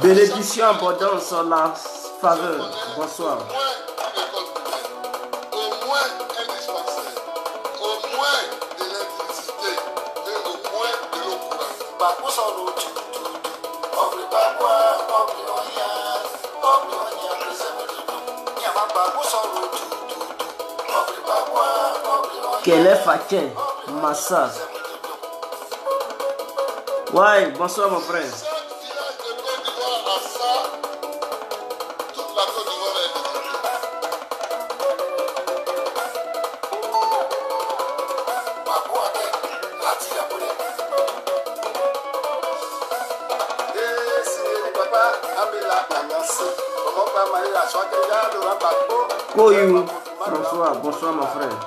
Bénédiction abondance en la faveur. Bonsoir. Au moins un dispensaire, au moins de l'électricité et au moins de l'eau courante. Quel est Fakin Massa? Ouais, bonsoir mon frère. Koyou, François, bonsoir mon frère.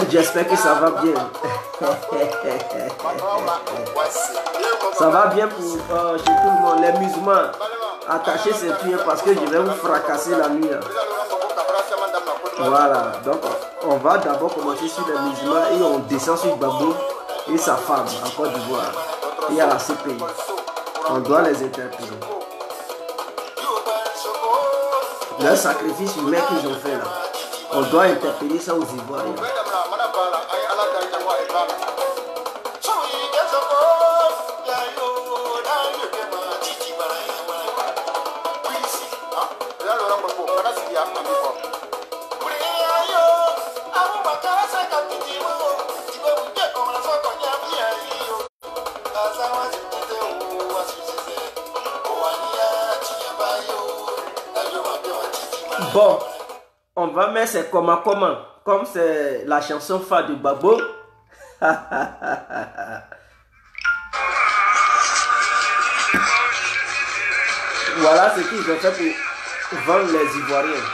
J'espère que ça va bien. Ça va bien pour chez tout le monde. Les musulmans, attachez ces pieds parce que je vais vous fracasser la nuit. Voilà, donc on va d'abord commencer sur les musulmans et on descend sur Gbagbo et sa femme en Côte d'Ivoire et à la CPI. On doit les interpeller. Le sacrifice humain qu'ils ont fait là, on doit interpeller ça aux Ivoiriens. Bon, on va mettre c'est comment, comme c'est la chanson phare de Gbagbo. Voilà ce qu'ils ont fait pour vendre les Ivoiriens.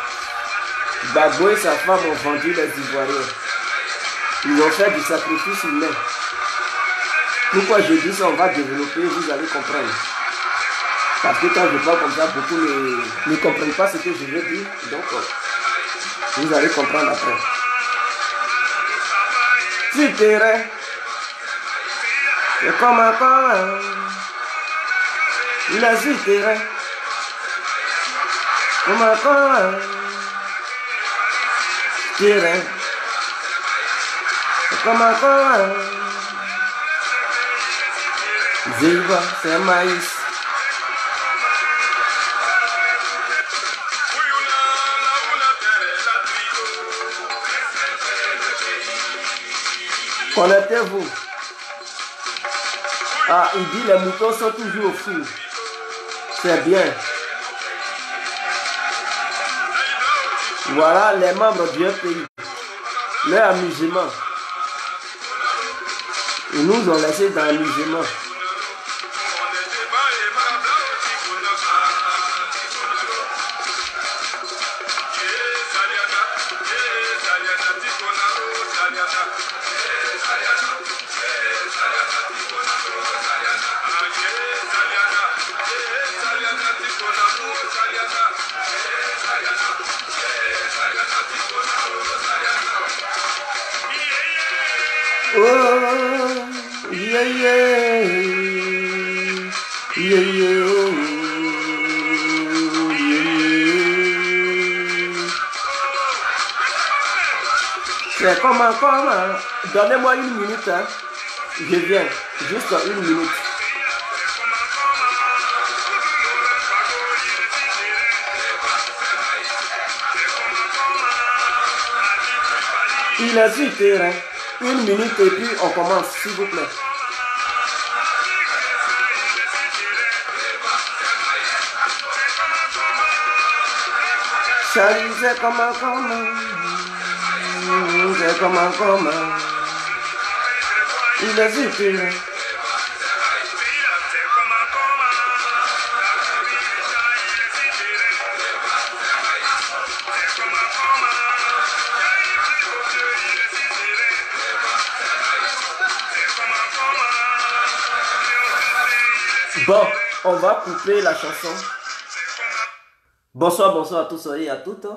Gbagbo et sa femme ont vendu les Ivoiriens. Ils ont fait du sacrifice humain. Pourquoi je dis ça, on va développer, vous allez comprendre. Parce que quand je parle comme ça, beaucoup ne comprennent pas ce que je veux dire. Donc, vous allez comprendre après. Tu t'irais. C'est comme un pain. Les utérés. Comme un pain. T'irais. C'est comme un pain. Ziva, c'est maïs. Connectez-vous. Ah, il dit les moutons sont toujours au fil. C'est bien. Voilà les membres du pays. Leur amusement. Ils nous ont laissé dans l'amusement. yeah, yeah. Yeah, yeah, oh, yeah. C'est comment? Donnez-moi une minute, hein. Je viens, juste une minute. Il est sur terrain. Une minute et puis on commence, s'il vous plaît. Charlie, c'est comment? C'est comment? Il est sur terrain. Bon, on va couper la chanson. Bonsoir à tous et à toutes.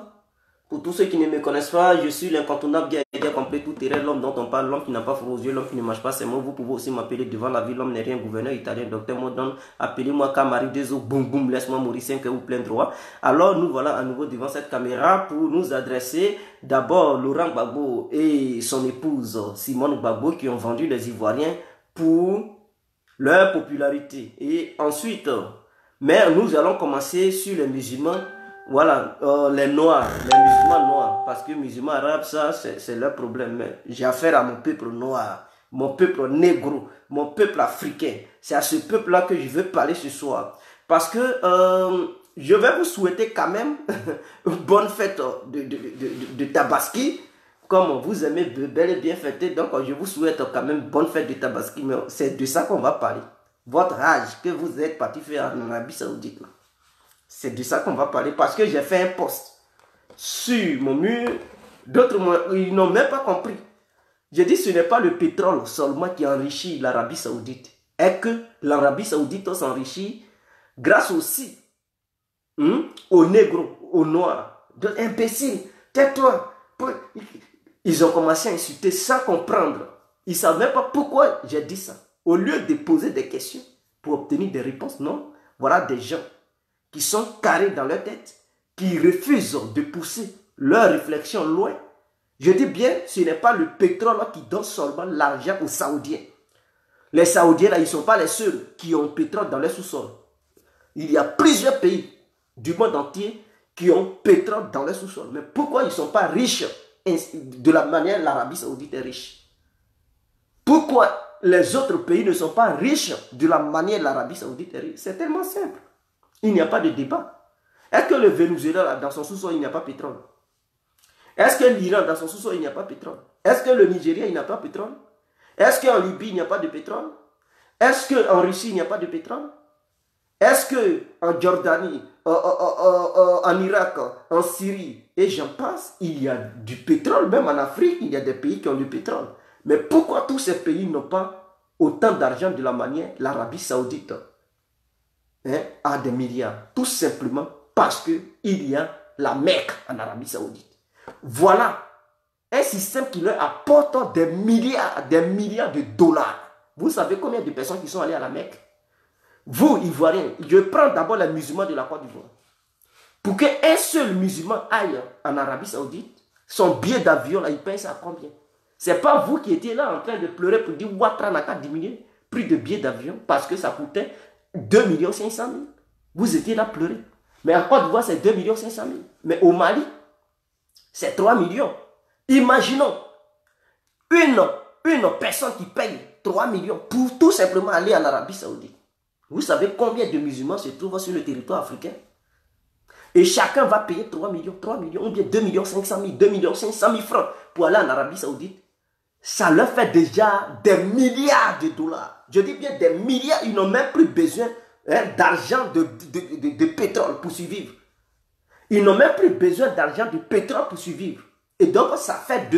Pour tous ceux qui ne me connaissent pas, je suis l'incontournable guerrier complet tout terrain, l'homme dont on parle, l'homme qui n'a pas froid aux yeux, l'homme qui ne mange pas ses mots. Vous pouvez aussi m'appeler devant la vie, l'homme n'est rien, gouverneur italien, docteur Modon. Appelez-moi Camari Deso, boum boum, laisse-moi mourir 5 ou plein droit. Alors nous voilà à nouveau devant cette caméra pour nous adresser d'abord Laurent Gbagbo et son épouse Simone Gbagbo qui ont vendu les Ivoiriens pour leur popularité. Et ensuite, mais nous allons commencer sur les musulmans, voilà, les noirs, les musulmans noirs, parce que musulmans arabes, ça c'est leur problème. Mais j'ai affaire à mon peuple noir, mon peuple négro, mon peuple africain. C'est à ce peuple-là que je veux parler ce soir. Parce que je vais vous souhaiter quand même une bonne fête de Tabaski. Comme vous aimez bel et bien fêter, donc je vous souhaite quand même bonne fête de Tabaski. Mais c'est de ça qu'on va parler. Votre âge que vous êtes parti faire en Arabie Saoudite. C'est de ça qu'on va parler. Parce que j'ai fait un post sur mon mur. D'autres, ils n'ont même pas compris. J'ai dit ce n'est pas le pétrole seulement qui enrichit l'Arabie Saoudite. Et que l'Arabie Saoudite s'enrichit grâce aussi aux négros, aux noirs. Imbéciles, tais-toi. Ils ont commencé à insulter sans comprendre. Ils ne savent même pas pourquoi j'ai dit ça. Au lieu de poser des questions pour obtenir des réponses, non. Voilà des gens qui sont carrés dans leur tête, qui refusent de pousser leur réflexion loin. Je dis bien, ce n'est pas le pétrole qui donne seulement l'argent aux Saoudiens. Les Saoudiens, là, ils ne sont pas les seuls qui ont pétrole dans leur sous-sol. Il y a plusieurs pays du monde entier qui ont pétrole dans leur sous-sol. Mais pourquoi ils ne sont pas riches de la manière l'Arabie Saoudite est riche? Pourquoi les autres pays ne sont pas riches de la manière l'Arabie Saoudite est riche? C'est tellement simple. Il n'y a pas de débat. Est-ce que le Venezuela, dans son sous-sol, il n'y a pas de pétrole? Est-ce que l'Iran, dans son sous-sol, il n'y a pas de pétrole? Est-ce que le Nigeria, il n'y a pas de pétrole? Est-ce qu'en Libye, il n'y a pas de pétrole? Est-ce qu'en Russie, il n'y a pas de pétrole? Est-ce qu'en Jordanie, en Irak, en Syrie, et j'en passe, il y a du pétrole, même en Afrique, il y a des pays qui ont du pétrole. Mais pourquoi tous ces pays n'ont pas autant d'argent de la manière l'Arabie Saoudite a des milliards? Tout simplement parce qu'il y a la Mecque en Arabie Saoudite. Voilà un système qui leur apporte des milliards de dollars. Vous savez combien de personnes qui sont allées à la Mecque? Vous, Ivoiriens, je prends d'abord les musulmans de la Côte d'Ivoire. Pour qu'un seul musulman aille en Arabie Saoudite, son billet d'avion, là, il paye ça à combien? Ce n'est pas vous qui étiez là en train de pleurer pour dire Ouattara n'a qu'à diminuer prix de billets d'avion parce que ça coûtait 2 500 000. Vous étiez là à pleurer. Mais en Côte d'Ivoire, c'est 2 500 000. Mais au Mali, c'est 3 millions. Imaginons une personne qui paye 3 millions pour tout simplement aller en Arabie Saoudite. Vous savez combien de musulmans se trouvent sur le territoire africain? Et chacun va payer 3 millions, ou bien 2 500 000, 2 500 000 francs pour aller en Arabie Saoudite. Ça leur fait déjà des milliards de dollars. Je dis bien des milliards, ils n'ont même plus besoin d'argent de pétrole pour survivre. Ils n'ont même plus besoin d'argent de pétrole pour survivre. Et donc, ça fait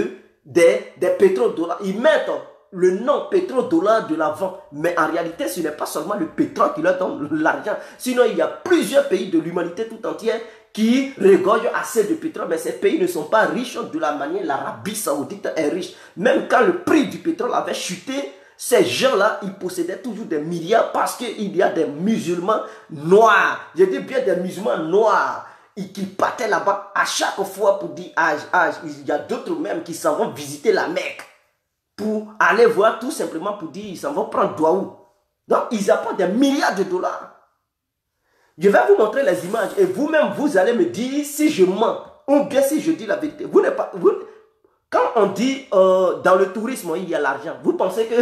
des pétrodollars. Ils mettent le nom pétrodollar de l'avant. Mais en réalité, ce n'est pas seulement le pétrole qui leur donne l'argent. Sinon, il y a plusieurs pays de l'humanité tout entière qui regorgent assez de pétrole. Mais ces pays ne sont pas riches de la manière l'Arabie Saoudite est riche. Même quand le prix du pétrole avait chuté, ces gens-là, ils possédaient toujours des milliards parce qu'il y a des musulmans noirs. Je dis bien des musulmans noirs qui partaient là-bas à chaque fois pour dire il y a d'autres même qui s'en vont visiter la Mecque pour aller voir tout simplement pour dire ils s'en vont prendre Douaou. Donc ils apportent des milliards de dollars. Je vais vous montrer les images et vous-même vous allez me dire si je mens ou bien si je dis la vérité. Quand on dit dans le tourisme, il y a l'argent, vous pensez que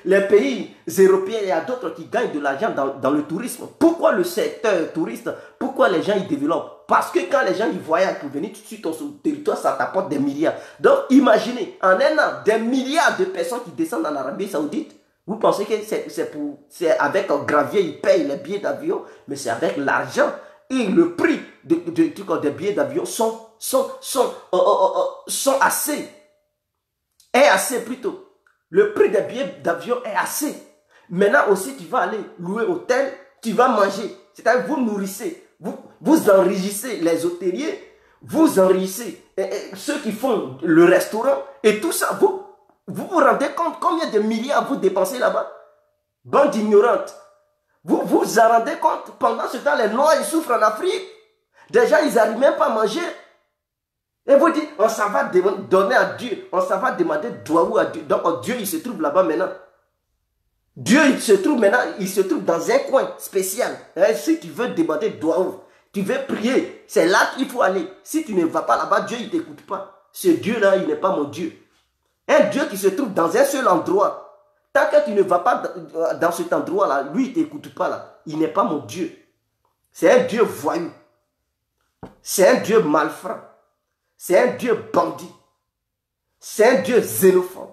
les pays européens, il y a d'autres qui gagnent de l'argent dans le tourisme. Pourquoi le secteur touriste, pourquoi les gens y développent? Parce que quand les gens y voyagent pour venir tout de suite sur le territoire, ça t'apporte des milliards. Donc imaginez, en un an, des milliards de personnes qui descendent en Arabie Saoudite. Vous pensez que c'est avec un gravier, ils payent les billets d'avion, mais c'est avec l'argent. Et le prix des billets d'avion sont assez. Est assez plutôt. Le prix des billets d'avion est assez. Maintenant aussi, tu vas aller louer hôtel, tu vas manger. C'est-à-dire vous nourrissez, vous enrichissez les hôteliers, vous enrichissez ceux qui font le restaurant et tout ça. Vous vous rendez compte combien de milliards vous dépensez là-bas? Bande ignorante. Vous vous en rendez compte? Pendant ce temps, les Noirs, ils souffrent en Afrique. Déjà, ils n'arrivent même pas à manger. Et vous dites, on s'en va donner à Dieu. On s'en va demander Douaou à Dieu. Donc Dieu, il se trouve là-bas maintenant. Dieu, il se trouve maintenant, il se trouve dans un coin spécial. Et si tu veux demander Douaou, tu veux prier, c'est là qu'il faut aller. Si tu ne vas pas là-bas, Dieu, il ne t'écoute pas. Ce Dieu-là, il n'est pas mon Dieu. Un Dieu qui se trouve dans un seul endroit. Tant que tu ne vas pas dans cet endroit-là, lui, il ne t'écoute pas là. Il n'est pas mon Dieu. C'est un Dieu voyou. C'est un Dieu malfrat. C'est un Dieu bandit. C'est un Dieu xénophobe.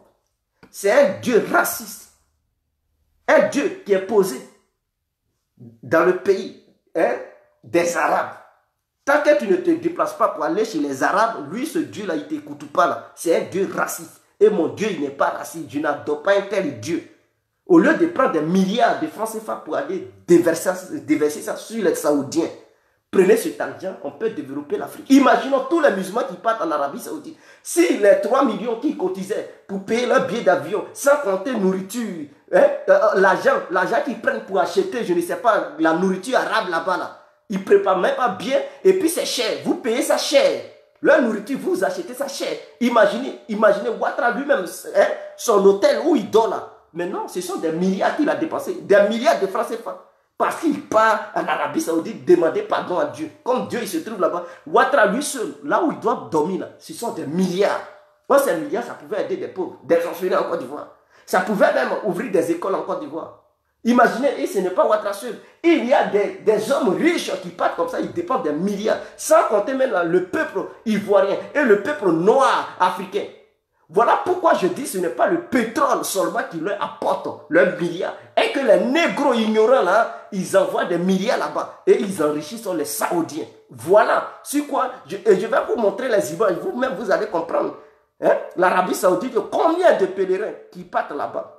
C'est un Dieu raciste. Un Dieu qui est posé dans le pays des Arabes. Tant que tu ne te déplaces pas pour aller chez les Arabes, lui, ce Dieu-là, il ne t'écoute pas là. C'est un Dieu raciste. Et mon Dieu, il n'est pas raciste. Je n'adore pas un tel Dieu. Au lieu de prendre des milliards de francs CFA pour aller déverser ça sur les Saoudiens, prenez cet argent, on peut développer l'Afrique. Imaginons tous les musulmans qui partent en Arabie Saoudite. Si les 3 millions qui cotisaient pour payer leur billet d'avion, sans compter nourriture, l'argent qu'ils prennent pour acheter, je ne sais pas, la nourriture arabe là-bas, là, ils ne préparent même pas bien et puis c'est cher. Vous payez ça cher. Leur nourriture, vous achetez ça cher. Imaginez Ouattara lui-même, son hôtel où il dort là. Mais non, ce sont des milliards qu'il a dépensés, des milliards de francs CFA. Parce qu'il part en Arabie Saoudite demander pardon à Dieu. Comme Dieu, il se trouve là-bas. Ouattara lui seul, là où il doit dormir, là, ce sont des milliards. Moi, ces milliards, ça pouvait aider des pauvres, des orphelins en Côte d'Ivoire. Ça pouvait même ouvrir des écoles en Côte d'Ivoire. Imaginez, et ce n'est pas Ouattara seul. Il y a des hommes riches qui partent comme ça, ils dépensent des milliards. Sans compter même le peuple ivoirien et le peuple noir africain. Voilà pourquoi je dis que ce n'est pas le pétrole seulement qui leur apporte leurs milliards. Et que les négros ignorants là, ils envoient des milliards là-bas. Et ils enrichissent les Saoudiens. Voilà. Sur quoi je vais vous montrer les images. Vous-même, vous allez comprendre. L'Arabie Saoudite, combien de pèlerins qui partent là-bas.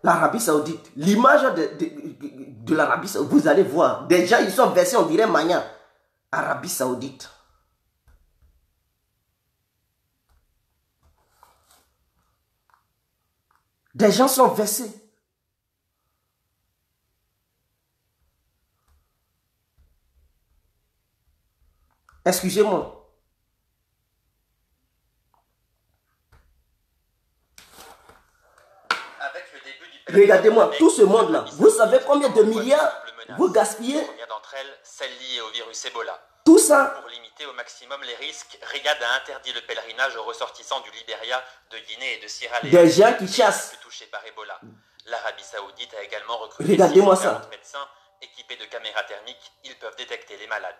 L'Arabie Saoudite. L'image de l'Arabie Saoudite, vous allez voir. Déjà, ils sont versés, on dirait Mania. Arabie Saoudite. Des gens sont versés. Excusez-moi. Regardez-moi, tout ce monde-là, vous savez combien de milliards vous gaspillez? Première d'entre elles, celle liée au virus Ebola. Tout ça. Pour limiter au maximum les risques, Riyad a interdit le pèlerinage aux ressortissants du Libéria, de Guinée et de Sierra Leone. Des gens qui chassent. Touchés par Ebola. L'Arabie Saoudite a également recruté 40 médecins équipés de caméras thermiques. Ils peuvent détecter les malades.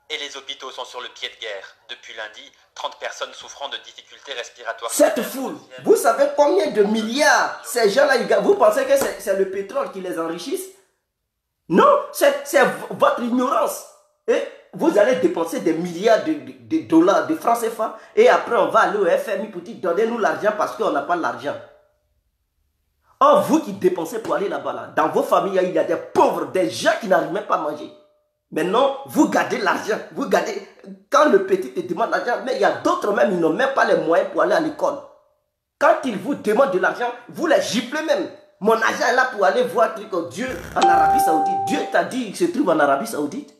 Et les hôpitaux sont sur le pied de guerre. Depuis lundi, 30 personnes souffrant de difficultés respiratoires. Cette foule, vous savez combien de milliards ces gens-là, vous pensez que c'est le pétrole qui les enrichisse? Non, c'est votre ignorance. Et vous allez dépenser des milliards de dollars, de francs CFA, et après on va aller au FMI pour dire donnez-nous l'argent parce qu'on n'a pas l'argent. Or, vous qui dépensez pour aller là-bas, là, dans vos familles, il y a des pauvres, des gens qui n'arrivent même pas à manger. Maintenant, vous gardez l'argent. Vous gardez, quand le petit te demande l'argent, mais il y a d'autres même, ils n'ont même pas les moyens pour aller à l'école. Quand ils vous demandent de l'argent, vous les giflez même. Mon argent est là pour aller voir Dieu en Arabie Saoudite. Dieu t'a dit qu'il se trouve en Arabie Saoudite.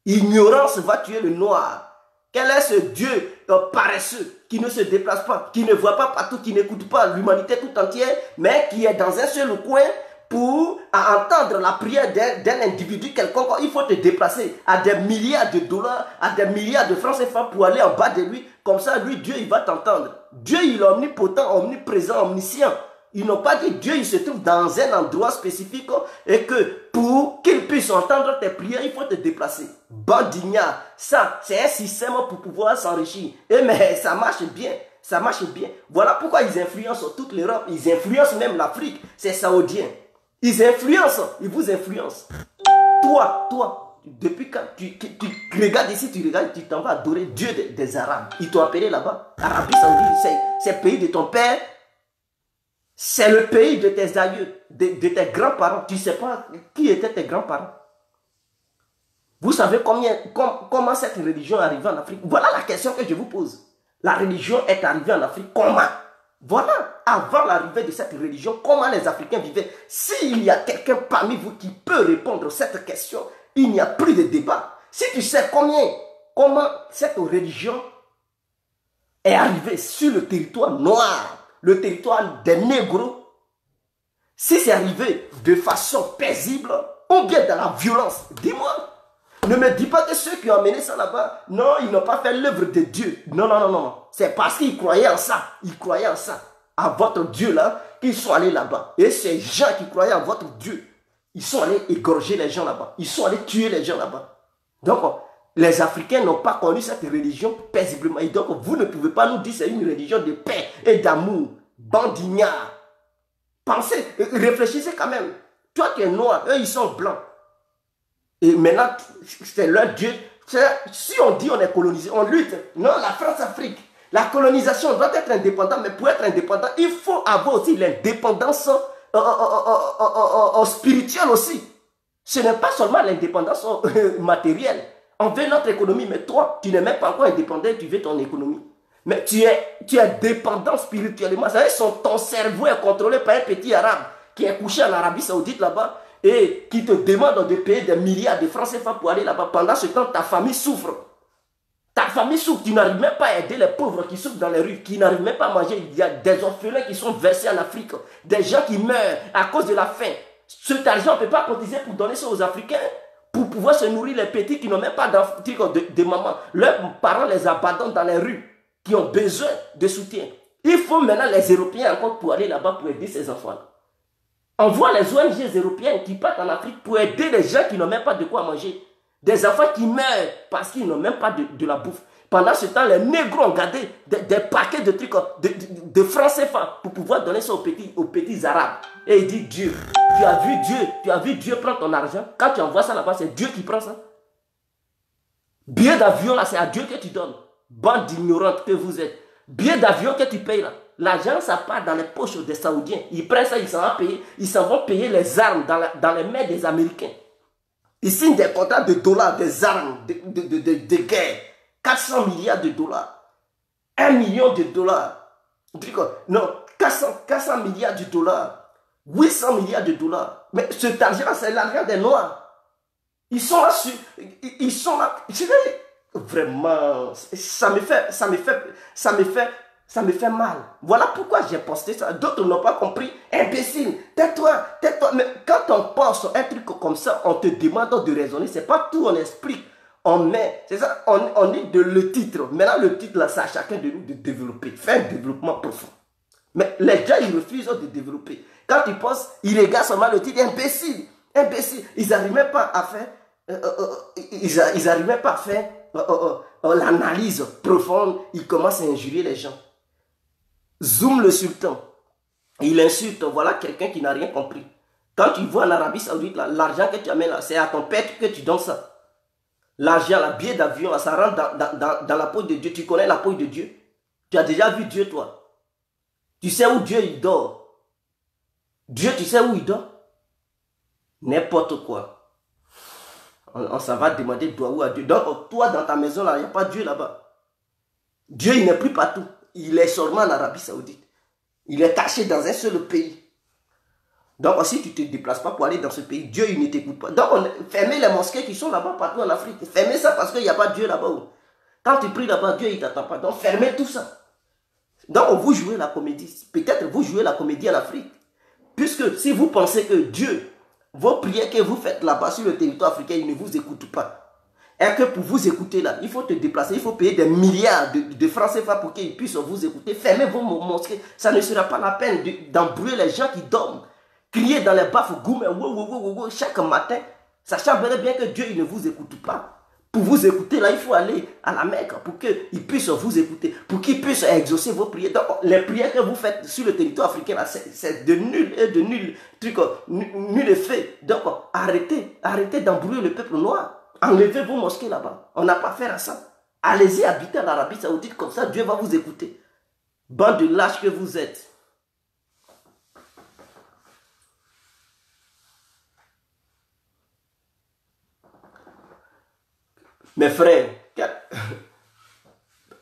Ignorance va tuer le noir. Quel est ce Dieu paresseux qui ne se déplace pas, qui ne voit pas partout, qui n'écoute pas l'humanité tout entière, mais qui est dans un seul coin pour entendre la prière d'un individu quelconque? Il faut te déplacer à des milliards de dollars, à des milliards de francs CFA pour aller en bas de lui. Comme ça, lui, Dieu, il va t'entendre. Dieu, il est omnipotent, omniprésent, omniscient. Ils n'ont pas dit Dieu, il se trouve dans un endroit spécifique et que pour qu'il puisse entendre tes prières, il faut te déplacer. Bandignard, ça, c'est un système pour pouvoir s'enrichir. Et mais ça marche bien, ça marche bien. Voilà pourquoi ils influencent toute l'Europe, ils influencent même l'Afrique, c'est saoudien. Ils influencent, ils vous influencent. Toi, depuis quand tu regardes ici, tu regardes, tu t'en vas adorer Dieu des Arabes. Ils t'ont appelé là-bas. Arabie Saoudite, c'est le pays de ton père. C'est le pays de tes aïeux, de tes grands-parents. Tu ne sais pas qui étaient tes grands-parents. Vous savez comment cette religion est arrivée en Afrique? Voilà la question que je vous pose. La religion est arrivée en Afrique comment? Voilà, avant l'arrivée de cette religion, comment les Africains vivaient. S'il y a quelqu'un parmi vous qui peut répondre à cette question, il n'y a plus de débat. Si tu sais comment cette religion est arrivée sur le territoire noir, le territoire des négros, si c'est arrivé de façon paisible ou bien dans la violence, dis-moi. Ne me dis pas que ceux qui ont amené ça là-bas, non, ils n'ont pas fait l'œuvre de Dieu. Non. C'est parce qu'ils croyaient en ça. Ils croyaient en ça. À votre Dieu là, qu'ils sont allés là-bas. Et ces gens qui croyaient en votre Dieu, ils sont allés égorger les gens là-bas. Ils sont allés tuer les gens là-bas. Donc, les Africains n'ont pas connu cette religion paisiblement. Et donc, vous ne pouvez pas nous dire que c'est une religion de paix et d'amour. Bandignard. Pensez, réfléchissez quand même. Toi, tu es noir, eux, ils sont blancs. Et maintenant, c'est leur Dieu. Si on dit on est colonisé, on lutte. Non, la France-Afrique, la colonisation doit être indépendante, mais pour être indépendant, il faut avoir aussi l'indépendance spirituelle aussi. Ce n'est pas seulement l'indépendance matérielle. On veut notre économie, mais toi, tu n'es même pas encore indépendant, tu veux ton économie. Mais tu es dépendant spirituellement. Ça veut dire ton cerveau est contrôlé par un petit arabe qui est couché en Arabie Saoudite là-bas et qui te demande de payer des milliards de francs CFA pour aller là-bas. Pendant ce temps, ta famille souffre. Ta famille souffre. Tu n'arrives même pas à aider les pauvres qui souffrent dans les rues, qui n'arrivent même pas à manger. Il y a des orphelins qui sont versés en Afrique. Des gens qui meurent à cause de la faim. Cet argent, on ne peut pas cotiser pour donner ça aux Africains. Pour pouvoir se nourrir les petits qui n'ont même pas de maman. Leurs parents les abandonnent dans les rues, qui ont besoin de soutien. Il faut maintenant les Européens encore pour aller là-bas pour aider ces enfants-là. On voit les ONG européennes qui partent en Afrique pour aider les gens qui n'ont même pas de quoi manger. Des enfants qui meurent parce qu'ils n'ont même pas de la bouffe. Pendant ce temps, les négros ont gardé des paquets de trucs, de francs CFA pour pouvoir donner ça aux petits arabes. Et il dit Dieu, tu as vu Dieu prendre ton argent. Quand tu envoies ça là-bas, c'est Dieu qui prend ça. Billet d'avion là, c'est à Dieu que tu donnes. Bande d'ignorantes que vous êtes. Billet d'avion que tu payes là. L'argent, ça part dans les poches des Saoudiens. Ils prennent ça, ils s'en vont payer les armes dans les mains des Américains. Ils signent des contrats de dollars, des armes, de guerre. 400 milliards de dollars. 1 million de dollars. Non, 400 milliards de dollars. 800 milliards de dollars. Mais cet argent, c'est l'argent des Noirs. Ils sont là, ils sont là. Vraiment, ça me fait mal. Voilà pourquoi j'ai posté ça. D'autres n'ont pas compris. Imbécile, tais-toi. Mais quand on pense un truc comme ça, on te demande de raisonner. C'est pas tout, on explique. On met, c'est ça, on dit de le titre. Maintenant, le titre, là, c'est à chacun de nous de développer. Faire un développement profond. Mais les gens, ils refusent de développer. Quand ils pensent, ils regardent seulement le titre. Imbécile. Ils n'arrivent même pas à faire, l'analyse profonde. Ils commencent à injurier les gens. Zoom le sultan, il insulte, voilà quelqu'un qui n'a rien compris. Quand tu vois en Arabie Saoudite, l'argent que tu amènes là, c'est à ton père que tu donnes ça. L'argent, la billet d'avion, ça rentre dans la peau de Dieu. Tu connais la peau de Dieu? Tu as déjà vu Dieu, toi? Tu sais où Dieu il dort? Dieu, tu sais où il dort? N'importe quoi. On s'en va demander où à Dieu. Donc, toi, dans ta maison, là, il n'y a pas Dieu là-bas. Dieu, il n'est plus partout. Il est seulement en Arabie Saoudite. Il est caché dans un seul pays. Donc, si tu ne te déplaces pas pour aller dans ce pays, Dieu, il ne t'écoute pas. Donc, fermez les mosquées qui sont là-bas partout en Afrique. Fermez ça parce qu'il n'y a pas Dieu là-bas. Quand tu pries là-bas, Dieu, il ne t'attend pas. Donc, fermez tout ça. Donc, vous jouez la comédie. Peut-être vous jouez la comédie en Afrique. Puisque si vous pensez que Dieu, vos prières que vous faites là-bas sur le territoire africain, il ne vous écoute pas. Et que pour vous écouter là, il faut te déplacer, il faut payer des milliards de francs CFA pour qu'ils puissent vous écouter. Fermez vos mosquées. Ça ne sera pas la peine d'embrouiller les gens qui dorment. Crier dans les baffes, goumé, chaque matin, sachant bien que Dieu il ne vous écoute pas. Pour vous écouter, là, il faut aller à la Mecque pour qu'il puisse vous écouter, pour qu'il puisse exaucer vos prières. Donc, les prières que vous faites sur le territoire africain, c'est de nul effet. Donc, arrêtez d'embrouiller le peuple noir. Enlevez vos mosquées là-bas. On n'a pas affaire à ça. Allez-y habiter en Arabie Saoudite, comme ça, Dieu va vous écouter. Bande de lâches que vous êtes. Mes frères,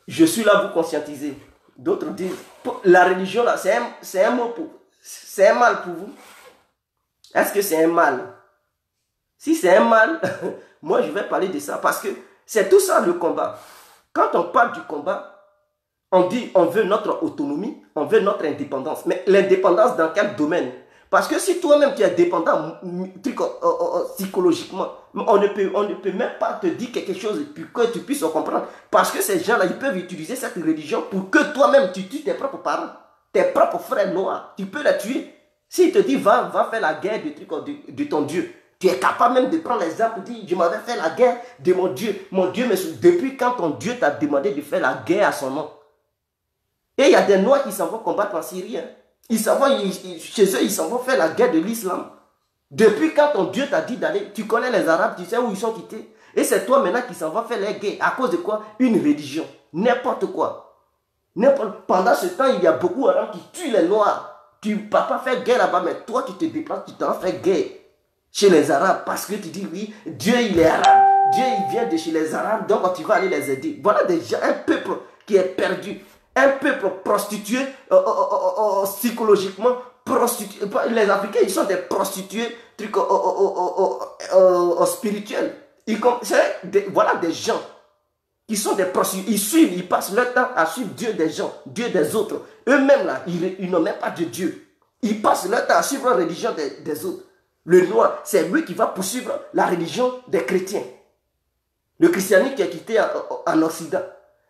je suis là pour conscientiser. D'autres disent, la religion là, c'est un mot pour, c'est un mal pour vous. Est-ce que c'est un mal? Si c'est un mal, moi je vais parler de ça parce que c'est tout ça le combat. Quand on parle du combat, on dit on veut notre autonomie, on veut notre indépendance. Mais l'indépendance dans quel domaine? Parce que si toi-même tu es dépendant psychologiquement, on ne peut même pas te dire quelque chose pour que tu puisses comprendre. Parce que ces gens-là, ils peuvent utiliser cette religion pour que toi-même tu tues tes propres parents, tes propres frères noirs. Tu peux les tuer. S'il te dit va faire la guerre de ton Dieu, tu es capable même de prendre l'exemple, de dire je m'avais fait la guerre de mon Dieu. Mon Dieu, depuis quand ton Dieu t'a demandé de faire la guerre à son nom? Et il y a des noirs qui s'en vont combattre en Syrie. Ils s'en vont, chez eux, ils s'en vont faire la guerre de l'islam. Depuis quand ton Dieu t'a dit d'aller, tu connais les Arabes, tu sais où ils sont quittés. Et c'est toi maintenant qui s'en vas faire les guerres. À cause de quoi? Une religion. N'importe quoi. Pendant ce temps, il y a beaucoup d'Arabes qui tuent les Noirs. Tu ne vas pas faire guerre là-bas, mais toi tu te déplaces, tu t'en fais guerre chez les Arabes. Parce que tu dis oui, Dieu il est arabe. Dieu il vient de chez les Arabes, donc tu vas aller les aider. Voilà déjà un peuple qui est perdu. Un peuple prostitué, psychologiquement prostitué. Les Africains, ils sont des prostituées spirituels. Voilà des gens qui sont des prostituées. Ils suivent, ils passent leur temps à suivre Dieu des gens, Dieu des autres. Eux-mêmes, là, ils n'ont même pas de Dieu. Ils passent leur temps à suivre la religion des autres. Le noir, c'est lui qui va poursuivre la religion des chrétiens. Le christianisme qui est quitté en Occident.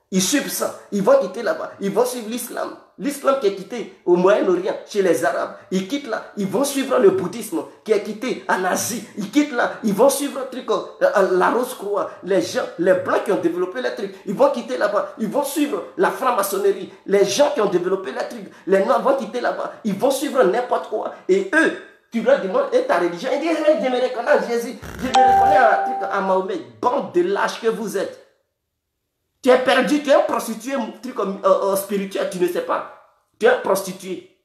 Ils suivent ça, ils vont quitter là-bas, ils vont suivre l'islam. L'islam qui est quitté au Moyen-Orient, chez les Arabes, ils quittent là, ils vont suivre le bouddhisme qui est quitté en Asie. Ils quittent là, ils vont suivre la Rose-Croix, les gens, les blancs qui ont développé les trucs, ils vont quitter là-bas, ils vont suivre la franc-maçonnerie. Les gens qui ont développé les trucs, les noirs vont quitter là-bas, ils vont suivre n'importe quoi. Et eux, tu leur demandes, et ta religion, ils disent, je me reconnais à Jésus, je me reconnais à Mahomet. Bande de lâches que vous êtes. Tu es perdu, tu es un prostitué spirituel, tu ne sais pas. Tu es un prostitué.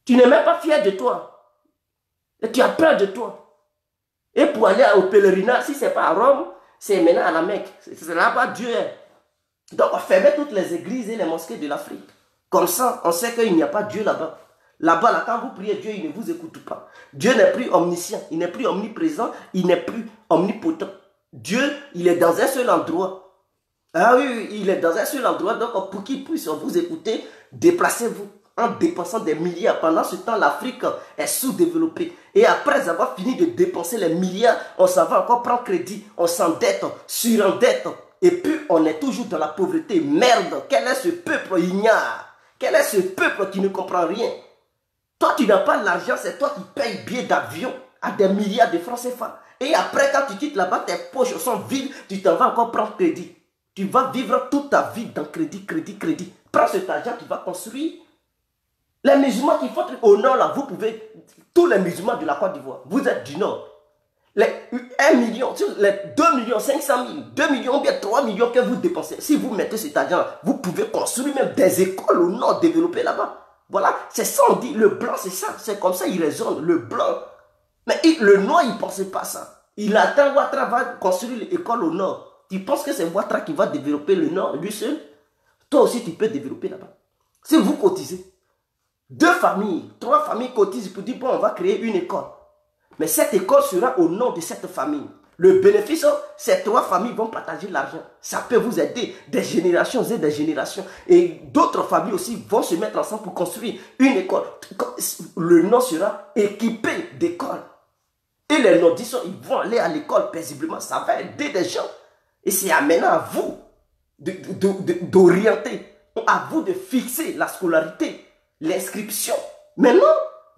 Tu n'es même pas fier de toi. Et tu as peur de toi. Et pour aller au pèlerinage, si ce n'est pas à Rome, c'est maintenant à la Mecque. C'est là-bas Dieu est. Donc, on ferme toutes les églises et les mosquées de l'Afrique. Comme ça, on sait qu'il n'y a pas Dieu là-bas. Là-bas, là, quand vous priez Dieu, il ne vous écoute pas. Dieu n'est plus omniscient, il n'est plus omniprésent, il n'est plus omnipotent. Dieu, il est dans un seul endroit. Ah oui, il est dans un seul endroit. Donc, pour qu'il puisse vous écouter, déplacez-vous en dépensant des milliards. Pendant ce temps, l'Afrique est sous-développée. Et après avoir fini de dépenser les milliards, on s'en va encore prendre crédit. On s'endette, surendette. Et puis, on est toujours dans la pauvreté. Merde, quel est ce peuple ignare? Quel est ce peuple qui ne comprend rien? Toi, tu n'as pas l'argent, c'est toi qui payes billet d'avion à des milliards de francs CFA. Et après, quand tu quittes là-bas, tes poches sont vides, tu t'en vas encore prendre crédit. Tu vas vivre toute ta vie dans crédit. Prends cet argent, tu vas construire. Les musulmans qui font au nord, là, vous pouvez, tous les musulmans de la Côte d'Ivoire, vous êtes du nord. Les 1 million, les 2 millions, 500 000, 2 millions, bien 3 millions que vous dépensez, si vous mettez cet argent, vous pouvez construire même des écoles au nord développées là-bas. Voilà, c'est ça on dit, le blanc c'est ça, c'est comme ça il raisonne, le blanc. Mais le noir il ne pensait pas ça. Il attend Ouattara va construire l'école au nord. Tu penses que c'est Ouattara qui va développer le nord lui seul? Toi aussi tu peux développer là-bas. Si vous cotisez, 2 familles, 3 familles cotisent pour dire bon on va créer une école. Mais cette école sera au nom de cette famille. Le bénéfice, ces 3 familles vont partager l'argent. Ça peut vous aider des générations et des générations. Et d'autres familles aussi vont se mettre ensemble pour construire une école. Le nom sera équipé d'écoles. Et les nordistes, ils vont aller à l'école paisiblement. Ça va aider des gens. Et c'est maintenant à vous d'orienter, à vous de fixer la scolarité, l'inscription. Maintenant,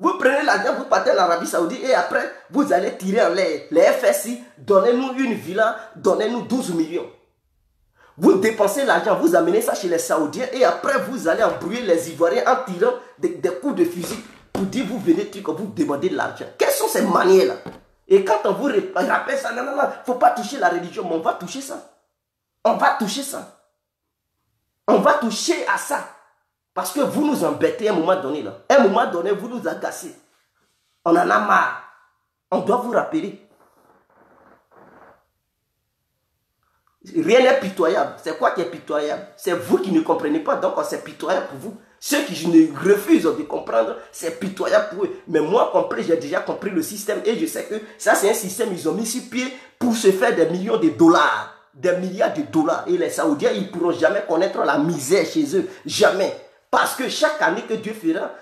vous prenez l'argent, vous partez en Arabie Saoudite et après, vous allez tirer en l'air. Les FSI, donnez-nous une villa, donnez-nous 12 millions. Vous dépensez l'argent, vous amenez ça chez les Saoudiens et après, vous allez embrouiller les Ivoiriens en tirant des coups de fusil pour dire, vous venez, vous demandez de l'argent. Quelles sont ces manières-là? Et quand on vous rappelle ça, non, il ne faut pas toucher la religion, mais on va toucher ça. On va toucher ça. On va toucher à ça. Parce que vous nous embêtez à un moment donné. Là. À un moment donné, vous nous agacez. On en a marre. On doit vous rappeler. Rien n'est pitoyable. C'est quoi qui est pitoyable? C'est vous qui ne comprenez pas, donc c'est pitoyable pour vous. Ceux qui ne refusent de comprendre, c'est pitoyable pour eux. Mais moi, j'ai déjà compris le système et je sais que ça, c'est un système qu'ils ont mis sur pied pour se faire des millions de dollars, des milliards de dollars. Et les Saoudiens, ils ne pourront jamais connaître la misère chez eux. Jamais. Parce que chaque année que Dieu fera,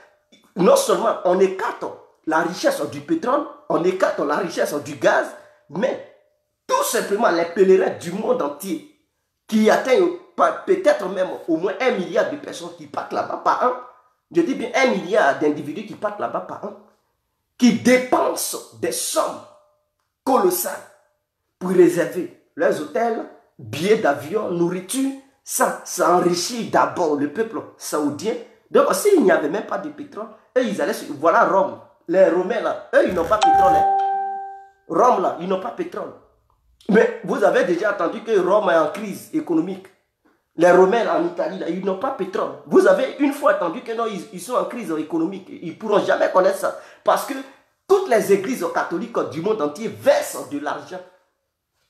non seulement on écarte la richesse du pétrole, on écarte la richesse du gaz, mais tout simplement les pèlerins du monde entier qui atteignent peut-être même au moins 1 milliard de personnes qui partent là-bas par an, je dis bien 1 milliard d'individus qui partent là-bas par an, qui dépensent des sommes colossales pour réserver leurs hôtels, billets d'avion, nourriture. Ça enrichit d'abord le peuple saoudien. Donc, s'il n'y avait même pas de pétrole, eux, ils allaient... Voilà Rome. Les Romains, là, eux, ils n'ont pas de pétrole. Hein. Rome, là, ils n'ont pas de pétrole. Mais vous avez déjà entendu que Rome est en crise économique. Les Romains, là, en Italie, là, ils n'ont pas de pétrole. Vous avez une fois entendu que non, ils sont en crise économique. Ils ne pourront jamais connaître ça. Parce que toutes les églises catholiques du monde entier versent de l'argent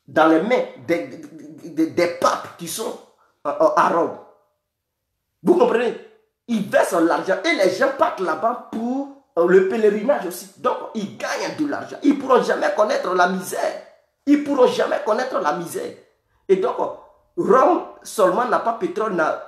dans les mains des papes qui sont à Rome. Vous comprenez? Ils versent l'argent et les gens partent là-bas pour le pèlerinage aussi. Donc, ils gagnent de l'argent. Ils ne pourront jamais connaître la misère. Ils ne pourront jamais connaître la misère. Et donc, Rome seulement n'a pas de pétrole, n'a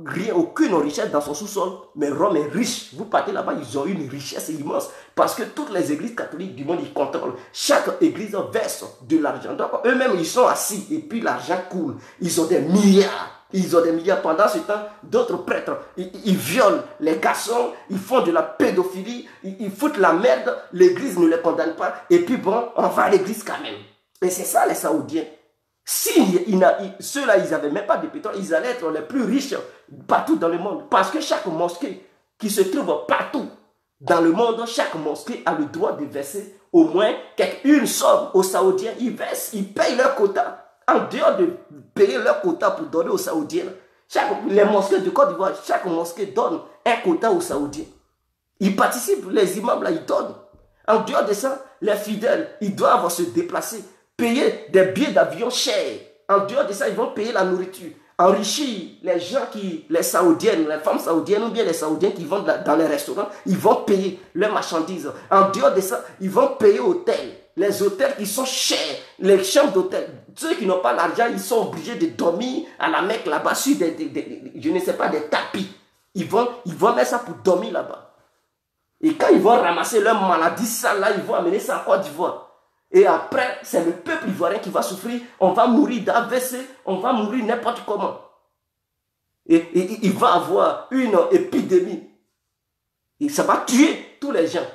rien, aucune richesse dans son sous-sol. Mais Rome est riche. Vous partez là-bas, ils ont une richesse immense. Parce que toutes les églises catholiques du monde, ils contrôlent. Chaque église verse de l'argent. Donc, eux-mêmes, ils sont assis. Et puis, l'argent coule. Ils ont des milliards. Ils ont des milliards. Pendant ce temps, d'autres prêtres, ils violent les garçons. Ils font de la pédophilie. Ils foutent la merde. L'église ne les condamne pas. Et puis, bon, on va à l'église quand même. Et c'est ça, les Saoudiens. Si ceux-là, ils n'avaient même pas de pétrole, ils allaient être les plus riches partout dans le monde. Parce que chaque mosquée qui se trouve partout dans le monde, chaque mosquée a le droit de verser au moins une somme aux Saoudiens. Ils versent, ils payent leur quota. En dehors de payer leur quota pour donner aux Saoudiens, les mosquées de Côte d'Ivoire, chaque mosquée donne un quota aux Saoudiens. Ils participent, les imams là, ils donnent. En dehors de ça, les fidèles, ils doivent se déplacer, payer des billets d'avion chers. En dehors de ça, ils vont payer la nourriture. Enrichir les gens les Saoudiennes, les femmes saoudiennes ou bien les Saoudiens qui vont dans les restaurants, ils vont payer leurs marchandises. En dehors de ça, ils vont payer hôtels. Les hôtels qui sont chers, les chambres d'hôtel. Ceux qui n'ont pas l'argent, ils sont obligés de dormir à la Mecque là-bas sur je ne sais pas, des tapis. Ils vont mettre ça pour dormir là-bas. Et quand ils vont ramasser leur maladie sale là, ils vont amener ça en Côte d'Ivoire. Et après, c'est le peuple ivoirien qui va souffrir. On va mourir d'AVC, on va mourir n'importe comment. Et il va avoir une épidémie. Et ça va tuer tous les gens.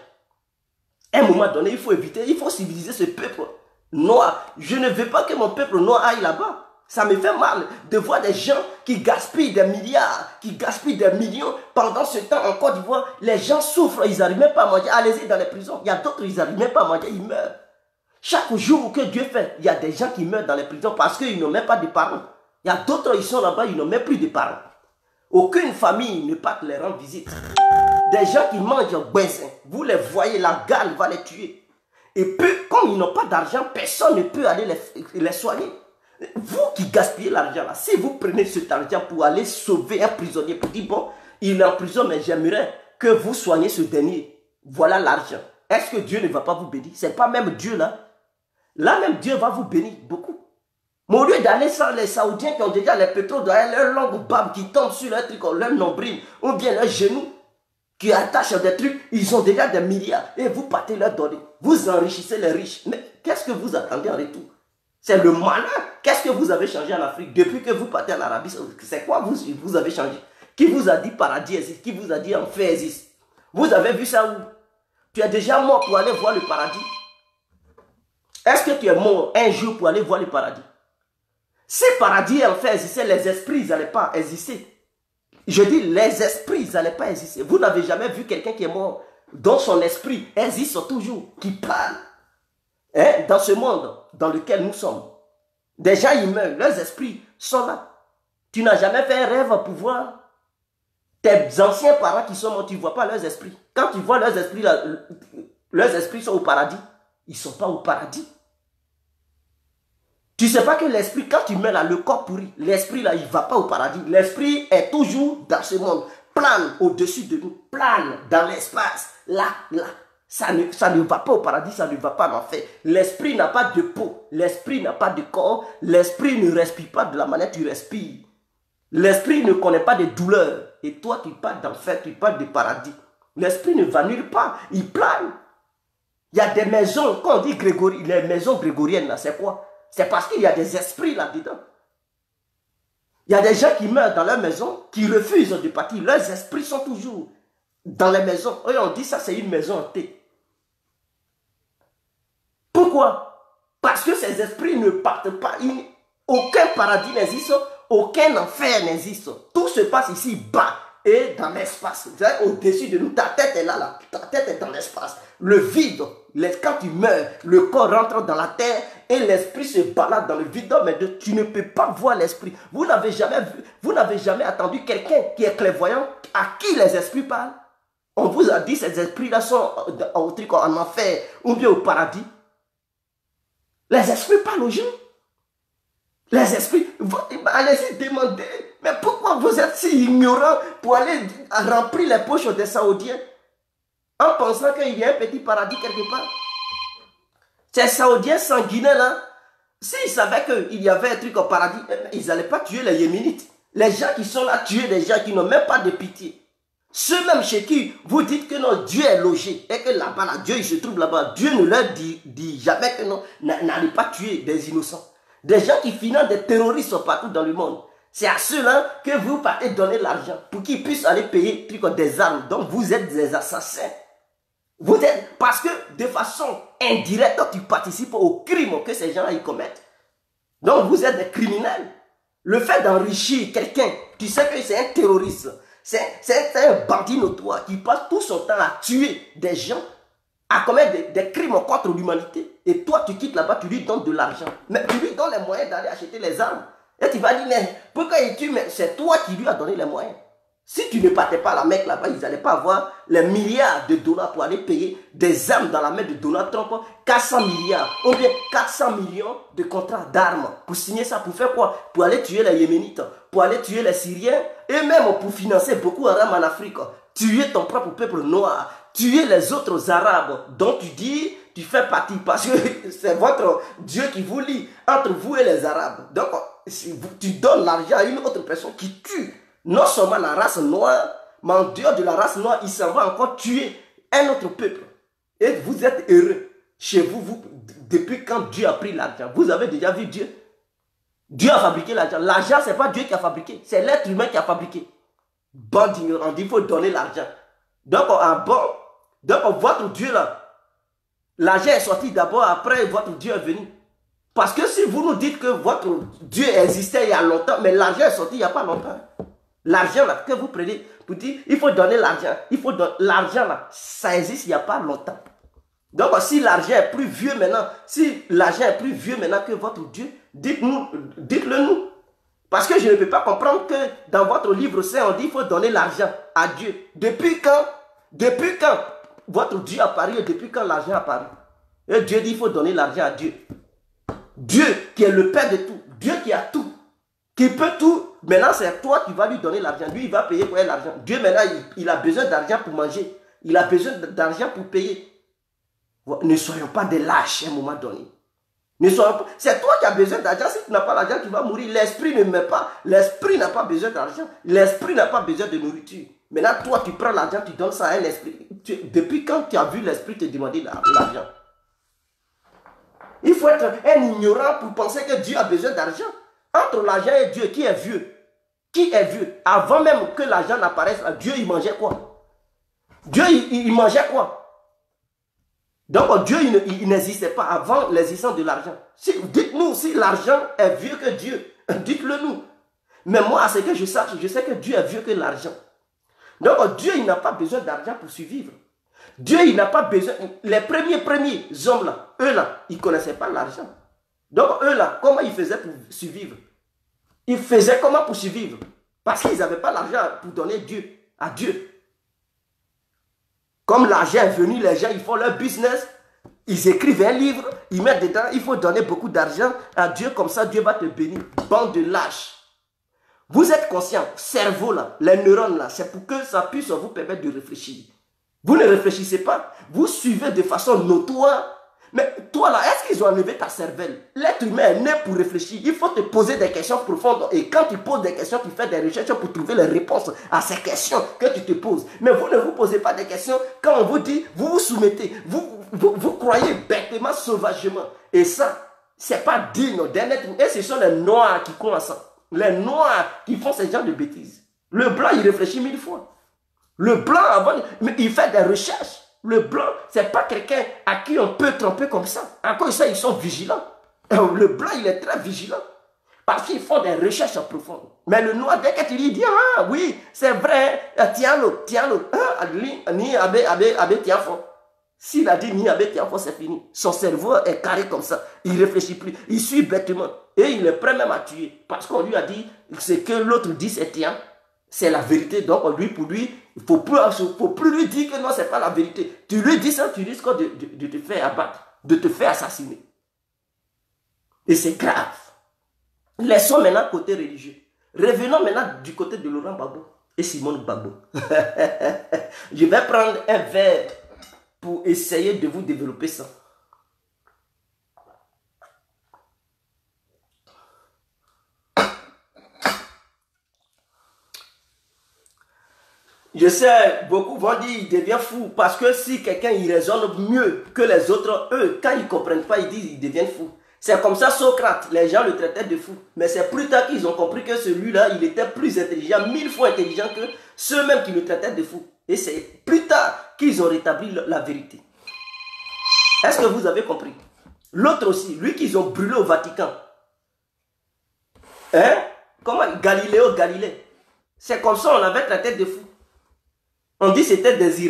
À un moment donné, il faut éviter, il faut civiliser ce peuple noir. Je ne veux pas que mon peuple noir aille là-bas. Ça me fait mal de voir des gens qui gaspillent des milliards, qui gaspillent des millions. Pendant ce temps, en Côte d'Ivoire, les gens souffrent, ils n'arrivent même pas à manger. Allez-y dans les prisons. Il y a d'autres, ils n'arrivent même pas à manger, ils meurent. Chaque jour que Dieu fait, il y a des gens qui meurent dans les prisons parce qu'ils n'ont même pas de parents. Il y a d'autres, ils sont là-bas, ils n'ont même plus de parents. Aucune famille ne part les rendre visite. Des gens qui mangent baisin, vous les voyez, la gale va les tuer. Et puis, comme ils n'ont pas d'argent, personne ne peut aller les soigner. Vous qui gaspillez l'argent là, si vous prenez cet argent pour aller sauver un prisonnier, pour dire bon, il est en prison, mais j'aimerais que vous soignez ce dernier. Voilà l'argent. Est-ce que Dieu ne va pas vous bénir? Ce n'est pas même Dieu là. Là même Dieu va vous bénir beaucoup. Mais au lieu d'aller sans les Saoudiens qui ont déjà les pétroles dans leur longue barbe qui tombe sur leur truc, leur nombril, ou bien leurs genoux, qui attachent des trucs, ils ont déjà des milliards. Et vous partez leur donner. Vous enrichissez les riches. Mais qu'est-ce que vous attendez en retour? C'est le malin. Qu'est-ce que vous avez changé en Afrique depuis que vous partez en Arabie Saoudite? C'est quoi vous avez changé? Qui vous a dit paradis existe? Qui vous a dit enfer existe? Vous avez vu ça où? Tu es déjà mort pour aller voir le paradis? Est-ce que tu es mort un jour pour aller voir le paradis? Si paradis et enfer existaient, les esprits n'allaient pas exister. Je dis, les esprits n'allaient pas exister. Vous n'avez jamais vu quelqu'un qui est mort, dont son esprit existe toujours, qui parle. Hein? Dans ce monde dans lequel nous sommes. Des gens, ils meurent, leurs esprits sont là. Tu n'as jamais fait un rêve pour voir tes anciens parents qui sont morts, tu ne vois pas leurs esprits. Quand tu vois leurs esprits, là, leurs esprits sont au paradis. Ils ne sont pas au paradis. Tu ne sais pas que l'esprit, quand tu mets là, le corps pourri, l'esprit là, il ne va pas au paradis. L'esprit est toujours dans ce monde, plane au-dessus de nous, plane dans l'espace, là. Ça ne va pas au paradis, ça ne va pas en enfer. L'esprit n'a pas de peau, l'esprit n'a pas de corps, l'esprit ne respire pas de la manière tu respires. L'esprit ne connaît pas de douleur. Et toi, tu parles d'enfer, tu parles de paradis. L'esprit ne va nulle part, il plane. Il y a des maisons, quand on dit Grégory, les maisons grégoriennes, là, c'est quoi? C'est parce qu'il y a des esprits là-dedans. Il y a des gens qui meurent dans leur maison, qui refusent de partir. Leurs esprits sont toujours dans les maisons. Et on dit ça, c'est une maison hantée. Pourquoi? Parce que ces esprits ne partent pas. Aucun paradis n'existe, aucun enfer n'existe. Tout se passe ici bas et dans l'espace. Au-dessus de nous, ta tête est là, ta tête est dans l'espace. Le vide, quand tu meurs, le corps rentre dans la terre et l'esprit se balade dans le vide. Mais tu ne peux pas voir l'esprit. Vous n'avez jamais vu, vous n'avez jamais entendu quelqu'un qui est clairvoyant à qui les esprits parlent. On vous a dit ces esprits-là sont en enfer ou bien au paradis. Les esprits parlent aux gens. Les esprits, allez-y demander, mais pourquoi vous êtes si ignorants pour aller remplir les poches des Saoudiens en pensant qu'il y a un petit paradis quelque part? Ces Saoudiens sanguinaires là, s'ils savaient qu'il y avait un truc au paradis, ils n'allaient pas tuer les Yéménites. Les gens qui sont là tuer des gens qui n'ont même pas de pitié. Ceux-mêmes chez qui vous dites que non, Dieu est logé et que là-bas, là, Dieu il se trouve là-bas, Dieu ne leur dit jamais que non, n'allez pas tuer des innocents. Des gens qui financent des terroristes partout dans le monde. C'est à ceux-là que vous partez donner l'argent pour qu'ils puissent aller payer des armes. Donc vous êtes des assassins. Vous êtes, parce que de façon indirecte, tu participes au crime que ces gens-là ils commettent. Donc vous êtes des criminels. Le fait d'enrichir quelqu'un, tu sais que c'est un terroriste. C'est un bandit notoire qui passe tout son temps à tuer des gens, à commettre des crimes contre l'humanité. Et toi, tu quittes là-bas, tu lui donnes de l'argent. Mais tu lui donnes les moyens d'aller acheter les armes. Et tu vas dire, mais pourquoi il tue? Mais c'est toi qui lui as donné les moyens. Si tu ne partais pas à la Mecque là-bas, ils n'allaient pas avoir les milliards de dollars pour aller payer des armes dans la main de Donald Trump. 400 milliards, ou bien 400 millions de contrats d'armes. Pour signer ça, pour faire quoi? Pour aller tuer les Yéménites, pour aller tuer les Syriens, et même pour financer beaucoup d'Arabes en Afrique. Tuer ton propre peuple noir, tuer les autres Arabes dont tu dis, tu fais partie, parce que c'est votre Dieu qui vous lie entre vous et les Arabes. Donc, si tu donnes l'argent à une autre personne qui tue non seulement la race noire, mais en dehors de la race noire, il s'en va encore tuer un autre peuple. Et vous êtes heureux chez vous, depuis quand Dieu a pris l'argent. Vous avez déjà vu Dieu? Dieu a fabriqué l'argent. L'argent, ce n'est pas Dieu qui a fabriqué, c'est l'être humain qui a fabriqué. Bande ignorante, il faut donner l'argent. Donc, votre Dieu là, l'argent est sorti d'abord, après votre Dieu est venu. Parce que si vous nous dites que votre Dieu existait il y a longtemps, mais l'argent est sorti il n'y a pas longtemps. L'argent là, que vous prenez pour dire, il faut donner l'argent. Il faut donner l'argent là, ça existe il n'y a pas longtemps. Donc, si l'argent est plus vieux maintenant, que votre Dieu, dites-le nous. Parce que je ne peux pas comprendre que dans votre livre saint, on dit qu'il faut donner l'argent à Dieu. Depuis quand votre Dieu a apparu et depuis quand l'argent a apparu? Et Dieu dit qu'il faut donner l'argent à Dieu. Dieu qui est le Père de tout, Dieu qui a tout, qui peut tout. Maintenant, c'est toi qui vas lui donner l'argent. Lui, il va payer pour l'argent. Dieu, maintenant, il a besoin d'argent pour manger. Il a besoin d'argent pour payer. Ne soyons pas des lâches à un moment donné. C'est toi qui as besoin d'argent. Si tu n'as pas l'argent, tu vas mourir. L'esprit ne meurt pas. L'esprit n'a pas besoin d'argent. L'esprit n'a pas besoin de nourriture. Maintenant, toi, tu prends l'argent, tu donnes ça à un esprit. Depuis quand tu as vu l'esprit te demander l'argent? Il faut être un ignorant pour penser que Dieu a besoin d'argent. Entre l'argent et Dieu, qui est vieux? Qui est vieux? Avant même que l'argent n'apparaisse, Dieu, il mangeait quoi? Dieu, il mangeait quoi? Donc Dieu, il n'existait pas avant l'existence de l'argent. Dites-nous si l'argent est vieux que Dieu. Dites-le nous. Mais moi, à ce que je sache, je sais que Dieu est vieux que l'argent. Donc Dieu, il n'a pas besoin d'argent pour survivre. Dieu, il n'a pas besoin. Les premiers hommes là, eux là, ils ne connaissaient pas l'argent. Donc eux là, comment ils faisaient pour survivre? Ils faisaient comment pour survivre? Parce qu'ils n'avaient pas l'argent pour donner à Dieu. Comme l'argent est venu, les gens, ils font leur business, ils écrivent un livre, ils mettent dedans, il faut donner beaucoup d'argent à Dieu, comme ça Dieu va te bénir. Bande de lâches. Vous êtes conscient, cerveau là, les neurones là, c'est pour que ça puisse vous permettre de réfléchir. Vous ne réfléchissez pas, vous suivez de façon notoire. Mais toi là, est-ce qu'ils ont enlevé ta cervelle? L'être humain est né pour réfléchir. Il faut te poser des questions profondes. Et quand tu poses des questions, tu fais des recherches pour trouver les réponses à ces questions que tu te poses. Mais vous ne vous posez pas des questions. Quand on vous dit, vous vous soumettez. Vous croyez bêtement, sauvagement. Et ça, c'est pas digne d'un être. Et ce sont les noirs qui croient ça. Les noirs qui font ce genre de bêtises. Le blanc, il réfléchit 1000 fois. Le blanc, avant, il fait des recherches. Le blanc, ce n'est pas quelqu'un à qui on peut tromper comme ça. À cause de ça, ils sont vigilants. Le blanc, il est très vigilant. Parce qu'ils font des recherches profondes. Mais le noir, dès que tu lui dis, ah oui, c'est vrai, tiens-le. Ni abe, tiens fort. S'il a dit ni abe, tiens fort, c'est fini. Son cerveau est carré comme ça. Il ne réfléchit plus. Il suit bêtement. Et il est prêt même à tuer. Parce qu'on lui a dit, ce que l'autre dit, c'est tiens. C'est la vérité. Donc, pour lui, il ne faut plus lui dire que non, ce n'est pas la vérité. Tu lui dis ça, tu risques de te faire abattre, de te faire assassiner. Et c'est grave. Laissons maintenant côté religieux. Revenons maintenant du côté de Laurent Gbagbo et Simone Gbagbo. Je vais prendre un verre pour essayer de vous développer ça. Je sais, beaucoup vont dire qu'il devient fou parce que si quelqu'un il raisonne mieux que les autres, eux, quand ils ne comprennent pas, ils disent qu'ils deviennent fous. C'est comme ça Socrate, les gens le traitaient de fou. Mais c'est plus tard qu'ils ont compris que celui-là, il était plus intelligent, 1000 fois intelligent que ceux-mêmes qui le traitaient de fou. Et c'est plus tard qu'ils ont rétabli la vérité. Est-ce que vous avez compris? L'autre aussi, lui qu'ils ont brûlé au Vatican. Hein? Comment? Galiléo Galilée. C'est comme ça on avait traité de fou. On dit que c'était des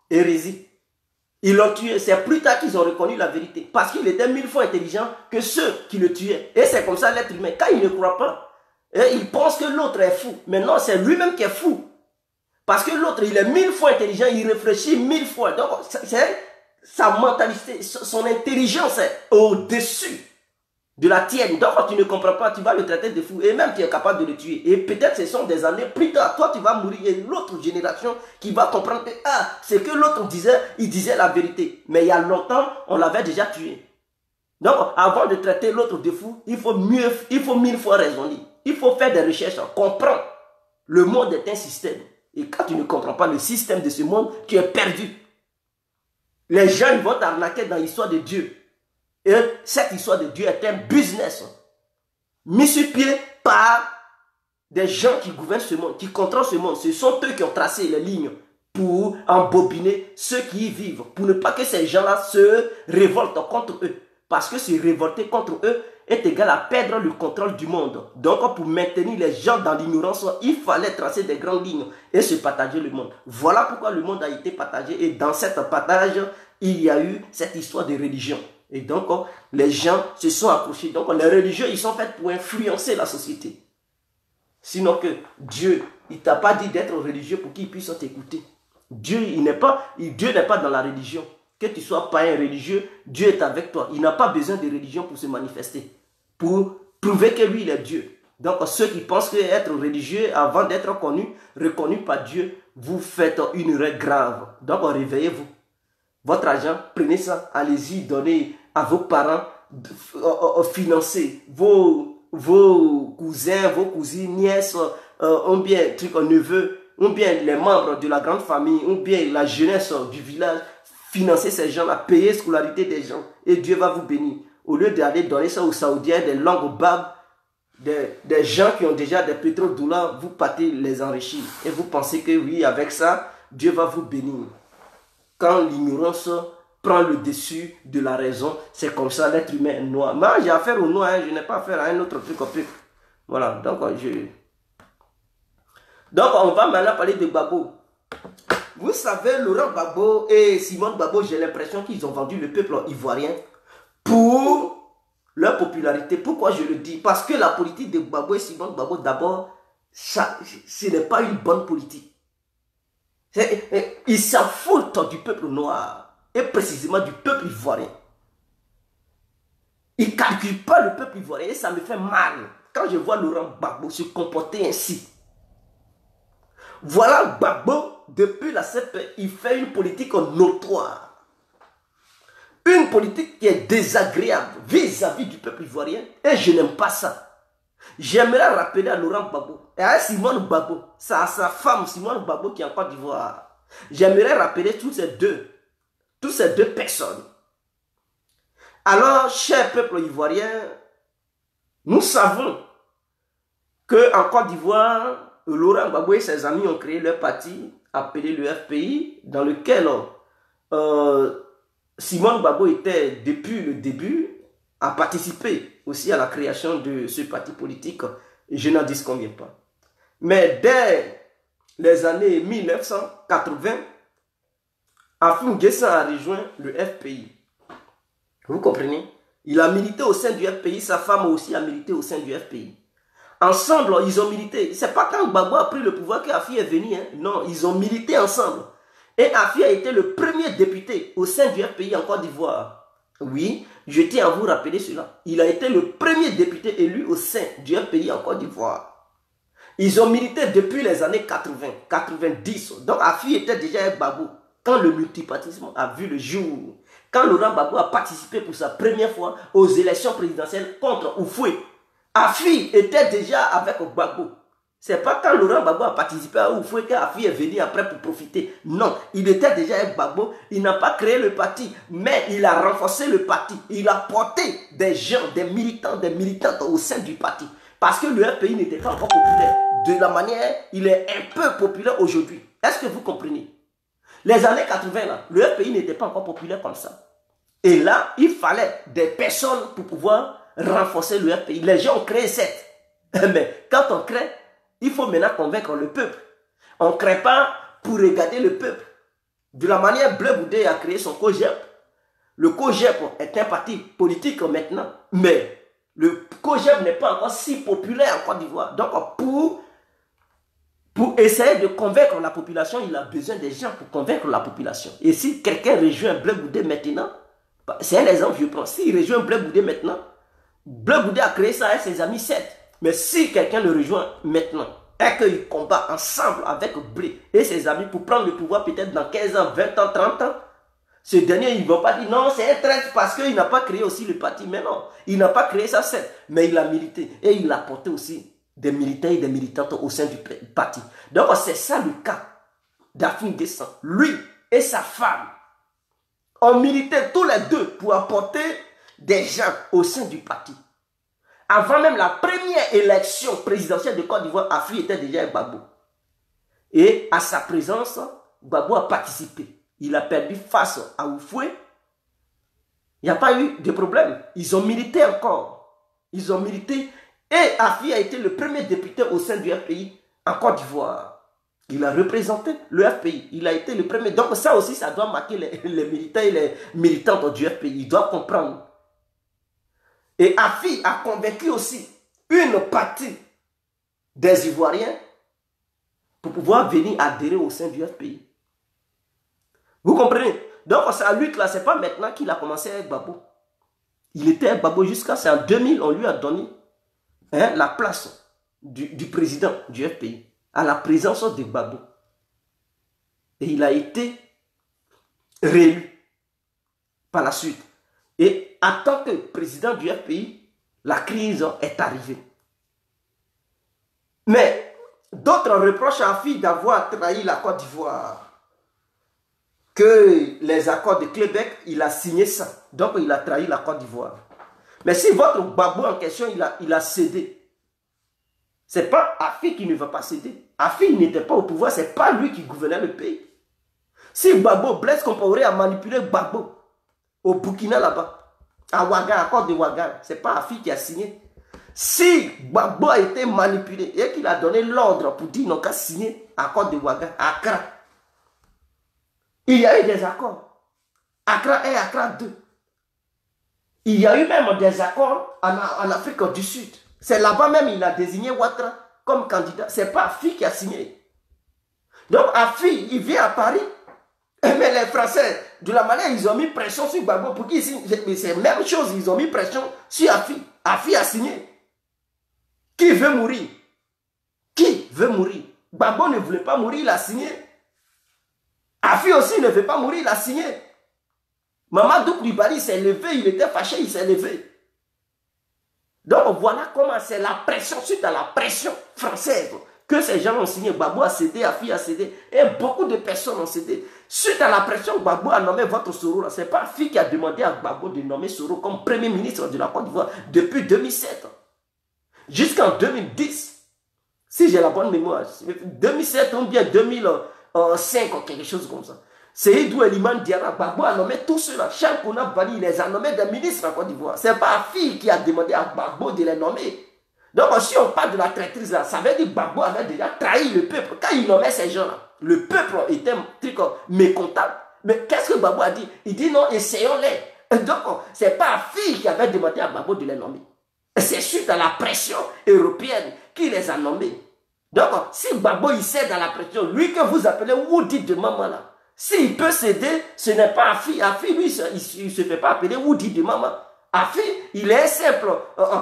hérésies. Ils l'ont tué. C'est plus tard qu'ils ont reconnu la vérité. Parce qu'il était 1000 fois intelligent que ceux qui le tuaient. Et c'est comme ça l'être humain. Quand il ne croit pas, il pense que l'autre est fou. Mais non, c'est lui-même qui est fou. Parce que l'autre, il est 1000 fois intelligent. Il réfléchit 1000 fois. Donc, c'est sa mentalité, son intelligence est au-dessus de la tienne. Donc, quand tu ne comprends pas, tu vas le traiter de fou. Et même, tu es capable de le tuer. Et peut-être ce sont des années plus tard. Toi, tu vas mourir. Et l'autre génération qui va comprendre que, c'est que l'autre disait, il disait la vérité. Mais il y a longtemps, on l'avait déjà tué. Donc, avant de traiter l'autre de fou, il faut 1000 fois raisonner. Il faut faire des recherches, comprendre. Le monde est un système. Et quand tu ne comprends pas le système de ce monde, tu es perdu. Les gens, ils vont t'arnaquer dans l'histoire de Dieu. Et cette histoire de Dieu est un business mis sur pied par des gens qui gouvernent ce monde, qui contrôlent ce monde. Ce sont eux qui ont tracé les lignes pour embobiner ceux qui y vivent, pour ne pas que ces gens-là se révoltent contre eux. Parce que se révolter contre eux est égal à perdre le contrôle du monde. Donc, pour maintenir les gens dans l'ignorance, il fallait tracer des grandes lignes et se partager le monde. Voilà pourquoi le monde a été partagé. Et dans cette partage, il y a eu cette histoire de religion. Et donc, les gens se sont accrochés. Donc, les religieux, ils sont faits pour influencer la société. Sinon que Dieu, il ne t'a pas dit d'être religieux pour qu'il puisse t'écouter. Dieu n'est pas dans la religion. Que tu sois pas un religieux, Dieu est avec toi. Il n'a pas besoin de religion pour se manifester. Pour prouver que lui, il est Dieu. Donc, ceux qui pensent qu'être religieux, avant d'être reconnu par Dieu, vous faites une erreur grave. Donc, réveillez-vous. Votre argent, prenez ça, allez-y, donnez à vos parents, financez vos cousins, vos cousines, nièces, ou bien neveux, ou bien les membres de la grande famille, ou bien la jeunesse du village. Financez ces gens-là, payez la scolarité des gens, et Dieu va vous bénir. Au lieu d'aller donner ça aux Saoudiens, des langues babes, des gens qui ont déjà des pétrodollars, vous partez les enrichir. Et vous pensez que oui, avec ça, Dieu va vous bénir. Quand l'ignorance prend le dessus de la raison, c'est comme ça, l'être humain est noir. Moi, j'ai affaire au noir, je n'ai pas affaire à un autre truc. Voilà, donc on va maintenant parler de Gbagbo. Vous savez, Laurent Gbagbo et Simone Gbagbo, j'ai l'impression qu'ils ont vendu le peuple ivoirien pour leur popularité. Pourquoi je le dis? Parce que la politique de Gbagbo et Simone Gbagbo, d'abord, ce n'est pas une bonne politique. Ils s'en foutent du peuple noir et précisément du peuple ivoirien. Ils ne calculent pas le peuple ivoirien et ça me fait mal quand je vois Laurent Gbagbo se comporter ainsi. Voilà Gbagbo, depuis la CEP, il fait une politique notoire. Une politique qui est désagréable vis-à-vis du peuple ivoirien et je n'aime pas ça. J'aimerais rappeler à Laurent Gbagbo et à Simone Gbagbo, à sa femme Simone Gbagbo qui est en Côte d'Ivoire. J'aimerais rappeler toutes ces deux personnes. Alors, cher peuple ivoirien, nous savons qu'en Côte d'Ivoire, Laurent Gbagbo et ses amis ont créé leur parti appelé le FPI, dans lequel Simone Gbagbo était depuis le début, a participé aussi à la création de ce parti politique, je n'en disconviens pas. Mais dès les années 1980, Afim N'Guessan a rejoint le FPI. Vous comprenez? Il a milité au sein du FPI, sa femme aussi a milité au sein du FPI. Ensemble, ils ont milité. Ce n'est pas quand Gbagbo a pris le pouvoir qu'Afi est venu. Hein. Non, ils ont milité ensemble. Et Afi a été le premier député au sein du FPI en Côte d'Ivoire. Oui, je tiens à vous rappeler cela. Il a été le premier député élu au sein du FPI en Côte d'Ivoire. Ils ont milité depuis les années 80, 90. Donc Afi était déjà un Gbagbo quand le multipartisme a vu le jour. Quand Laurent Gbagbo a participé pour sa première fois aux élections présidentielles contre Oufoué. Afi était déjà avec Gbagbo. Ce n'est pas quand Laurent Gbagbo a participé à Oufoué qu'Afi est venu après pour profiter. Non, il était déjà avec Gbagbo. Il n'a pas créé le parti, mais il a renforcé le parti. Il a porté des gens, des militantes au sein du parti. Parce que le FPI n'était pas encore populaire. De la manière, il est un peu populaire aujourd'hui. Est-ce que vous comprenez? Les années 80, là, le FPI n'était pas encore populaire comme ça. Et là, il fallait des personnes pour pouvoir renforcer le FPI. Les gens ont créé cette. Mais quand on crée, il faut maintenant convaincre le peuple. On ne crée pas pour regarder le peuple. De la manière, Bleu Boudé a créé son COGEP. Le COGEP est un parti politique maintenant. Mais le COGEP n'est pas encore si populaire en Côte d'Ivoire. Donc, pour essayer de convaincre la population, il a besoin des gens pour convaincre la population. Et si quelqu'un rejoint Bleu Boudé maintenant, c'est un exemple que je prends. S'il rejoint Bleu Boudé maintenant, Bleu Boudé a créé ça avec ses amis 7. Mais si quelqu'un le rejoint maintenant et qu'il combat ensemble avec Blé et ses amis pour prendre le pouvoir peut-être dans 15 ans, 20 ans, 30 ans, ce dernier, il ne va pas dire non, c'est un traître parce qu'il n'a pas créé aussi le parti. Mais non, il n'a pas créé ça 7. Mais il a milité et il a porté aussi des militants et des militantes au sein du parti. Donc c'est ça le cas d'Afim N'Guessan. Lui et sa femme ont milité tous les deux pour apporter des gens au sein du parti. Avant même la première élection présidentielle de Côte d'Ivoire, Afi était déjà un Gbagbo. Et à sa présence, Gbagbo a participé. Il a perdu face à Oufoué. Il n'y a pas eu de problème. Ils ont milité encore. Ils ont milité. Et Afi a été le premier député au sein du FPI en Côte d'Ivoire. Il a représenté le FPI. Il a été le premier. Donc ça aussi, ça doit marquer les militants et les militantes du FPI. Ils doivent comprendre. Et Afi a convaincu aussi une partie des Ivoiriens pour pouvoir venir adhérer au sein du FPI. Vous comprenez? Donc sa lutte là, ce n'est pas maintenant qu'il a commencé avec Gbagbo. Il était avec Gbagbo jusqu'à c'est en 2000, on lui a donné la place du président du FPI, à la présence de Gbagbo. Et il a été réélu par la suite. Et en tant que président du FPI, la crise est arrivée. Mais d'autres reprochent à Afi d'avoir trahi la Côte d'Ivoire. Que les accords de Québec, il a signé ça. Donc il a trahi la Côte d'Ivoire. Mais si votre Gbagbo en question, il a cédé. Ce n'est pas Afi qui ne va pas céder. Afi n'était pas au pouvoir, ce n'est pas lui qui gouvernait le pays. Si Gbagbo, Blaise Compaoré a manipulé Gbagbo au Burkina là-bas, à Ouaga, à Côte de Ouaga, ce n'est pas Afi qui a signé. Si Gbagbo a été manipulé et qu'il a donné l'ordre pour dire non qu'à signer à Côte de Ouaga, à Accra, il y a eu des accords. Accra 1, Accra 2. Il y a eu même des accords en Afrique du Sud. C'est là-bas même il a désigné Ouattara comme candidat. Ce n'est pas Afi qui a signé. Donc Afi, il vient à Paris. Mais les Français, de la manière, ils ont mis pression sur Gbagbo pour qu'il signe. C'est la même chose, ils ont mis pression sur Afi. Afi a signé. Qui veut mourir? Qui veut mourir? Gbagbo ne voulait pas mourir, il a signé. Afi aussi ne veut pas mourir, il a signé. Mamadou Coulibaly s'est levé, il était fâché, il s'est levé. Donc voilà comment c'est la pression, suite à la pression française, que ces gens ont signé. Gbagbo a cédé, Afi a cédé, et beaucoup de personnes ont cédé. Suite à la pression, Gbagbo a nommé votre Soro. Ce n'est pas Afi qui a demandé à Gbagbo de nommer Soro comme premier ministre de la Côte d'Ivoire depuis 2007. Jusqu'en 2010, si j'ai la bonne mémoire, 2007 ou bien 2005 ou quelque chose comme ça. Seydou Eliman Diarra, Gbagbo a nommé tous ceux-là. Charles Kouna Bali, il les a nommés des ministres en Côte d'Ivoire. Ce n'est pas Afi qui a demandé à Gbagbo de les nommer. Donc si on parle de la traîtrise là, ça veut dire que Gbagbo avait déjà trahi le peuple. Quand il nommait ces gens-là, le peuple était mécontent. Mais qu'est-ce que Gbagbo a dit? Il dit non, essayons-les. Donc ce n'est pas Afi qui avait demandé à Gbagbo de les nommer. C'est suite à la pression européenne qu'il les a nommés. Donc, si Gbagbo il cède à la pression, lui que vous appelez Woody de Maman là, s'il peut céder, ce n'est pas Afi. Afi, lui, il ne se fait pas appeler Woody de Maman. Afi, il est simple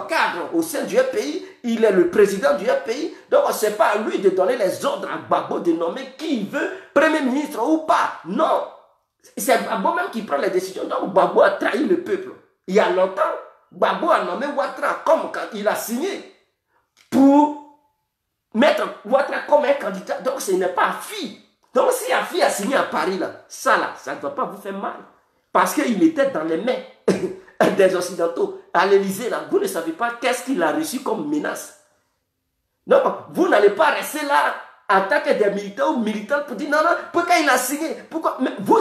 cadre au sein du FPI, il est le président du FPI, donc ce n'est pas à lui de donner les ordres à Gbagbo de nommer qui il veut, premier ministre ou pas. Non, c'est Gbagbo même qui prend les décisions. Donc Gbagbo a trahi le peuple. Il y a longtemps, Gbagbo a nommé Ouattara comme quand il a signé pour mettre Ouattara comme un candidat. Donc ce n'est pas Afi. Donc si Afi a signé à Paris, là, ça ne doit pas vous faire mal. Parce qu'il était dans les mains des Occidentaux. À l'Élysée, là, vous ne savez pas qu'est-ce qu'il a reçu comme menace. Donc vous n'allez pas rester là en tant que des militants ou militantes pour dire non, non, pourquoi il a signé? Pourquoi? Mais vous,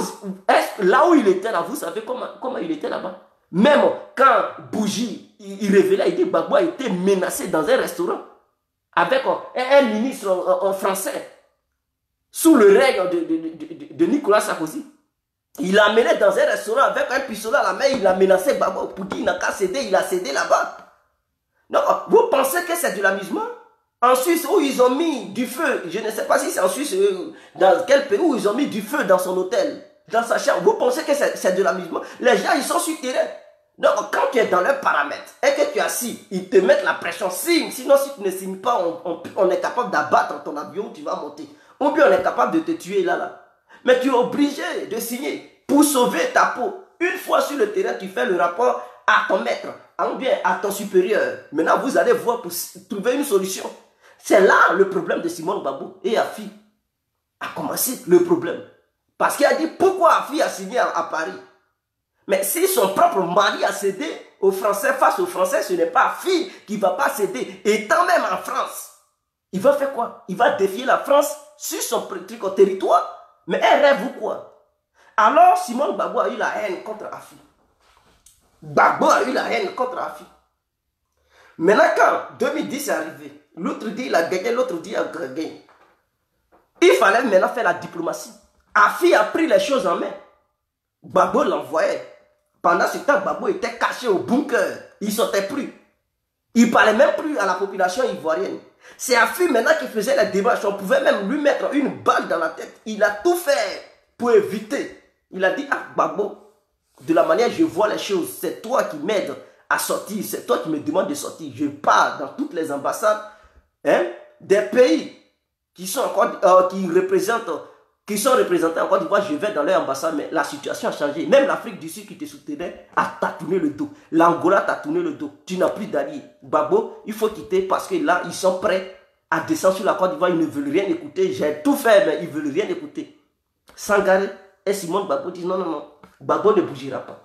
là où il était là, vous savez comment il était là-bas? Même quand Bougie, il révélait, il dit Gbagbo a été menacé dans un restaurant avec un ministre français sous le règne de Nicolas Sarkozy. Il l'a mené dans un restaurant avec un pistolet à la main, il a menacé Gbagbo pour dire qu'il n'a qu'à céder, il a cédé là-bas. Donc, vous pensez que c'est de l'amusement? En Suisse, où ils ont mis du feu, je ne sais pas si c'est en Suisse, dans quel pays, où ils ont mis du feu dans son hôtel, dans sa chambre, vous pensez que c'est de l'amusement? Les gens, ils sont sur terrain. Donc, quand tu es dans leurs paramètres et que tu as signé, ils te mettent la pression, signe. Sinon, si tu ne signes pas, on est capable d'abattre ton avion, tu vas monter. Ou bien on est capable de te tuer là. Mais tu es obligé de signer pour sauver ta peau. Une fois sur le terrain, tu fais le rapport à ton maître, ou bien à ton supérieur. Maintenant, vous allez voir pour trouver une solution. C'est là le problème de Simone Gbagbo et Afi. A commencé le problème. Parce qu'il a dit pourquoi Afi a signé à Paris. Mais si son propre mari a cédé aux Français, face aux Français, ce n'est pas Afi qui ne va pas céder. Étant même en France, il va faire quoi? Il va défier la France sur son territoire. Mais elle rêve ou quoi? Alors Simone Gbagbo a eu la haine contre Afi. Gbagbo a eu la haine contre Afi. Maintenant quand 2010 est arrivé, l'autre dit il a gagné, l'autre dit il a gagné. Il fallait maintenant faire la diplomatie. Afi a pris les choses en main. Gbagbo l'envoyait. Pendant ce temps, Gbagbo était caché au bunker. Il ne sortait plus. Il ne parlait même plus à la population ivoirienne. C'est Afi maintenant qui faisait les démarches. On pouvait même lui mettre une balle dans la tête. Il a tout fait pour éviter. Il a dit, ah Gbagbo, de la manière dont je vois les choses, c'est toi qui m'aides à sortir. C'est toi qui me demandes de sortir. Je pars dans toutes les ambassades des pays qui sont représentés en Côte d'Ivoire. Je vais dans leur ambassade, mais la situation a changé. Même l'Afrique du Sud qui te soutenait t'a tourné le dos. L'Angola t'a tourné le dos. Tu n'as plus d'alliés. Gbagbo, il faut quitter parce que là, ils sont prêts à descendre sur la Côte d'Ivoire. Ils ne veulent rien écouter. J'ai tout fait, mais ils ne veulent rien écouter. Sangaré et Simone Gbagbo disent non, non, non. Gbagbo ne bougera pas.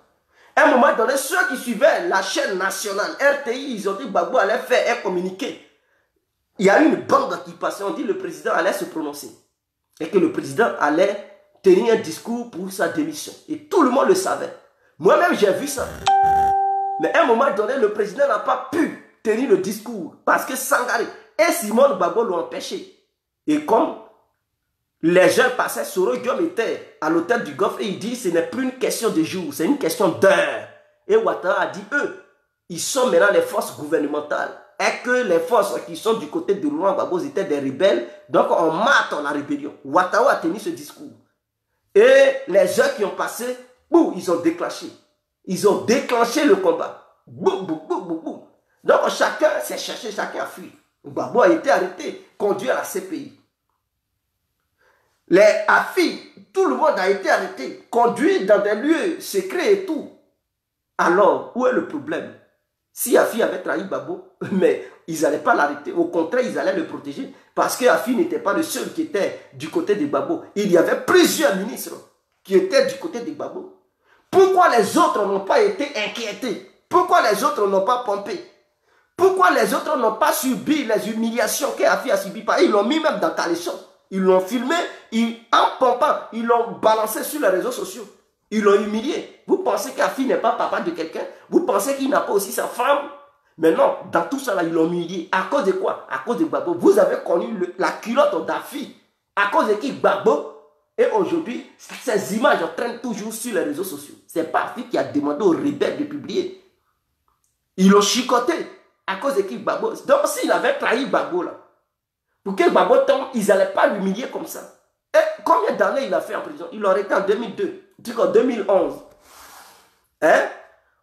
À un moment donné, ceux qui suivaient la chaîne nationale, RTI, ils ont dit que Gbagbo allait faire un communiqué. Il y a eu une bande qui passait, on dit que le président allait se prononcer. Et que le président allait tenir un discours pour sa démission. Et tout le monde le savait. Moi-même, j'ai vu ça. Mais à un moment donné, le président n'a pas pu tenir le discours. Parce que Sangaré et Simone Gbagbo l'ont empêché. Et comme les gens passaient, Soro Guillaume était à l'hôtel du Golfe et il dit ce n'est plus une question de jours, c'est une question d'heures. Et Ouattara a dit eux, ils sont maintenant les forces gouvernementales. Et que les forces qui sont du côté de Laurent Gbagbo étaient des rebelles. Donc on mate la rébellion. Ouattara a tenu ce discours. Et les gens qui ont passé, boum, ils ont déclenché. Ils ont déclenché le combat. Boum, boum, boum, boum, boum. Donc chacun s'est cherché, chacun a fui. Gbagbo a été arrêté, conduit à la CPI. Les Afi, tout le monde a été arrêté, conduit dans des lieux secrets et tout. Alors, où est le problème? Si Afi avait trahi Gbagbo, mais ils n'allaient pas l'arrêter. Au contraire, ils allaient le protéger. Parce que Afi n'était pas le seul qui était du côté de Gbagbo. Il y avait plusieurs ministres qui étaient du côté de Gbagbo. Pourquoi les autres n'ont pas été inquiétés? Pourquoi les autres n'ont pas pompé? Pourquoi les autres n'ont pas subi les humiliations qu'Afi a subies? Ils l'ont mis même dans Caleçon. Ils l'ont filmé, en pompant, ils l'ont balancé sur les réseaux sociaux. Ils l'ont humilié. Vous pensez qu'Afi n'est pas papa de quelqu'un? Vous pensez qu'il n'a pas aussi sa femme? Mais non, dans tout ça, là, ils l'ont humilié. À cause de quoi? À cause de Gbagbo. Vous avez connu la culotte d'Afi. À cause de qui? Gbagbo. Et aujourd'hui, ces images traînent toujours sur les réseaux sociaux. Ce n'est pas Afi qui a demandé aux rebelles de publier. Ils l'ont chicoté. À cause de qui? Gbagbo. Donc s'il avait trahi Gbagbo, là, pour que Gbagbo tombe, ils n'allaient pas l'humilier comme ça. Et combien d'années il a fait en prison? Il aurait été en 2002, en 2011. Hein?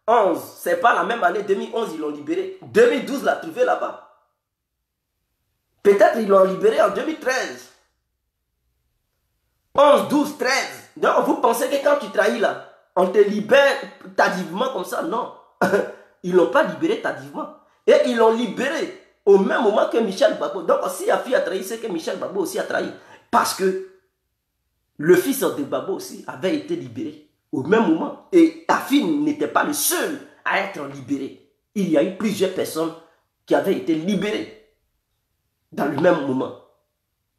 11, c'est pas la même année, 2011, ils l'ont libéré. 2012, l'a trouvé là-bas. Peut-être ils l'ont libéré en 2013. 11, 12, 13. Donc vous pensez que quand tu trahis là, on te libère tardivement comme ça? Non. Ils ne l'ont pas libéré tardivement. Et ils l'ont libéré au même moment que Michel Gbagbo. Donc si Afi a trahi, c'est que Michel Gbagbo aussi a trahi. Parce que le fils de Gbagbo aussi avait été libéré au même moment. Et Afi n'était pas le seul à être libéré. Il y a eu plusieurs personnes qui avaient été libérées dans le même moment.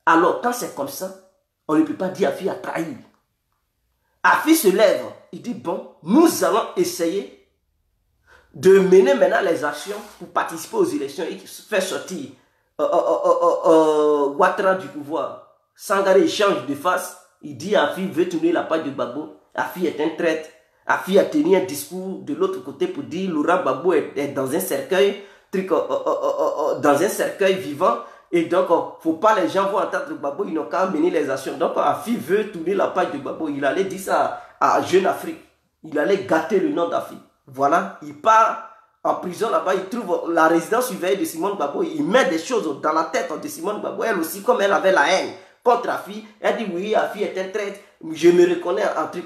Alors quand c'est comme ça, on ne peut pas dire Afi a trahi. Afi se lève, il dit bon, nous allons essayer de mener maintenant les actions pour participer aux élections et faire sortir Ouattara du pouvoir. Sangaré change de face, il dit Afi veut tourner la page de Gbagbo. Afi est un traître. Afi a tenu un discours de l'autre côté pour dire Laurent Gbagbo est dans un cercueil, vivant. Et donc, il ne faut pas les gens vont entendre Gbagbo, ils n'ont qu'à mener les actions. Donc, Afi veut tourner la page de Gbagbo. Il allait dire ça à Jeune Afrique. Il allait gâter le nom d'Afi. Voilà, il part en prison là-bas, il trouve la résidence surveillée de Simone Gbagbo, il met des choses dans la tête de Simone Gbagbo. Elle aussi, comme elle avait la haine contre Afi, elle dit oui, Afi est un traître, je me reconnais un truc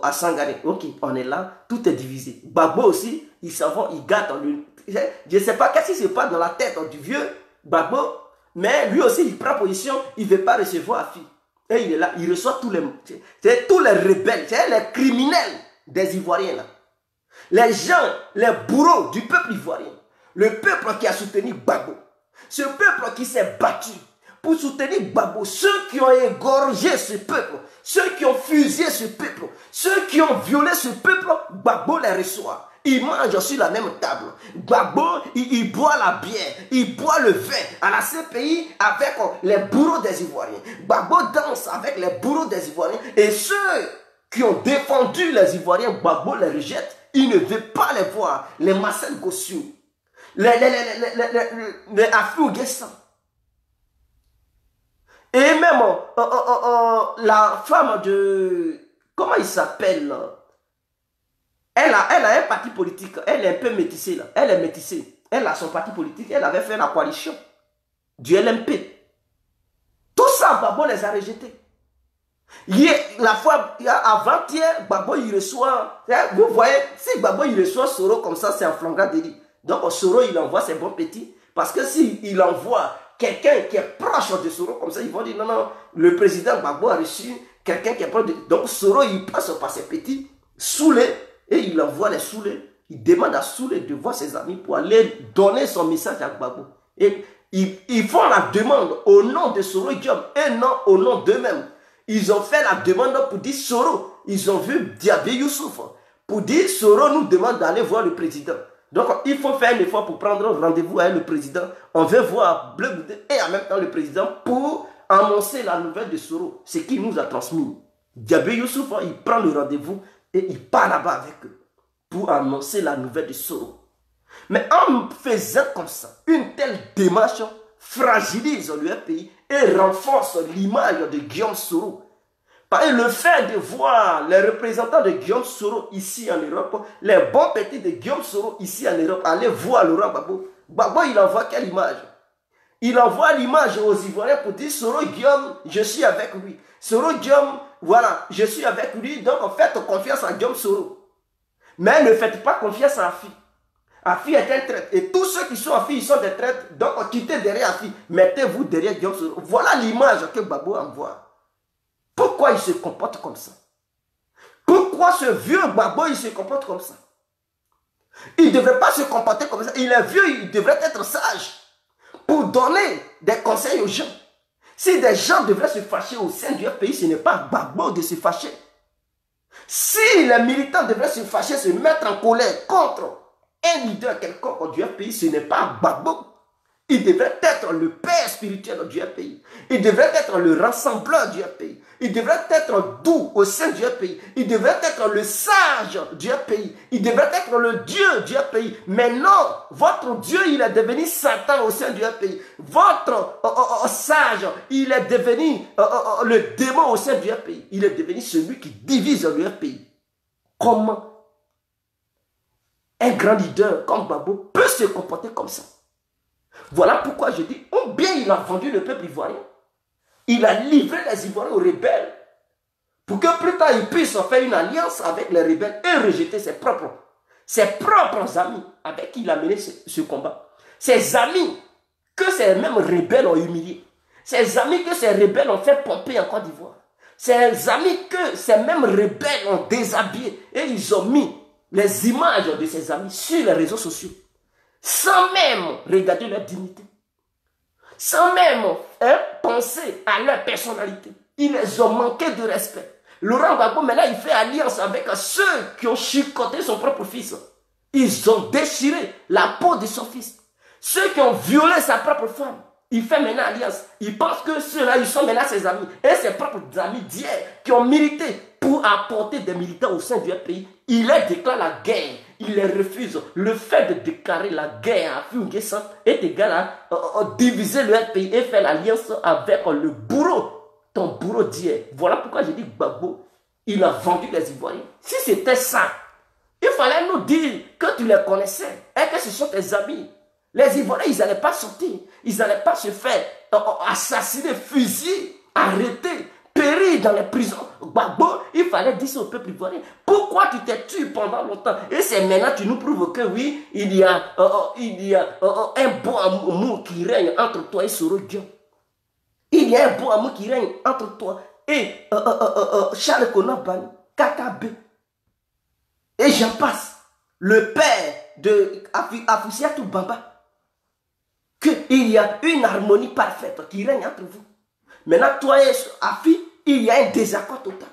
à Sangaré. Ok, on est là, tout est divisé. Gbagbo aussi, ils s'en vont, ils gâtent. Je ne sais pas qu'est-ce qui se passe dans la tête du vieux Gbagbo, mais lui aussi, il prend position, il ne veut pas recevoir Afi. Et il est là, il reçoit tous les rebelles, les criminels des Ivoiriens là. Les gens, les bourreaux du peuple ivoirien, le peuple qui a soutenu Gbagbo, ce peuple qui s'est battu pour soutenir Gbagbo, ceux qui ont égorgé ce peuple, ceux qui ont fusillé ce peuple, ceux qui ont violé ce peuple, Gbagbo les reçoit. Ils mangent sur la même table. Gbagbo, il boit la bière, il boit le vin à la CPI avec les bourreaux des Ivoiriens. Gbagbo danse avec les bourreaux des Ivoiriens. Et ceux qui ont défendu les Ivoiriens, Gbagbo les rejette. Il ne veut pas les voir. Les Marcel Gossiou, les Afou Guessan. Et même la femme de... Comment il s'appelle? Elle a un parti politique. Elle est un peu métissée là. Elle est métissée. Elle a son parti politique. Elle avait fait la coalition du LMP. Tout ça, Gbagbo les a rejetés. La fois avant-hier, Gbagbo il reçoit... Vous voyez, si Gbagbo il reçoit Soro comme ça, c'est un flagrant délit. Donc Soro il envoie ses bons petits. Parce que s'il envoie quelqu'un qui est proche de Soro comme ça, ils vont dire non, non, le président Gbagbo a reçu quelqu'un qui est proche de... Donc Soro il passe par ses petits, saoulés, et il envoie les saoulés. Il demande à Soulé de voir ses amis pour aller donner son message à Gbagbo. Et ils font la demande au nom de Soro Diom et non au nom d'eux-mêmes. Ils ont fait la demande pour dire Soro. Ils ont vu Diaby Youssouf pour dire Soro nous demande d'aller voir le président. Donc il faut faire un effort pour prendre rendez-vous avec le président. On veut voir Bleu Goudé et en même temps le président pour annoncer la nouvelle de Soro. Ce qu'il nous a transmis. Diaby Youssouf, il prend le rendez-vous et il part là-bas avec eux pour annoncer la nouvelle de Soro. Mais en faisant comme ça, une telle démarche fragilise le pays et renforce l'image de Guillaume Soro. Parce que le fait de voir les représentants de Guillaume Soro ici en Europe, les bons petits de Guillaume Soro ici en Europe, aller voir Laurent Gbagbo. Gbagbo, il envoie quelle image? Il envoie l'image aux Ivoiriens pour dire Soro Guillaume, je suis avec lui. Soro Guillaume, voilà, je suis avec lui, donc faites confiance à Guillaume Soro. Mais ne faites pas confiance à Afi. Afi est un traître. Et tous ceux qui sont Afi, ils sont des traîtres. Donc quittez derrière Afi. Mettez-vous derrière Guillaume Soro. Voilà l'image que Gbagbo envoie. Pourquoi il se comporte comme ça? Pourquoi ce vieux Gbagbo, il se comporte comme ça? Il ne devrait pas se comporter comme ça. Il est vieux, il devrait être sage pour donner des conseils aux gens. Si des gens devraient se fâcher au sein du pays, ce n'est pas Gbagbo de se fâcher. Si les militants devraient se fâcher, se mettre en colère contre un leader quelconque du pays, ce n'est pas Gbagbo. Il devrait être le père spirituel du pays. Il devrait être le rassembleur du pays. Il devrait être doux au sein du pays. Il devrait être le sage du pays. Il devrait être le Dieu du pays. Mais non, votre Dieu, il est devenu Satan au sein du pays. Votre sage, il est devenu le démon au sein du pays. Il est devenu celui qui divise le pays. Comment un grand leader comme Gbagbo peut se comporter comme ça? Voilà pourquoi je dis, ou bien il a vendu le peuple ivoirien, il a livré les Ivoiriens aux rebelles, pour que plus tard il puisse faire une alliance avec les rebelles et rejeter ses propres amis avec qui il a mené ce combat. Ses amis que ces mêmes rebelles ont humiliés, ses amis que ces rebelles ont fait pomper en Côte d'Ivoire, ses amis que ces mêmes rebelles ont déshabillés et ils ont mis les images de ses amis sur les réseaux sociaux. Sans même regarder leur dignité, sans même penser à leur personnalité. Ils les ont manqué de respect. Laurent Gbagbo, maintenant, il fait alliance avec ceux qui ont chicoté son propre fils. Ils ont déchiré la peau de son fils. Ceux qui ont violé sa propre femme, il fait maintenant alliance. Il pense que ceux-là, ils sont maintenant ses amis. Et ses propres amis d'hier qui ont milité pour apporter des militants au sein du pays. Il leur déclare la guerre. Il les refuse. Le fait de déclarer la guerre à Funguessan est égal à diviser le pays et faire l'alliance avec le bourreau. Ton bourreau d'hier. Voilà pourquoi je dis Gbagbo, il a vendu les Ivoiriens. Si c'était ça, il fallait nous dire que tu les connaissais et que ce sont tes amis. Les Ivoiriens, ils n'allaient pas sortir. Ils n'allaient pas se faire assassiner, fusiller, arrêter, périr dans les prisons. Gbagbo, il fallait dire ça au peuple ivoirien. Pourquoi tu t'es tué pendant longtemps? Et c'est maintenant que tu nous prouves que oui, il y a un bon amour qui règne entre toi et Soro Diom. Il y a un bon amour qui règne entre toi et Charles Konabani, Kakabe. Et j'en passe. Le père de Afoussiatou Bamba. Qu'il y a une harmonie parfaite qui règne entre vous. Maintenant, toi et Afi, il y a un désaccord total.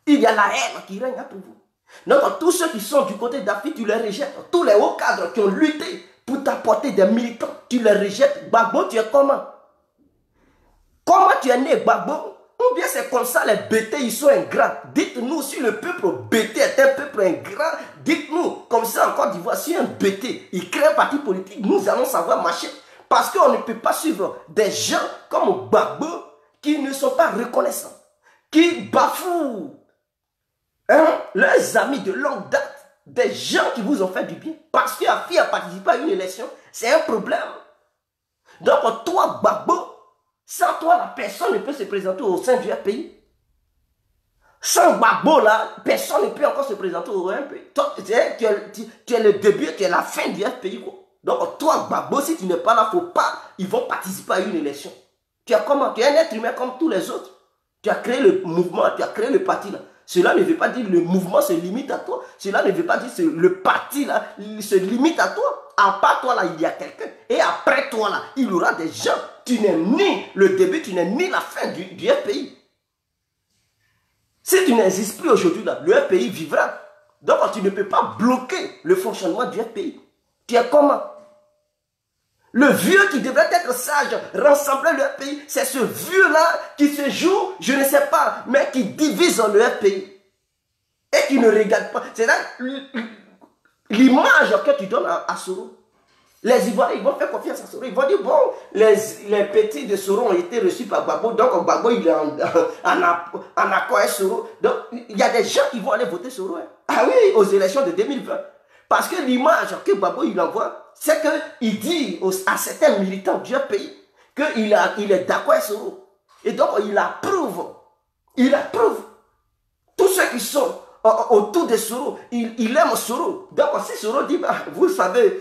Il y a la haine qui règne entre vous. Donc, tous ceux qui sont du côté d'Afi, tu les rejettes. Tous les hauts cadres qui ont lutté pour t'apporter des militants, tu les rejettes. Gbagbo, tu es comment? Comment tu es né, Gbagbo? Ou bien c'est comme ça, les BT, ils sont ingrats. Dites-nous si le peuple BT est un peuple ingrat. Dites-nous, comme ça en Côte d'Ivoire, si un BT, il crée un parti politique, nous allons savoir marcher. Parce qu'on ne peut pas suivre des gens comme Gbagbo qui ne sont pas reconnaissants, qui bafouent leurs amis de longue date, des gens qui vous ont fait du bien. Parce qu'Afi a participé à une élection, c'est un problème. Donc toi, Gbagbo, sans toi, la personne ne peut se présenter au sein du pays. Sans Gbagbo, là, personne ne peut encore se présenter au pays. Toi, tu es le début, tu es la fin du pays, quoi. Donc toi, Gbagbo, si tu n'es pas là, faut pas, ils vont participer à une élection. Tu es comment? Tu es un être humain comme tous les autres. Tu as créé le mouvement, tu as créé le parti, là. Cela ne veut pas dire que le mouvement se limite à toi. Cela ne veut pas dire que le parti là se limite à toi. En part toi là, il y a quelqu'un. Et après toi là, il y aura des gens. Tu n'es ni le début, tu n'es ni la fin du FPI. Si tu n'existes plus aujourd'hui là, le FPI vivra. Donc tu ne peux pas bloquer le fonctionnement du FPI. Tu es comment? Le vieux qui devrait être sage, rassembler le FPI, c'est ce vieux-là qui se joue, je ne sais pas, mais qui divise le FPI. Et qui ne regarde pas. C'est là l'image que tu donnes à Soro. Les Ivoiriens, ils vont faire confiance à Soro. Ils vont dire, bon, les petits de Soro ont été reçus par Gbagbo, donc Gbagbo, il est en accord avec Soro. Donc, il y a des gens qui vont aller voter Soro. Hein. Ah oui, aux élections de 2020. Parce que l'image que Gbagbo il envoie, c'est qu'il dit à certains militants du pays qu'il est d'accord avec Soro. Et donc il approuve. Il approuve. Tous ceux qui sont autour de Soro, il aime Soro. Donc si Soro dit, bah, vous savez,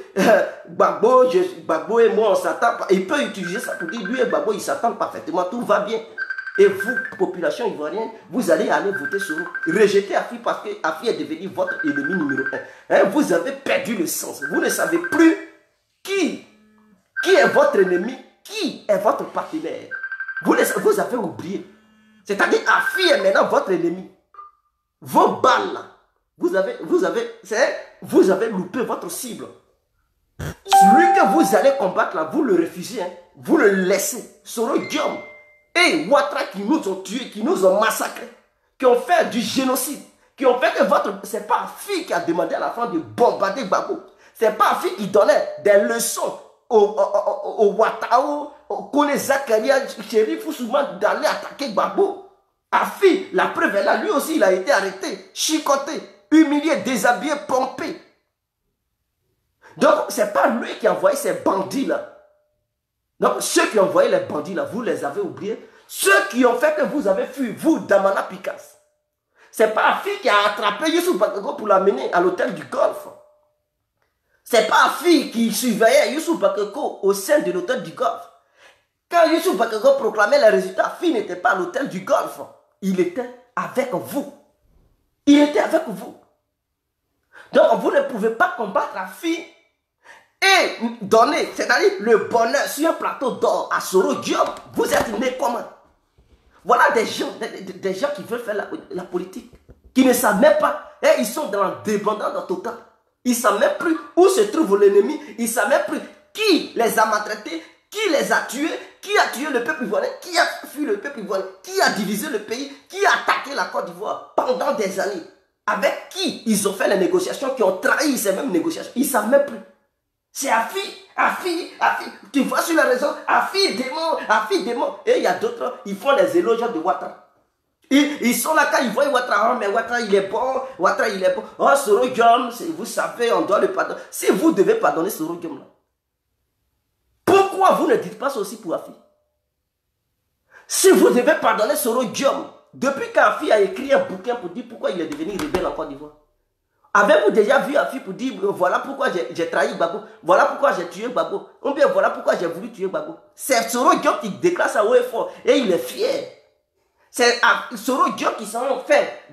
Gbagbo et moi on s'attend, il peut utiliser ça pour dire, lui et Gbagbo ils s'attendent parfaitement, tout va bien. Et vous, population ivoirienne, vous allez aller voter Soro. Rejetez Afi parce que Afi est devenu votre ennemi numéro 1. Hein, vous avez perdu le sens. Vous ne savez plus qui est votre ennemi, qui est votre partenaire. Vous avez oublié. C'est-à-dire Afi est maintenant votre ennemi. Vos balles, là, vous avez loupé votre cible. Celui que vous allez combattre, là, vous le refusez. Hein, vous le laissez. Soro Guillaume. Et Ouattara qui nous ont tués, qui nous ont massacrés, qui ont fait du génocide, qui ont fait que votre... C'est pas Afi qui a demandé à la France de bombarder Gbagbo. C'est pas Afi qui donnait des leçons au Ouattara, au Kone Zakaria, Chérif Ousmane d'aller attaquer Gbagbo. Afi, la preuve est là, lui aussi il a été arrêté, chicoté, humilié, déshabillé, pompé. Donc c'est pas lui qui a envoyé ces bandits là. Donc, ceux qui ont envoyé les bandits là, vous les avez oubliés. Ceux qui ont fait que vous avez fui, vous, Damana Picasse. C'est pas Afi qui a attrapé Youssou Bakako pour l'amener à l'hôtel du Golfe. C'est pas Afi qui surveillait Youssou Bakako au sein de l'hôtel du Golfe. Quand Youssou Bakako proclamait les résultats, Afi n'était pas à l'hôtel du Golfe. Il était avec vous. Il était avec vous. Donc, vous ne pouvez pas combattre Afi et donner, c'est-à-dire le bonheur sur un plateau d'or à Soro Guillaume. Vous êtes né comment? Voilà des gens qui veulent faire la politique, qui ne savent même pas, et ils sont dans la dépendance totale. Ils ne savent même plus où se trouve l'ennemi, ils ne savent même plus qui les a maltraités, qui les a tués, qui a tué le peuple ivoirien, qui a fui le peuple ivoirien, qui a divisé le pays, qui a attaqué la Côte d'Ivoire pendant des années, avec qui ils ont fait les négociations, qui ont trahi ces mêmes négociations. Ils ne savent même plus. C'est Afi. Tu vois sur la raison, Afi démon. Et il y a d'autres, ils font les éloges de Ouattara. Ils sont là quand ils voient Ouattara, oh, mais Ouattara il est bon, Oh, Soro Guillaume, vous savez, on doit le pardonner. Si vous devez pardonner Soro Guillaume, là, pourquoi vous ne dites pas ça aussi pour Afi? Si vous devez pardonner Soro Guillaume, depuis qu'Afi a écrit un bouquin pour dire pourquoi il est devenu rebelle en Côte d'Ivoire, avez-vous déjà vu Afi pour dire voilà pourquoi j'ai trahi Gbagbo, voilà pourquoi j'ai tué Gbagbo, ou bien voilà pourquoi j'ai voulu tuer Gbagbo? C'est Soro Guillaume qui déclare ça haut et fort et il est fier. C'est Soro Guillaume qui s'en fait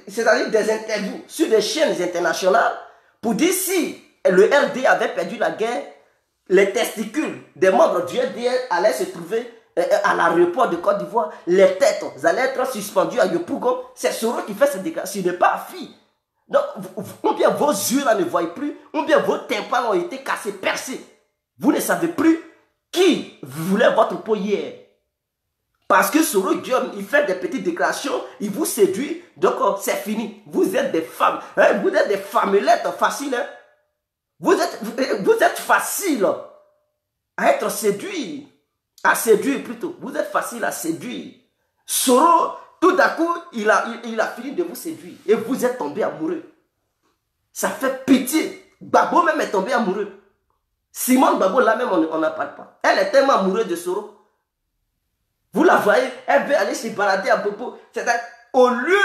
c'est-à-dire des interviews sur des chaînes internationales pour dire si le RD avait perdu la guerre, les testicules des membres du RD allaient se trouver à l'aéroport de Côte d'Ivoire, les têtes allaient être suspendues à Yopougon. C'est Soro qui fait cette déclaration, ce n'est pas Afi. Donc, ou bien vos yeux là ne voient plus, ou bien vos tympans ont été cassés, percés. Vous ne savez plus qui voulait votre peau hier. Parce que Soro Diom, il fait des petites déclarations, il vous séduit, donc c'est fini. Vous êtes des femmes, hein, vous êtes des femmelettes faciles. Hein. Vous êtes facile à être séduit, à séduire plutôt. Vous êtes facile à séduire. Soro, tout d'un coup, il a fini de vous séduire et vous êtes tombé amoureux. Ça fait pitié. Babo même est tombé amoureux. Simone Babo, là même, on n'en parle pas. Elle est tellement amoureuse de Soro. Vous la voyez, elle veut aller se balader à Bobo. C'est-à-dire, au lieu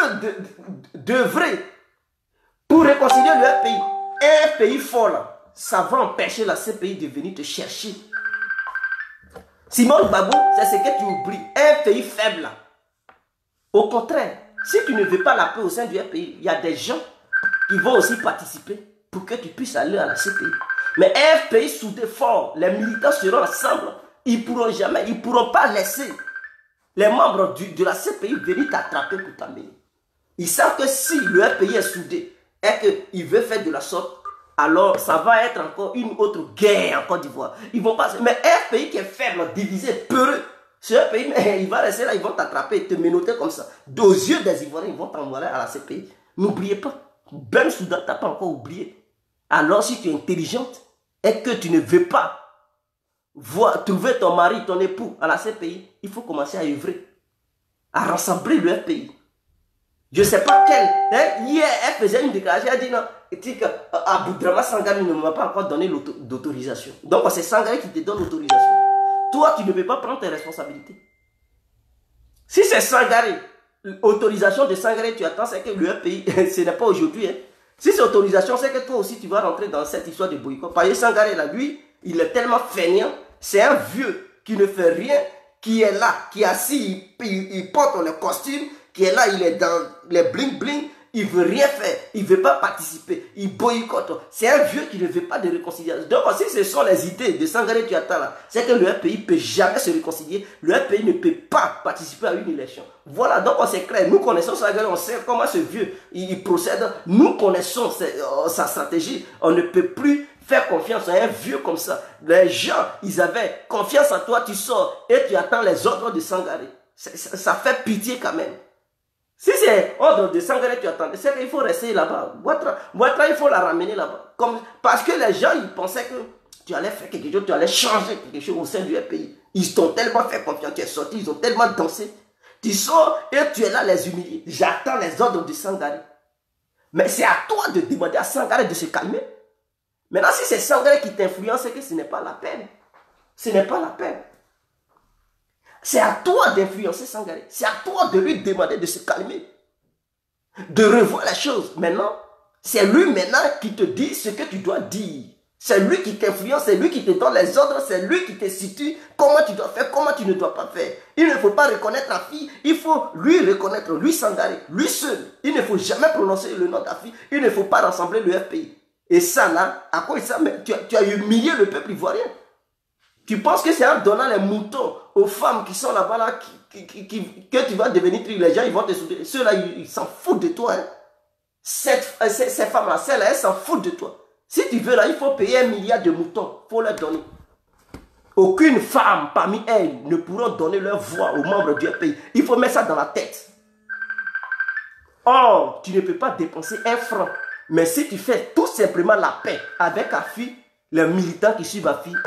d'œuvrer pour réconcilier leur pays, un pays fort là, ça va empêcher la CPI de venir te chercher. Simone Babo, c'est ce que tu oublies. Un pays faible là. Au contraire, si tu ne veux pas la paix au sein du pays, il y a des gens qui vont aussi participer pour que tu puisses aller à la CPI. Mais un pays soudé fort, les militants seront ensemble, ils ne pourront pas laisser les membres de la CPI venir t'attraper pour t'amener. Ils savent que si le pays est soudé et qu'il veut faire de la sorte, alors ça va être encore une autre guerre en Côte d'Ivoire. Ils vont passer. Mais un pays qui est faible, divisé, peureux, ce pays, il va rester là, ils vont t'attraper, te menotter comme ça. Aux yeux des Ivoiriens, ils vont t'envoyer à la CPI. N'oubliez pas, Ben Soudan t'a pas encore oublié. Alors si tu es intelligente et que tu ne veux pas trouver ton mari, ton époux à la CPI, il faut commencer à œuvrer, à rassembler le pays. Je ne sais pas quelle. Hein, hier, elle faisait une déclaration, elle dit non, Aboudrama Sangaré ne m'a pas encore donné d'autorisation. Donc c'est Sangaré qui te donne l'autorisation. Toi, tu ne peux pas prendre tes responsabilités. Si c'est Sangaré, l'autorisation de Sangaré, tu attends, c'est que le pays, ce n'est pas aujourd'hui. Hein. Si c'est autorisation, c'est que toi aussi, tu vas rentrer dans cette histoire de boycott. Parce que Sangaré, là, lui, il est tellement feignant. C'est un vieux qui ne fait rien, qui est là, qui est assis, il porte le costume, qui est là, il est dans les bling-bling, il ne veut rien faire, il ne veut pas participer, il boycotte. C'est un vieux qui ne veut pas de réconciliation. Donc, si ce sont les idées de Sangaré Tuata là, c'est que le pays ne peut jamais se réconcilier, le pays ne peut pas participer à une élection. Voilà, donc c'est clair, nous connaissons Sangaré, on sait comment ce vieux, il procède, nous connaissons sa stratégie, on ne peut plus faire confiance à un vieux comme ça. Les gens, ils avaient confiance en toi, tu sors et tu attends les ordres de Sangaré. Ça fait pitié quand même. Si c'est ordre de Sangaré, tu attends, c'est qu'il faut rester là-bas. Ouattara, il faut la ramener là-bas. Parce que les gens, ils pensaient que tu allais faire quelque chose, tu allais changer quelque chose au sein du pays. Ils t'ont tellement fait confiance, tu es sorti, ils ont tellement dansé. Tu sors et tu es là les humilier. J'attends les ordres de Sangaré. Mais c'est à toi de demander à Sangaré de se calmer. Maintenant, si c'est Sangaré qui t'influence, c'est que ce n'est pas la peine. Ce n'est pas la peine. C'est à toi d'influencer Sangaré. C'est à toi de lui demander de se calmer. De revoir les choses. Maintenant, c'est lui maintenant qui te dit ce que tu dois dire. C'est lui qui t'influence, c'est lui qui te donne les ordres, c'est lui qui te situe comment tu dois faire, comment tu ne dois pas faire. Il ne faut pas reconnaître la fille, il faut lui reconnaître, lui Sangaré, lui seul. Il ne faut jamais prononcer le nom de la fille, il ne faut pas rassembler le FPI. Et ça là, à quoi ça, mais tu as humilié le peuple ivoirien. Tu penses que c'est en donnant les moutons aux femmes qui sont là-bas là, que tu vas devenir triste. Les gens ils vont te soutenir. Ceux-là, ils s'en foutent de toi. Hein. Ces femmes-là, celles-là, elles s'en foutent de toi. Si tu veux là, il faut payer 1 milliard de moutons. Il faut leur donner. Aucune femme parmi elles ne pourra donner leur voix aux membres du pays. Il faut mettre ça dans la tête. Or, tu ne peux pas dépenser 1 franc. Mais si tu fais tout simplement la paix avec ta fille, les militants qui suivent ma fille,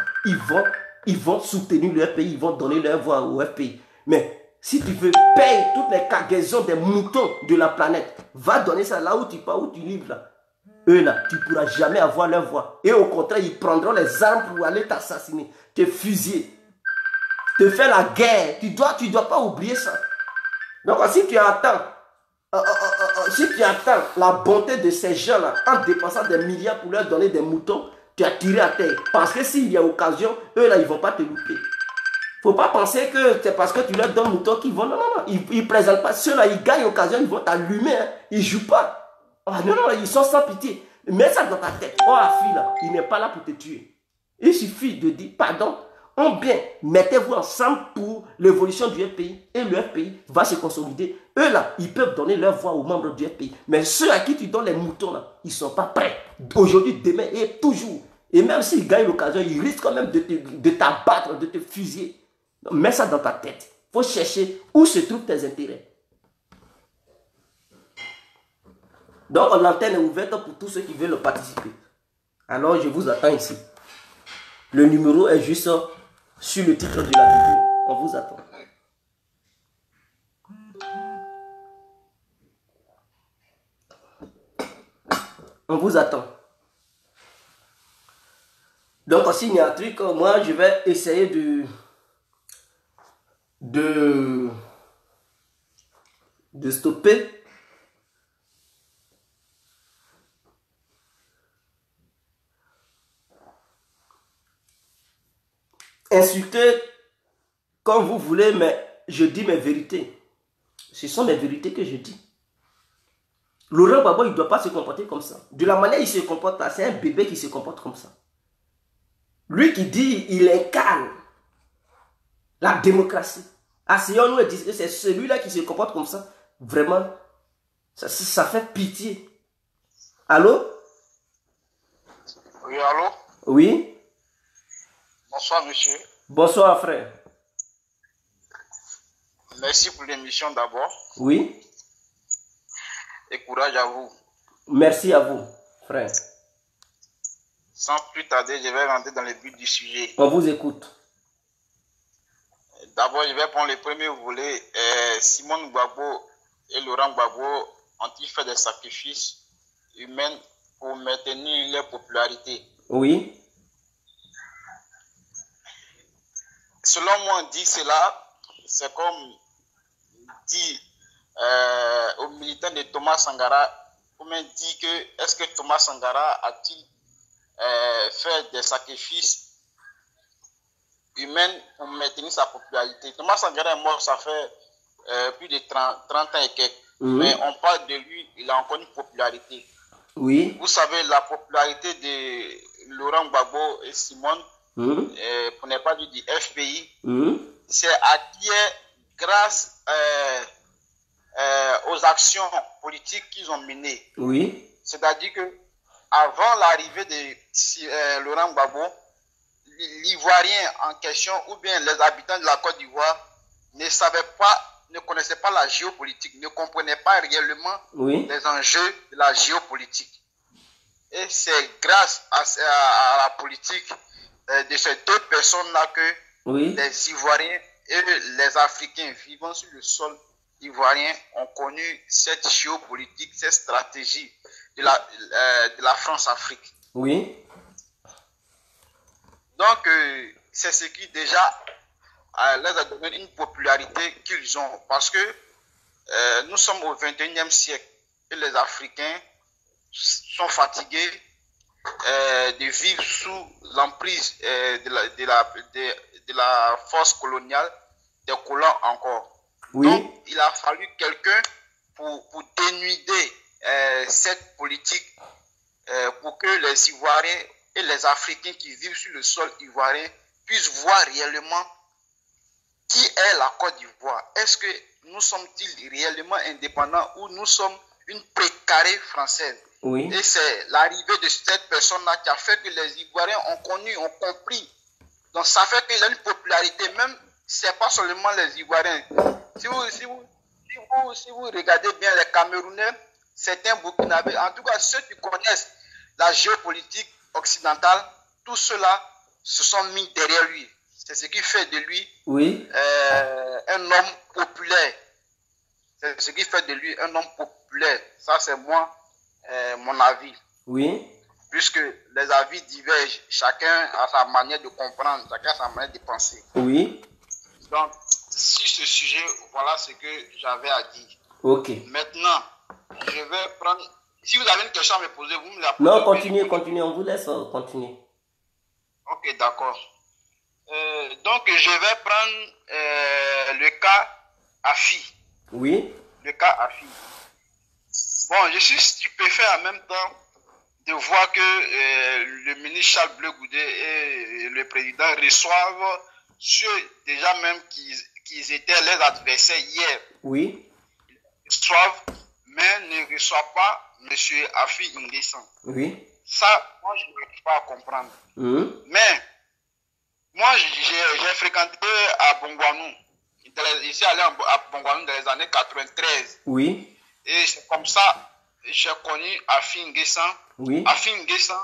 ils vont soutenir leur pays, ils vont donner leur voix au FPI. Mais si tu veux payer toutes les cargaisons des moutons de la planète, va donner ça là où tu pars, où tu livres là. Eux là, tu ne pourras jamais avoir leur voix. Et au contraire, ils prendront les armes pour aller t'assassiner, te fusiller, te faire la guerre. Tu dois pas oublier ça. Donc si tu attends la bonté de ces gens-là en dépensant des milliards pour leur donner des moutons, tu as tiré à terre. Parce que s'il y a occasion, eux là, ils ne vont pas te louper. Il ne faut pas penser que c'est parce que tu leur donnes moutons qu'ils vont. Non, non, non. Ils ne présentent pas. Ceux-là, ils gagnent occasion, ils vont t'allumer. Hein. Ils ne jouent pas. Ah, non, non, ils sont sans pitié. Mets ça dans ta tête. Oh, la fille là, il n'est pas là pour te tuer. Il suffit de dire pardon. Ou bien, mettez-vous ensemble pour l'évolution du FPI. Et le FPI va se consolider Eux là, ils peuvent donner leur voix aux membres du FPI. Mais ceux à qui tu donnes les moutons là, ils ne sont pas prêts. Aujourd'hui, demain et toujours. Et même s'ils gagnent l'occasion, ils risquent quand même de t'abattre, de te fusiller. Mets ça dans ta tête. Il faut chercher où se trouvent tes intérêts. Donc l'antenne est ouverte pour tous ceux qui veulent participer. Alors je vous attends ici. Le numéro est juste sur le titre de la vidéo. On vous attend. On vous attend. Donc s'il y a un truc, moi je vais essayer de stopper. Insulter comme vous voulez, mais je dis mes vérités. Ce sont mes vérités que je dis. Laurent Gbagbo, il ne doit pas se comporter comme ça. De la manière il se comporte là, c'est un bébé qui se comporte comme ça. Lui qui dit, il incarne la démocratie. Asseyons-nous et disons que c'est celui-là qui se comporte comme ça. Vraiment, ça fait pitié. Allô? Oui, allô? Oui? Bonsoir, monsieur. Bonsoir, frère. Merci pour l'émission d'abord. Oui? Et courage à vous. Merci à vous, frère. Sans plus tarder, je vais rentrer dans le but du sujet. On vous écoute. D'abord, je vais prendre le premier volet. Simone Gbagbo et Laurent Gbagbo ont-ils fait des sacrifices humains pour maintenir leur popularité? Oui. Selon moi, on dit cela, c'est comme dit aux militants de Thomas Sankara, on m'a dit que est-ce que Thomas Sankara a-t-il fait des sacrifices humains pour maintenir sa popularité? Thomas Sankara est mort, ça fait plus de 30 ans et quelques. Mais on parle de lui, il a encore une popularité. Oui. Vous savez, la popularité de Laurent Gbagbo et Simone, pour ne pas dire du FPI, c'est acquis grâce aux actions politiques qu'ils ont menées. Oui. C'est-à-dire que avant l'arrivée de Laurent Gbagbo, l'Ivoirien en question ou bien les habitants de la Côte d'Ivoire ne connaissaient pas la géopolitique, ne comprenaient pas réellement les enjeux de la géopolitique. Et c'est grâce à la politique de ces deux personnes-là que les Ivoiriens et les Africains vivant sur le sol ivoirien ont connu cette géopolitique, cette stratégie de la France-Afrique. Oui. Donc, c'est ce qui déjà les a donné une popularité qu'ils ont. Parce que nous sommes au 21e siècle et les Africains sont fatigués de vivre sous l'emprise de la force coloniale, des colons encore. Oui. Donc, il a fallu quelqu'un pour dénuder cette politique pour que les Ivoiriens et les Africains qui vivent sur le sol ivoirien puissent voir réellement qui est la Côte d'Ivoire. Est-ce que nous sommes-ils réellement indépendants ou nous sommes une précarée française? Oui. Et c'est l'arrivée de cette personne-là qui a fait que les Ivoiriens ont connu, ont compris. Donc ça fait qu'il a une popularité, même c'est pas seulement les Ivoiriens. Si vous regardez bien les Camerounais, certains Burkinabés, en tout cas ceux qui connaissent la géopolitique occidentale, tous ceux-là se sont mis derrière lui. C'est ce qui fait de lui un homme populaire. C'est ce qui fait de lui un homme populaire. Ça, c'est moi, mon avis. Oui. Puisque les avis divergent, chacun a sa manière de comprendre, chacun a sa manière de penser. Oui. Donc, sur ce sujet, voilà ce que j'avais à dire. Ok. Maintenant, je vais prendre... Si vous avez une question à me poser, vous me la posez. Non, continuez, on vous laisse continuer. Ok, d'accord. Donc, je vais prendre le cas Afi. Oui. Le cas Afi. Bon, je suis stupéfait en même temps de voir que le ministre Charles Bleu Goudet et le président reçoivent ceux déjà même qui étaient les adversaires hier. Oui. reçoivent, mais ne reçoivent pas M. Afi N'Guessan. Oui. Ça, moi, je n'arrive pas à comprendre. Mais, moi, j'ai fréquenté à Bongouanou. Je suis allé à Bongouanou dans les années 93. Oui. Et c'est comme ça que j'ai connu Afi N'Guessan. Oui. Afi N'Guessan,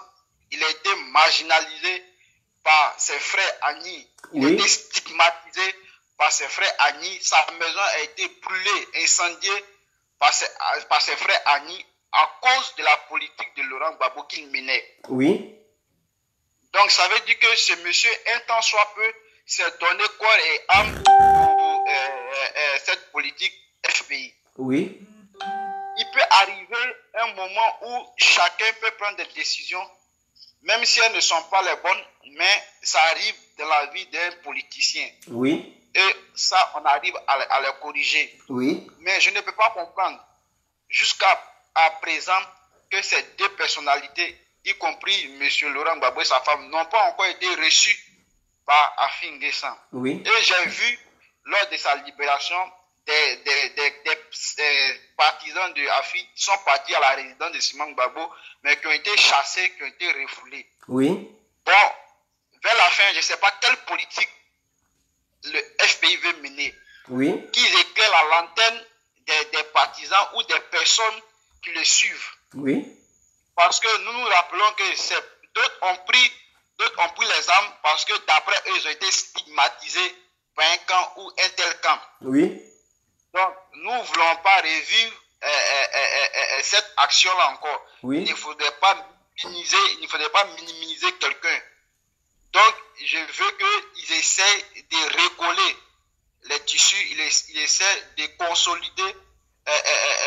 il a été marginalisé par ses frères Agni. Il a été stigmatisé par ses frères Agni. Sa maison a été brûlée, incendiée par ses frères Agni à cause de la politique de Laurent Gbagbo qu'il menait. Oui. Donc ça veut dire que ce monsieur, un temps soit peu, s'est donné corps et âme pour cette politique FPI. Oui. Il peut arriver un moment où chacun peut prendre des décisions, même si elles ne sont pas les bonnes, mais ça arrive dans la vie d'un politicien. Oui. Et ça, on arrive à les corriger. Oui. Mais je ne peux pas comprendre jusqu'à présent que ces deux personnalités, y compris M. Laurent Gbagbo et sa femme, n'ont pas encore été reçues par Afi N'Guessan. Oui. Et j'ai vu, lors de sa libération, des partisans de Afi sont partis à la résidence de Simon Gbagbo, mais qui ont été chassés, qui ont été refoulés. Oui. Bon, vers la fin, je ne sais pas quelle politique le FPI veut mener. Oui. Qu'ils éclairent la lanterne des partisans ou des personnes qui le suivent. Oui. Parce que nous nous rappelons que d'autres ont pris les armes parce que d'après eux, ils ont été stigmatisés par un camp ou un tel camp. Oui. Donc, nous ne voulons pas revivre cette action-là encore. Oui. Il ne faudrait pas minimiser quelqu'un. Donc, je veux qu'ils essaient de recoller les tissus, ils essaient de consolider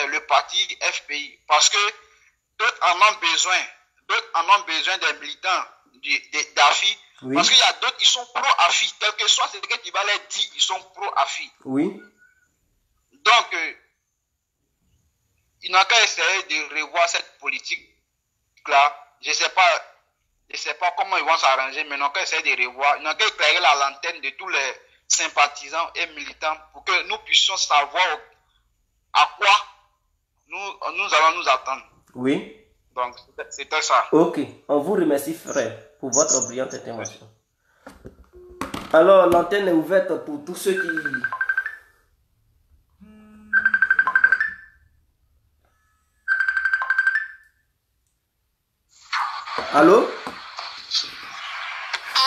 le parti FPI. Parce que d'autres en ont besoin des militants d'AFI. Oui. Parce qu'il y a d'autres qui sont pro-AFI. Quel que soit ce que tu vas leur dire, ils sont pro-AFI. Oui. Donc, ils n'ont qu'à essayer de revoir cette politique-là. Je ne sais pas comment ils vont s'arranger, mais ils n'ont qu'à essayer de revoir. Ils n'ont qu'à éclairer la lanterne de tous les sympathisants et militants pour que nous puissions savoir à quoi nous allons nous attendre. Oui. Donc, c'était ça. Ok. On vous remercie, frère, pour votre brillante intervention. Alors, l'antenne est ouverte pour tous ceux qui... Allô?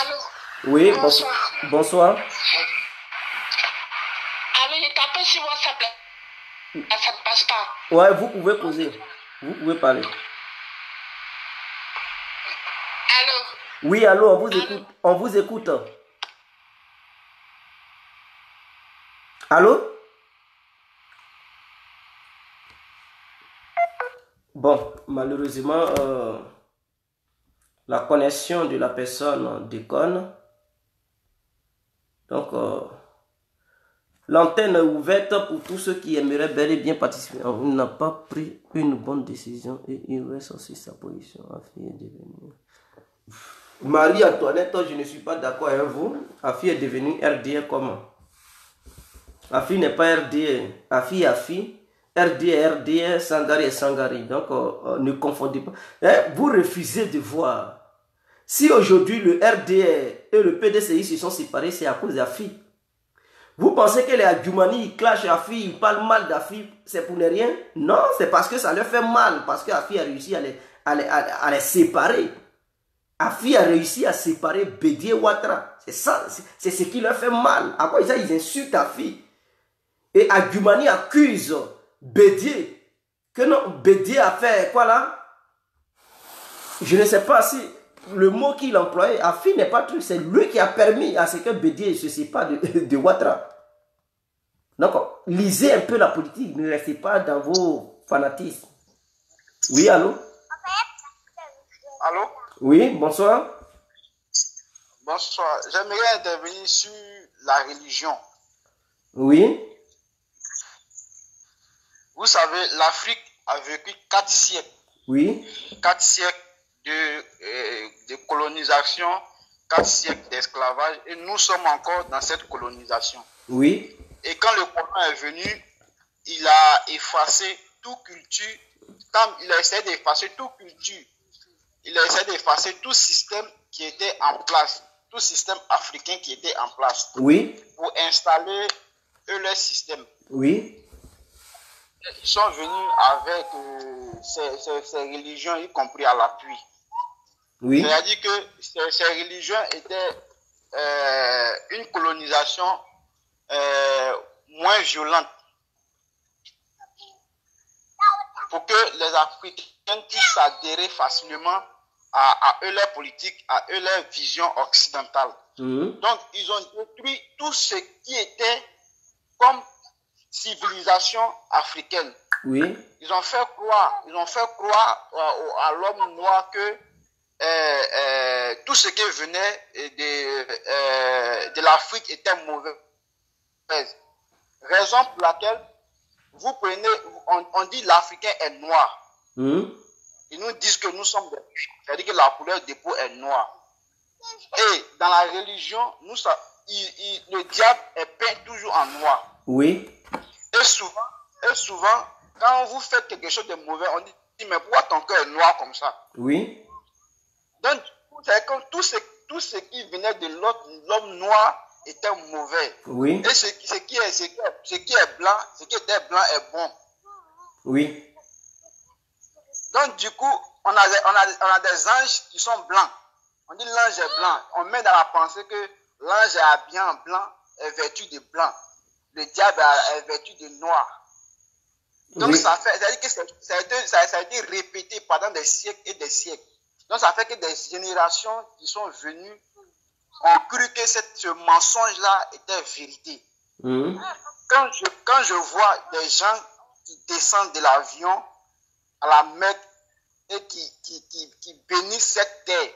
Allô? Oui, Bonsoir. Bonsoir. Allô, je t'appelle sur WhatsApp. Ça ne passe pas. Ouais, vous pouvez causer. Vous pouvez parler. Allô? Oui, allô, on vous écoute. On vous écoute. Allô? Bon, malheureusement, la connexion de la personne déconne. Donc, l'antenne est ouverte pour tous ceux qui aimeraient bel et bien participer. Il n'a pas pris une bonne décision et il reste aussi sa position. Afi est devenue... Marie-Antoinette, je ne suis pas d'accord avec vous. Afi est devenue RDA comment? Afi n'est pas RDA. Afi est Afi. RDA, RDA, Sangari et Sangari. Donc, ne confondez pas. Vous refusez de voir. Si aujourd'hui le RDA et le PDCI se sont séparés, c'est à cause d'Afi. Vous pensez que les Adjoumani, ils clashent Afi, ils parlent mal d'Afi, c'est pour ne rien? Non, c'est parce que ça leur fait mal, parce qu'Afi a réussi à les séparer. Afi a réussi à séparer Bédié et Ouattara. C'est ça, c'est ce qui leur fait mal. À quoi ils insultent Afi. Et Adjoumani accuse Bédié. Que non, Bédié a fait quoi là? Je ne sais pas si... Le mot qu'il employait, Afi n'est pas truc, c'est lui qui a permis à ce que Bédié se sépare de Ouattara. Donc, lisez un peu la politique, ne restez pas dans vos fanatismes. Oui, allô? Allô? Oui, bonsoir. Bonsoir. J'aimerais intervenir sur la religion. Oui. Vous savez, l'Afrique a vécu 4 siècles. Oui. 4 siècles de colonisation, 4 siècles d'esclavage, et nous sommes encore dans cette colonisation. Oui. Et quand le colon est venu, il a effacé toute culture, quand il a essayé d'effacer toute culture, il a essayé d'effacer tout système qui était en place, tout système africain qui était en place. Oui. Pour installer leur système. Oui. Ils sont venus avec ces religions, y compris à l'appui. Oui. C'est-à-dire que ces religions étaient une colonisation moins violente. Pour que les Africains puissent adhérer facilement à eux leur politique, à eux leur vision occidentale. Donc, ils ont détruit tout ce qui était comme civilisation africaine. Oui. Ils ont fait croire à l'homme noir que tout ce qui venait de l'Afrique était mauvais. Raison pour laquelle vous prenez, on dit l'Africain est noir. Ils nous disent que nous sommes des blancs. C'est-à-dire que la couleur de peau est noire. Et dans la religion, le diable est peint toujours en noir. Oui. Et souvent, quand vous faites quelque chose de mauvais, on dit, mais pourquoi ton cœur est noir comme ça? Oui. Donc, c'est comme tout ce qui venait de l'homme noir était mauvais. Oui. Et ce qui est blanc, ce qui était blanc est bon. Oui. Donc, du coup, on a des anges qui sont blancs. On dit l'ange est blanc. On met dans la pensée que l'ange est habillé en blanc, est vêtu de blanc. Le diable est vêtu de noir. Donc, oui. C'est-à-dire que ça a été répété pendant des siècles et des siècles. Donc, ça fait que des générations qui sont venues ont cru que ce mensonge-là était vérité. Quand je vois des gens qui descendent de l'avion à la Mecque et qui bénissent cette terre,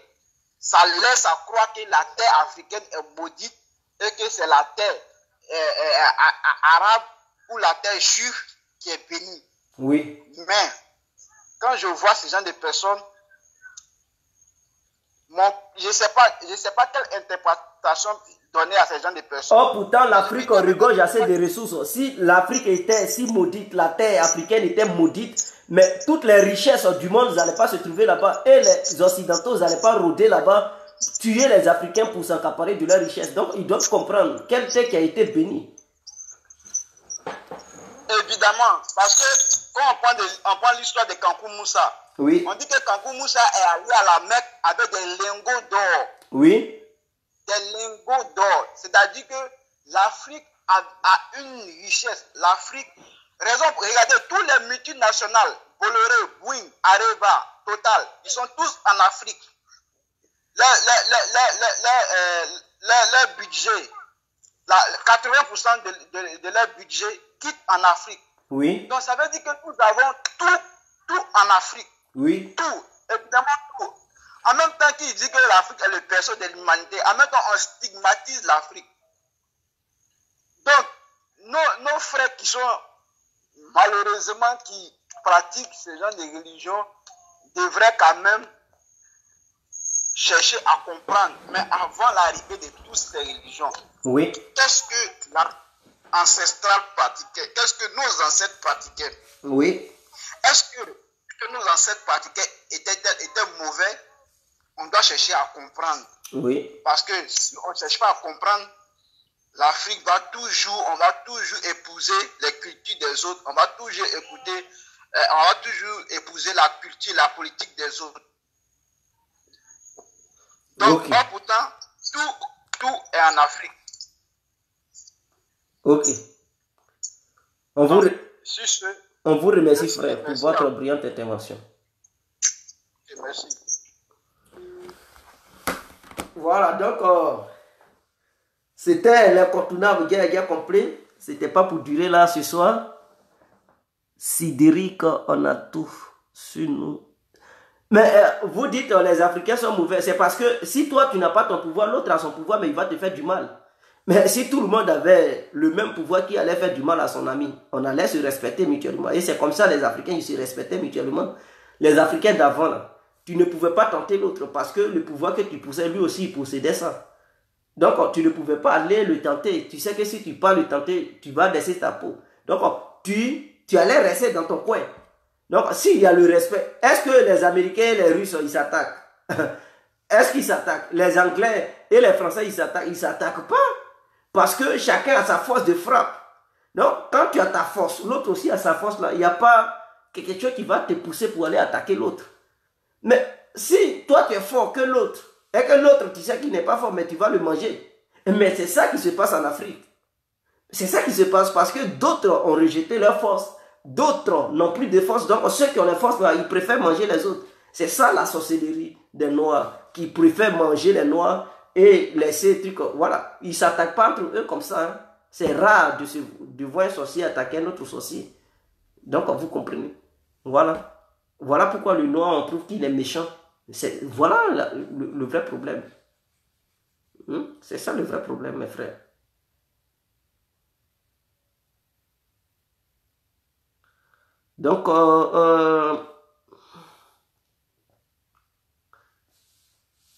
ça laisse à croire que la terre africaine est maudite et que c'est la terre arabe ou la terre juive qui est bénie. Oui. Mais quand je vois ce genre de personnes, je ne sais pas quelle interprétation donner à ces gens de personnes. Oh, pourtant, l'Afrique regorge assez de ressources. Si l'Afrique était si maudite, la terre africaine était maudite, mais toutes les richesses du monde n'allaient pas se trouver là-bas. Et les Occidentaux n'allaient pas rôder là-bas, tuer les Africains pour s'accaparer de leurs richesses. Donc, ils doivent comprendre quelle terre qui a été bénie. Évidemment, parce que quand on prend l'histoire de Kankou Moussa, oui. On dit que Kankou Moussa est allé à la Mecque avec des lingots d'or. Oui. Des lingots d'or. C'est-à-dire que l'Afrique a une richesse. L'Afrique, regardez, tous les multinationales, Bolloré, Bouygues, Areva, Total, ils sont tous en Afrique. Leur budget, 80% de leur budget quitte en Afrique. Oui. Donc ça veut dire que nous avons tout en Afrique. Oui. Tout, évidemment tout. En même temps qu'il dit que l'Afrique est le berceau de l'humanité, en même temps on stigmatise l'Afrique. Donc, nos frères qui sont malheureusement qui pratiquent ce genre de religion devraient quand même chercher à comprendre. Mais avant l'arrivée de toutes ces religions, oui. Qu'est-ce que l'ancestral pratiquait? Qu'est-ce que nos ancêtres pratiquaient? Oui. Est-ce que nos ancêtres pratiquaient étaient mauvais? On doit chercher à comprendre. Oui. Parce que si on ne cherche pas à comprendre, l'Afrique va toujours épouser les cultures des autres. On va toujours épouser la culture, la politique des autres. Donc, okay. Pourtant, tout est en Afrique. Ok. On vous remercie, Merci, frère, pour votre brillante intervention. Merci. Voilà, donc, c'était l'incontournable guerre complet. C'était pas pour durer là ce soir. Sidérique, on a tout sur nous. Mais vous dites les Africains sont mauvais. C'est parce que si toi tu n'as pas ton pouvoir, l'autre a son pouvoir, mais il va te faire du mal. Mais si tout le monde avait le même pouvoir qui allait faire du mal à son ami, on allait se respecter mutuellement. Et c'est comme ça les Africains, ils se respectaient mutuellement. Les Africains d'avant, là, tu ne pouvais pas tenter l'autre parce que le pouvoir que tu poussais, lui aussi, il possédait ça. Donc, tu ne pouvais pas aller le tenter. Tu sais que si tu pars le tenter, tu vas laisser ta peau. Donc, tu allais rester dans ton coin. Donc, s'il y a le respect, est-ce que les Américains et les Russes, ils s'attaquent? Est-ce qu'ils s'attaquent? Les Anglais et les Français, ils s'attaquent? Ils ne s'attaquent pas. Parce que chacun a sa force de frappe. Donc, quand tu as ta force, l'autre aussi a sa force là. Il n'y a pas quelque chose qui va te pousser pour aller attaquer l'autre. Mais si toi tu es fort que l'autre, et que l'autre tu sais qu'il n'est pas fort, mais tu vas le manger. Mais c'est ça qui se passe en Afrique. C'est ça qui se passe parce que d'autres ont rejeté leur force. D'autres n'ont plus de force. Donc ceux qui ont la force là, ils préfèrent manger les autres. C'est ça la sorcellerie des Noirs, qui préfèrent manger les Noirs et laisser trucs. Voilà, ils ne s'attaquent pas entre eux comme ça. Hein. C'est rare de voir un sorcier attaquer un autre sorcier. Donc vous comprenez. Voilà. Voilà pourquoi le noir, on trouve qu'il est méchant. Voilà le vrai problème. C'est ça le vrai problème, mes frères. Donc,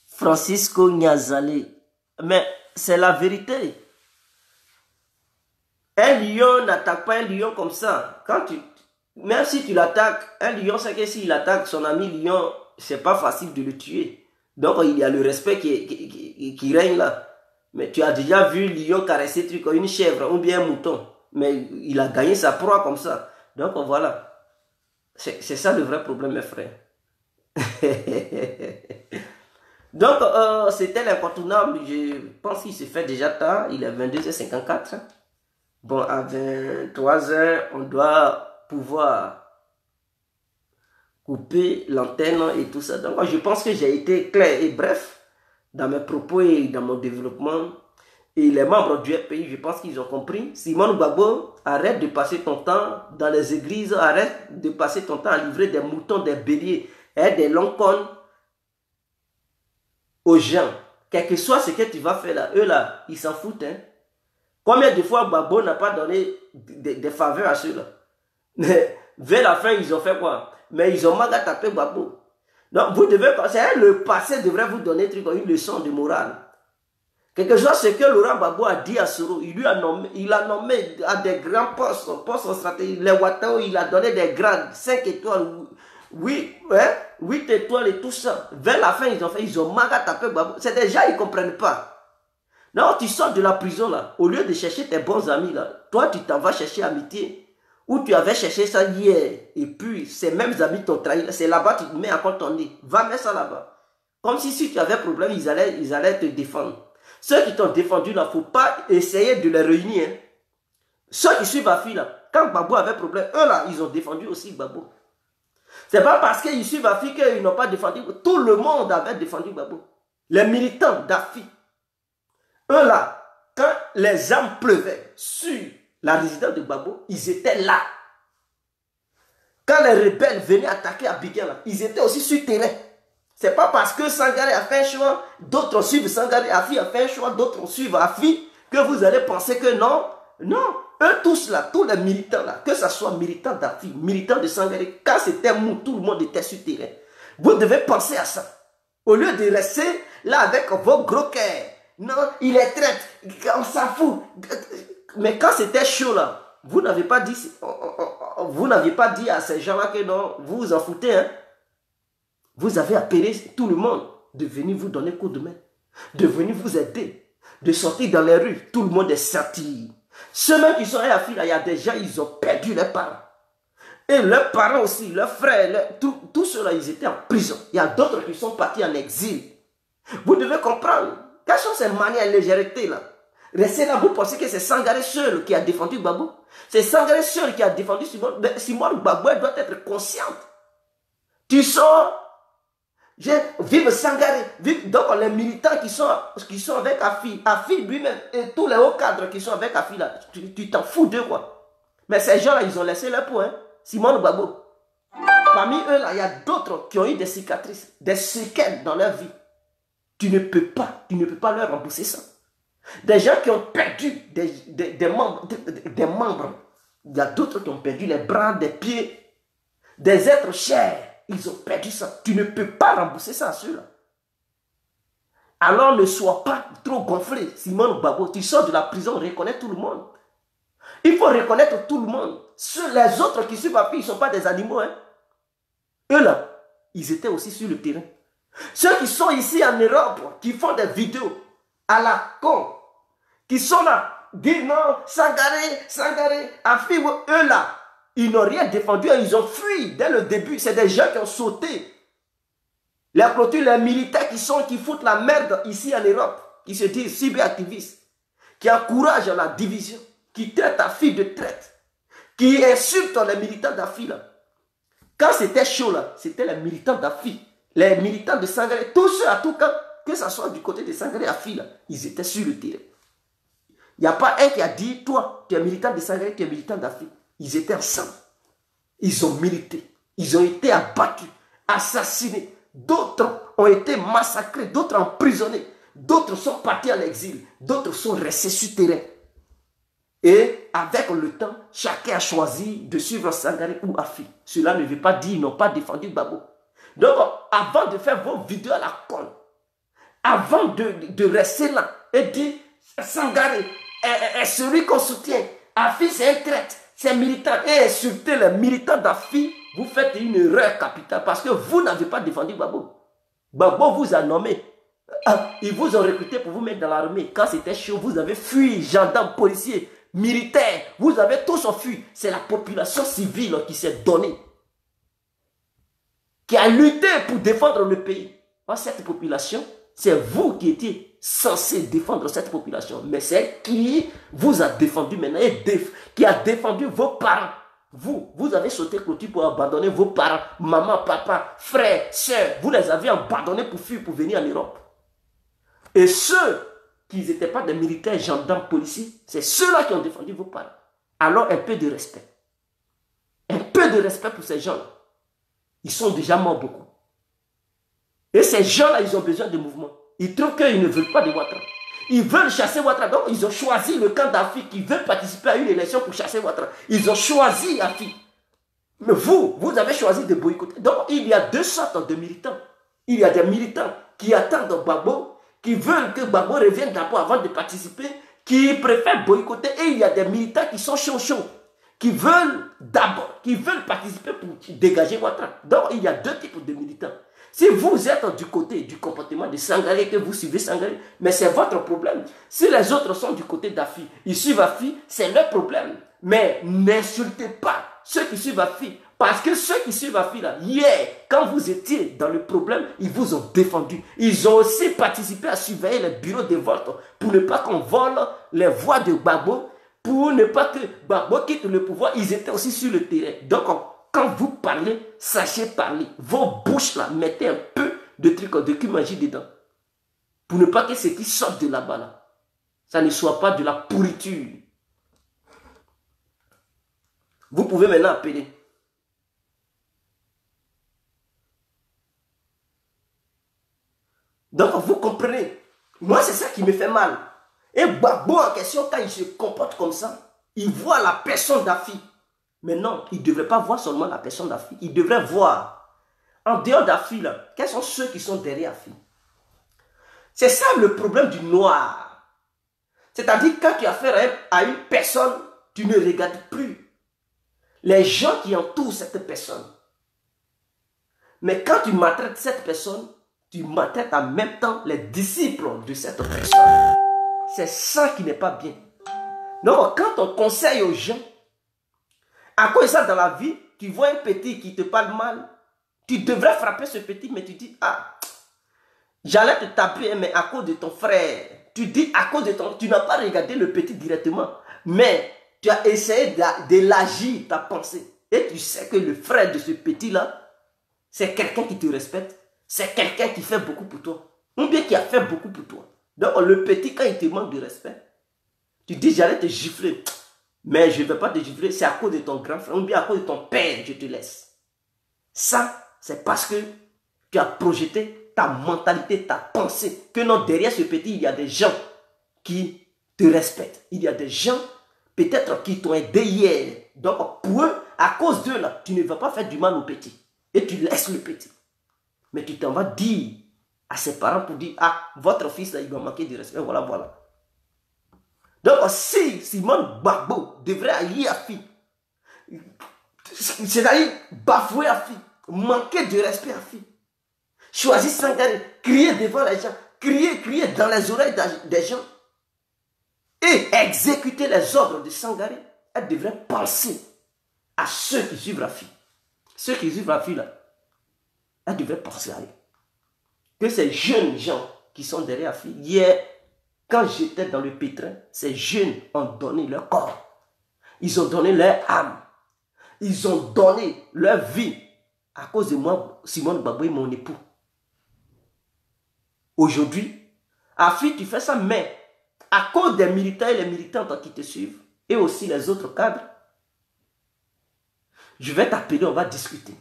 Francisco Niazali. Mais c'est la vérité. Un lion n'attaque pas un lion comme ça. Même si tu l'attaques, un lion, c'est que s'il attaque son ami lion, c'est pas facile de le tuer. Donc il y a le respect qui règne là. Mais tu as déjà vu lion caresser une chèvre ou bien un mouton. Mais il a gagné sa proie comme ça. Donc voilà. C'est ça le vrai problème, mes frères. Donc c'était l'incontournable. Je pense qu'il se fait déjà tard. Il est 22h54. Bon, à 23h, on doit pouvoir couper l'antenne et tout ça. Donc, je pense que j'ai été clair et bref dans mes propos et dans mon développement. Et les membres du FPI, je pense qu'ils ont compris. Simone Gbagbo, arrête de passer ton temps dans les églises, arrête de passer ton temps à livrer des moutons, des béliers et des longs cônes aux gens. Quel que soit ce que tu vas faire là, eux là, ils s'en foutent. Hein. Combien de fois Gbagbo n'a pas donné des faveurs à ceux-là? Mais vers la fin, ils ont fait quoi? Mais ils ont mal à taper Gbagbo. Donc, vous devez penser, le passé devrait vous donner une leçon de morale. Quelque chose, c'est que Laurent Gbagbo a dit à Soro, il a nommé à des grands postes en stratégie. Les Ouattao, il a donné des grades, 5 étoiles, 8 étoiles et tout ça. Vers la fin, ils ont mal à taper Gbagbo. C'est déjà, ils ne comprennent pas. Non, tu sors de la prison là, au lieu de chercher tes bons amis là, toi tu t'en vas chercher amitié, ou tu avais cherché ça hier, et puis ces mêmes amis t'ont trahi, c'est là-bas tu te mets encore ton nez, va mettre ça là-bas. Comme si tu avais problème, ils allaient te défendre. Ceux qui t'ont défendu là, il ne faut pas essayer de les réunir. Hein. Ceux qui suivent Afi là, quand Gbagbo avait problème, eux là, ils ont défendu aussi Gbagbo. C'est pas parce qu'ils suivent Afi qu'ils n'ont pas défendu, tout le monde avait défendu Gbagbo. Les militants d'Afi. Eux là, quand les armes pleuvaient sur la résidence de Gbagbo, ils étaient là. Quand les rebelles venaient attaquer Abidjan, là, ils étaient aussi sur le terrain. C'est pas parce que Sangaré a fait un choix, d'autres suivent Sangaré, Afi a fait un choix, d'autres suivent Afi, que vous allez penser que non. Non, eux tous là, tous les militants là, que ce soit militants d'Afi, militants de Sangaré, quand c'était mou, tout le monde était sur le terrain. Vous devez penser à ça. Au lieu de rester là avec vos gros cœurs. Non, il est traite, on s'en fout. Mais quand c'était chaud là, vous n'aviez pas dit à ces gens-là que non, vous vous en foutez. Hein? Vous avez appelé tout le monde de venir vous donner coup de main, de venir vous aider, de sortir dans les rues. Tout le monde est sorti. Ceux-là qui sont à Afi, il y a des gens, ils ont perdu leurs parents. Et leurs parents aussi, leurs frères, tous ceux-là, ils étaient en prison. Il y a d'autres qui sont partis en exil. Vous devez comprendre. Quelles sont ces manières de légèreté là? Restez là, vous pensez que c'est Sangaré seul qui a défendu Gbagbo? C'est Sangaré seul qui a défendu Simone. Mais Simone Gbagbo, elle doit être consciente. Tu sors, vive Sangaré, donc les militants qui sont avec Afi lui-même, et tous les hauts cadres qui sont avec Afi là, tu t'en fous d'eux quoi. Mais ces gens-là, ils ont laissé leur peau, hein. Simone Gbagbo. Parmi eux là, il y a d'autres qui ont eu des cicatrices, des séquelles dans leur vie. Tu ne peux pas leur rembourser ça. Des gens qui ont perdu des membres. Il y a d'autres qui ont perdu les bras, des pieds, des êtres chers. Ils ont perdu ça. Tu ne peux pas rembourser ça à ceux-là. Alors ne sois pas trop gonflé, Simone Gbagbo. Tu sors de la prison, reconnais tout le monde. Il faut reconnaître tout le monde. Les autres qui suivent Afi, ils ne sont pas des animaux. Hein. Eux là, ils étaient aussi sur le terrain. Ceux qui sont ici en Europe, qui font des vidéos à la con, qui sont là, disent non, Sangaré, Afi, eux là, ils n'ont rien défendu, ils ont fui dès le début. C'est des gens qui ont sauté. Les clôtures, les militaires qui foutent la merde ici en Europe, qui se disent cyberactivistes, qui encouragent la division, qui traitent Afi de traite, qui insultent les militants d'Afi là. Quand c'était chaud là, c'était les militants d'Afi, les militants de Sangaré, tous ceux à tout camp, que ce soit du côté de Sangaré Afi là, ils étaient sur le terrain. Il n'y a pas un qui a dit, toi, tu es militant de Sangaré, tu es militant d'Afi. Ils étaient ensemble. Ils ont milité. Ils ont été abattus, assassinés. D'autres ont été massacrés, d'autres emprisonnés. D'autres sont partis à l'exil. D'autres sont restés sur terrain. Et avec le temps, chacun a choisi de suivre Sangaré ou Afi. Cela ne veut pas dire qu'ils n'ont pas défendu Gbagbo. Donc, avant de faire vos vidéos à la con, avant de rester là et dire Sangaré est celui qu'on soutient, Afi c'est un traître, c'est militant, et insulter les militants d'Afi, vous faites une erreur capitale parce que vous n'avez pas défendu Gbagbo. Gbagbo vous a nommé. Ils vous ont recruté pour vous mettre dans l'armée. Quand c'était chaud, vous avez fui, gendarmes, policiers, militaires, vous avez tous fui. C'est la population civile qui s'est donnée, qui a lutté pour défendre le pays. Cette population, c'est vous qui étiez censé défendre cette population. Mais c'est qui vous a défendu maintenant et qui a défendu vos parents. Vous avez sauté clôture pour abandonner vos parents, maman, papa, frères, soeurs. Vous les avez abandonnés pour fuir, pour venir en Europe. Et ceux qui n'étaient pas des militaires, gendarmes, policiers, c'est ceux-là qui ont défendu vos parents. Alors un peu de respect. Un peu de respect pour ces gens-là. Ils sont déjà morts beaucoup. Et ces gens-là, ils ont besoin de mouvement. Ils trouvent qu'ils ne veulent pas de Ouattara. Ils veulent chasser Ouattara. Donc, ils ont choisi le camp d'Afi qui veut participer à une élection pour chasser Ouattara. Ils ont choisi Afi. Mais vous avez choisi de boycotter. Donc, il y a deux sortes de militants. Il y a des militants qui attendent Gbagbo, qui veulent que Gbagbo revienne d'abord avant de participer, qui préfèrent boycotter. Et il y a des militants qui sont chauds, qui veulent d'abord, qui veulent participer pour dégager Ouattara. Donc, il y a deux types de militants. Si vous êtes du côté du comportement de Sangaré, que vous suivez Sangaré, mais c'est votre problème. Si les autres sont du côté d'Afi, ils suivent Afi, c'est leur problème. Mais n'insultez pas ceux qui suivent Afi. Parce que ceux qui suivent Afi, là, hier, quand vous étiez dans le problème, ils vous ont défendu. Ils ont aussi participé à surveiller les bureaux de vote pour ne pas qu'on vole les voix de Gbagbo, pour ne pas que Gbagbo quitte le pouvoir. Ils étaient aussi sur le terrain. Donc, quand vous parlez, sachez parler. Vos bouches là, mettez un peu de trucs de Kumanji dedans. Pour ne pas que ce qui sort de là-bas, là, ça ne soit pas de la pourriture. Vous pouvez maintenant appeler. Donc vous comprenez. Moi c'est ça qui me fait mal. Et Gbagbo en question, quand il se comporte comme ça, il voit la personne d'Afi. Mais non, il ne devrait pas voir seulement la personne d'Afi. Il devrait voir, en dehors d'Afi, quels sont ceux qui sont derrière Afi. C'est ça le problème du noir. C'est-à-dire quand tu as affaire à une personne, tu ne regardes plus les gens qui entourent cette personne. Mais quand tu maltraites cette personne, tu maltraites en même temps les disciples de cette personne. C'est ça qui n'est pas bien. Donc quand on conseille aux gens, à cause de ça dans la vie, tu vois un petit qui te parle mal, tu devrais frapper ce petit, mais tu dis, ah, j'allais te taper, mais à cause de ton frère. Tu dis, à cause de ton... Tu n'as pas regardé le petit directement, mais tu as essayé d'élargir ta pensée. Et tu sais que le frère de ce petit-là, c'est quelqu'un qui te respecte, c'est quelqu'un qui fait beaucoup pour toi, ou bien qui a fait beaucoup pour toi. Donc le petit, quand il te manque de respect, tu dis, j'allais te gifler. Mais je ne vais pas te gifler, c'est à cause de ton grand frère, ou bien à cause de ton père, je te laisse. Ça, c'est parce que tu as projeté ta mentalité, ta pensée, que non, derrière ce petit, il y a des gens qui te respectent. Il y a des gens, peut-être, qui t'ont aidé hier. Donc, pour eux, à cause d'eux, là, tu ne vas pas faire du mal au petit. Et tu laisses le petit. Mais tu t'en vas dire à ses parents pour dire, ah, votre fils, là, il va manquer de respect, voilà, voilà. Donc, si Simone Gbagbo devrait haïr Afi, c'est-à-dire bafouer Afi, manquer de respect Afi, choisir Sangaré, crier devant les gens, crier dans les oreilles des gens et exécuter les ordres de Sangaré, elle devrait penser à ceux qui suivent Afi. Ceux qui suivent Afi là, elle devrait penser à eux. Que ces jeunes gens qui sont derrière Afi, hier, quand j'étais dans le pétrin, ces jeunes ont donné leur corps. Ils ont donné leur âme. Ils ont donné leur vie à cause de moi, Simone Gbagbo, mon époux. Aujourd'hui, Afi, tu fais ça, mais à cause des militants et les militantes qui te suivent, et aussi les autres cadres, je vais t'appeler, on va discuter.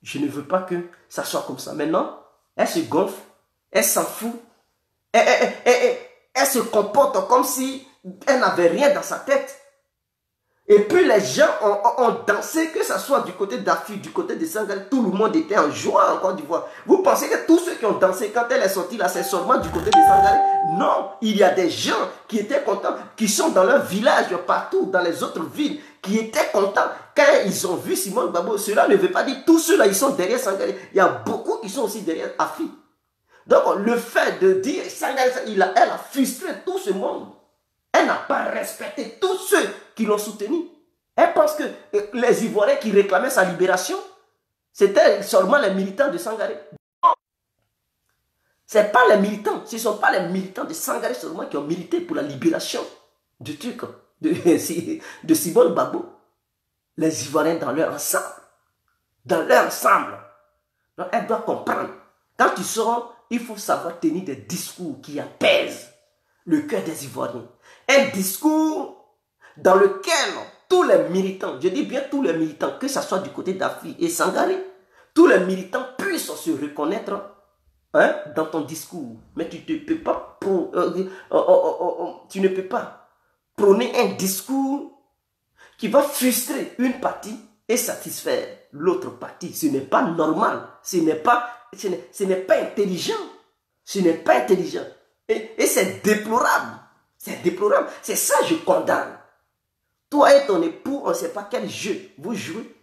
Je ne veux pas que ça soit comme ça. Maintenant, elle se gonfle, elle s'en fout, elle se comporte comme si elle n'avait rien dans sa tête. Et puis les gens ont dansé, que ce soit du côté d'Afi, du côté de Sangaré, tout le monde était en joie en Côte d'Ivoire. Vous pensez que tous ceux qui ont dansé quand elle est sortie là, c'est seulement du côté de Sangaré? Non, il y a des gens qui étaient contents, qui sont dans leur village, partout, dans les autres villes, qui étaient contents quand ils ont vu Simone Gbagbo. Cela ne veut pas dire tous ceux-là, ils sont derrière Sangaré. Il y a beaucoup qui sont aussi derrière Afi. Donc le fait de dire Sangaré, elle a frustré tout ce monde. Elle n'a pas respecté tous ceux qui l'ont soutenu. Elle pense que les Ivoiriens qui réclamaient sa libération, c'était seulement les militants de Sangaré. Non. Ce n'est pas les militants. Ce ne sont pas les militants de Sangaré seulement qui ont milité pour la libération du truc de Simone Gbagbo. Les Ivoiriens dans leur ensemble. Dans leur ensemble. Donc elle doit comprendre. Quand tu sors, il faut savoir tenir des discours qui apaisent le cœur des Ivoiriens. Un discours dans lequel tous les militants, je dis bien tous les militants, que ce soit du côté d'Afi et Sangaré, tous les militants puissent se reconnaître dans ton discours. Mais tu ne peux pas prôner un discours qui va frustrer une partie et satisfaire l'autre partie. Ce n'est pas normal. Ce n'est pas intelligent. Ce n'est pas intelligent. Et c'est déplorable. C'est déplorable. C'est ça que je condamne. Toi et ton époux, on ne sait pas quel jeu vous jouez.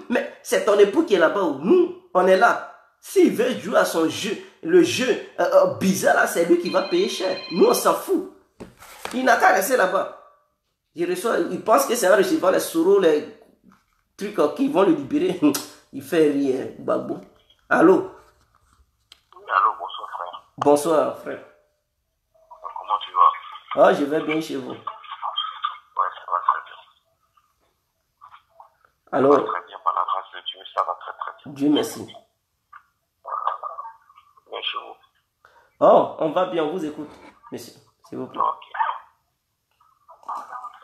Mais c'est ton époux qui est là-bas où nous, on est là. S'il veut jouer à son jeu, le jeu bizarre là, c'est lui qui va payer cher. Nous, on s'en fout. Il n'a qu'à rester là-bas. Il pense que c'est en recevant les soros, les trucs qui vont le libérer. Il fait rien, Gbagbo. Allô? Oui, allô, bonsoir frère. Bonsoir frère. Comment tu vas? Ah, je vais bien chez vous. Ouais, ça va très bien. Alors, ça va très bien, par la grâce de Dieu, ça va très très bien. Dieu merci. Bien chez vous. Oh, on va bien, on vous écoute, monsieur, s'il vous plaît. Ok.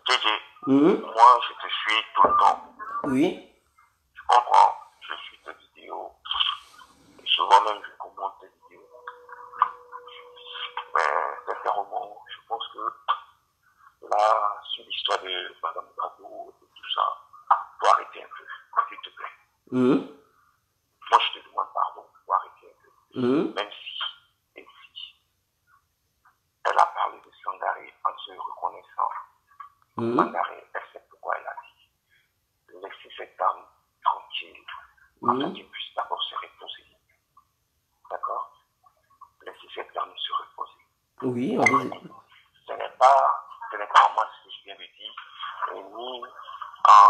JJ, moi je te suis tout le temps. Oui. Tu comprends? Je suis tes vidéos. Et souvent même je commente tes vidéos. Mais sincèrement, je pense que là, sur l'histoire de Madame Gbagbo et tout ça, il faut arrêter un peu, s'il te plaît. Moi, je te demande pardon, il faut arrêter un peu. Même si, elle a parlé de Sangaré en se reconnaissant. Sangaré, elle sait pourquoi elle a dit. Laissez cette dame tranquille, afin qu'elle puisse d'abord se reposer. D'accord? Laissez cette dame se reposer. Oui, on vous écoute. Ce n'est pas moi ce que je viens de dire, ni en